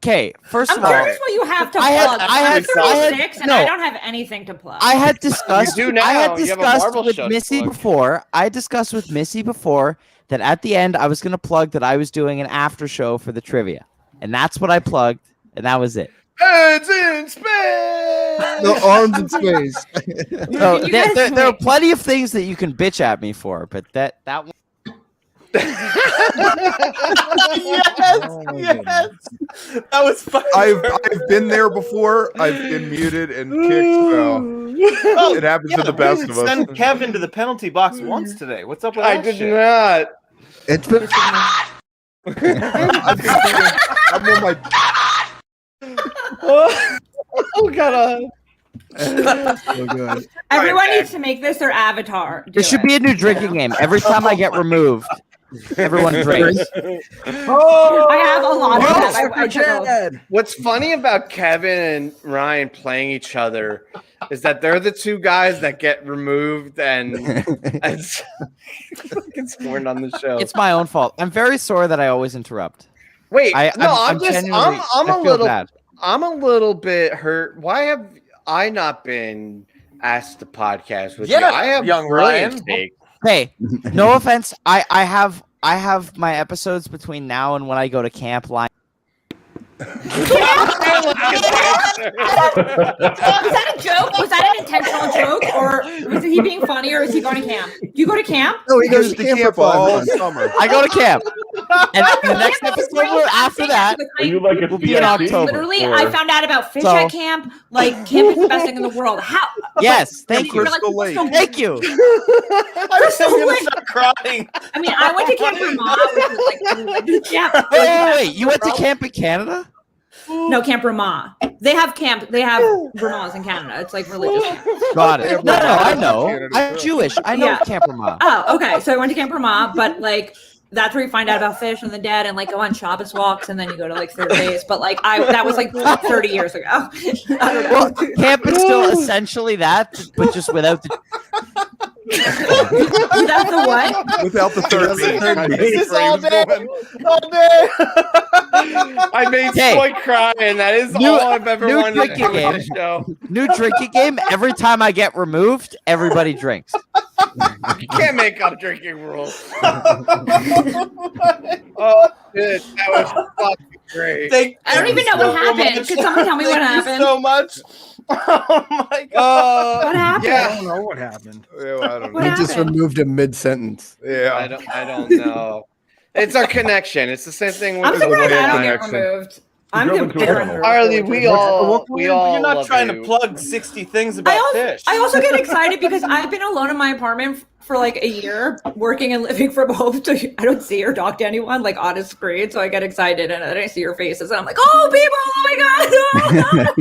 Okay, first I'm of all, curious what you have to I had- plug. I I'm had- I had- 36 and no. I don't have anything to plug. I had discussed. You do now. I had You have a discussed Marvel with show to Missy plug. before. I discussed with Missy before that at the end I was going to plug that I was doing an after show for the trivia, and that's what I plugged, and that was it. Birds in space. The arms in space. So You there, guys there, there are wait. plenty of things that you can bitch at me for, but that one. Yes. That was fun. I've been there before. I've been muted and kicked. So it happens to the best of us. Send Kevin to the penalty box once today. What's up with I that did shit? not. It's been. I'm on my. Oh god. So good. Everyone needs to make this their avatar. There should be a new drinking game. Every time I get removed, everyone drinks. I have a lot of them. I took a- What's funny about Kevin and Ryan playing each other is that they're the two guys that get removed and fucking scorned on the show. It's my own fault. I'm very sorry that I always interrupt. Wait, I'm genuinely- I'm I a feel little bad. I'm a little bit hurt. Why have I not been asked to podcast with you? Yeah, I have young brilliant Ryan. take. Hey, no offense. I have my episodes between now and when I go to camp line. Was that a joke? Was that an intentional joke, or was he being funny, or is he going to camp? Do you go to camp? No, he goes Goes to to camp camp for 5 all months. summer. I go to camp, and the next Camp is episode great. after that Are you like a will be in CIC? October. Literally, Or- I found out about fish So- at camp. Like, camp is the best thing in the world. How? Yes, thank you, You're like, Crystal Lake. thank you. I was so gonna start crying. I mean, I went to Camp Vermont, which was like, yeah. Wait, you went to camp in Canada? No, Camp Vermont. They have Vermonts in Canada. It's like religious camp. Got it. No, I know. Canada, I'm too. Jewish. I know Yeah. Camp Vermont. Oh, okay. So I went to Camp Vermont, but like that's where you find out about fish and the dead and like go on Shabbos walks and then you go to like third base. But like that was like 30 years ago. I don't know. Well, camp is still essentially that, but just without the. That's the what? Without the third beat. This is all day. All day. I made Hey. Soy cry, and that is New- all I've ever new wanted to drinking do with game. this show. New drinking game. Every time I get removed, everybody drinks. You can't make up drinking rules. Oh, shit, that was fucking great. I don't even know what happened. Could someone tell me what happened? So much. Oh my god. What happened? I Yeah, don't know what happened. Yeah, well, I don't What know. He just happened? removed him mid-sentence. Yeah. I don't know. It's our connection. It's the same thing with I'm the surprised I don't Wi-Fi. get connection. removed. I'm drove into a different. tunnel. Harley, we all You're not love trying you. to plug 60 things about fish. I also get excited because I've been alone in my apartment for like a year, working and living from home. So I don't see or talk to anyone like on a screen. So I get excited and then I see your faces and I'm like, oh, people, oh my God.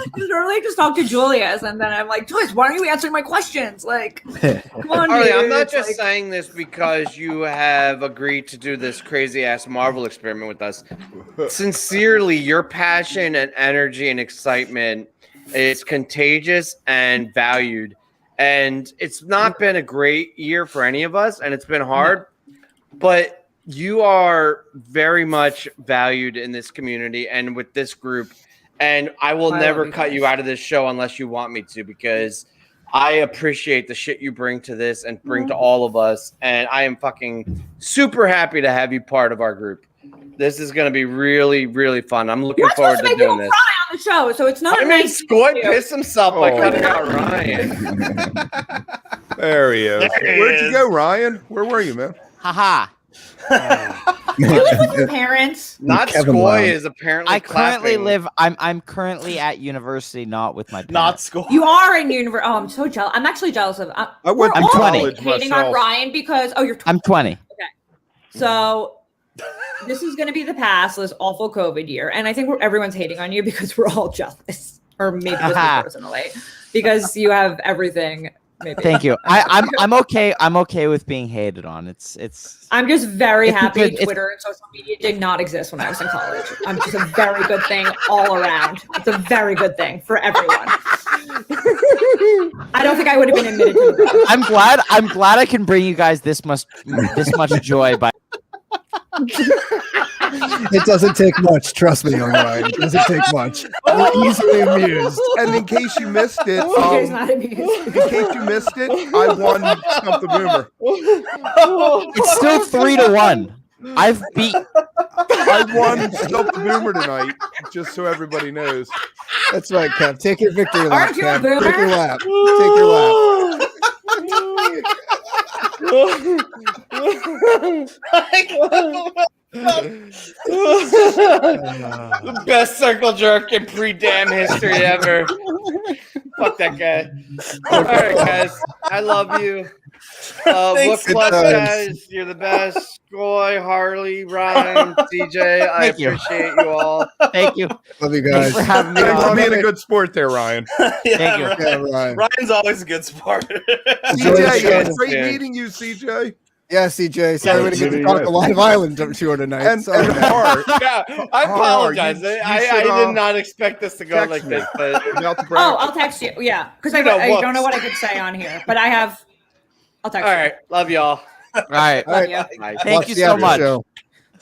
Because normally I just talk to Julius and then I'm like, Joyce, why aren't you answering my questions? Like, come on, Harley, dude. I'm not It's just like- saying this because you have agreed to do this crazy ass Marvel experiment with us. Sincerely, your passion and energy and excitement is contagious and valued. And it's not been a great year for any of us, and it's been hard, but you are very much valued in this community and with this group. And I will I never love you cut guys. you out of this show unless you want me to, because I appreciate the shit you bring to this and bring to all of us. And I am fucking super happy to have you part of our group. This is going to be really, really fun. I'm looking You're forward supposed to to make people doing cry this. on the show, so it's not I made nice. Scoy to piss himself by Oh. cutting out Ryan. There he is. There he Where'd is. you go, Ryan? Where were you, man? Haha. Do you live with your parents? Not Kevin Scoy Loud. is apparently I currently clapping. live. I'm currently at university, not with my parents. Not school. You are in university. Oh, I'm so jealous. I'm actually jealous of. I went I'm to 20. college hating on myself. Ryan because you're 20. I'm 20. So this is going to be the past this awful COVID year, and I think everyone's hating on you because we're all jealous, or maybe just me personally, because you have everything. Maybe. Thank you. I'm okay. I'm okay with being hated on. It's. I'm just very It's a happy good- it's- Twitter and social media did not exist when I was in college. I'm just a very good thing all around. It's a very good thing for everyone. I don't think I would have been admitted to the group. I'm glad I can bring you guys this much joy by. It doesn't take much. Trust me, young Ryan. It doesn't take much. We're easily amused. And in case you missed it, CJ's not amused. in case you missed it, I won Stump the Boomer. It's still 3-1. I've beat. I won Stump the Boomer tonight, just so everybody knows. That's right, Kev. Take your victory lap, Aren't you a Kev. boomer? Take your lap. Take your lap. The best circle jerk in pre-damn history ever. Fuck that guy. All right, guys. I love you. Thanks, Wook Plus, guys. guys. You're the best. Goy, Harley, Ryan, CJ. I Thank you. appreciate you all. Thank you. Love you Thanks guys. for having me Thanks for on. being a good sport there, Ryan. Thank you. Yeah, Ryan. Ryan's always a good sport. Enjoy the CJ, show. it was great Yeah. meeting you, CJ. Yeah, CJ. Sorry we didn't get to Yeah, talk yeah. the Live Island tour tonight. And Sorry. Har, Yeah, I apologize. you I should, did not expect this to go text like me. this, but about the Oh, bracket. I'll text you. Yeah, because I You know, don't know whoops. what I could say on here, but I have. I'll text all you. right. Love y'all. All right. All right. Love you. Bye. Thank Watch you the so after much. show.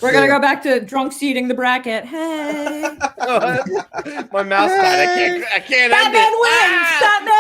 We're gonna go back to drunk seating the bracket. Hey, My mouse died. I can't end Batman it. wins. Ah! Batman.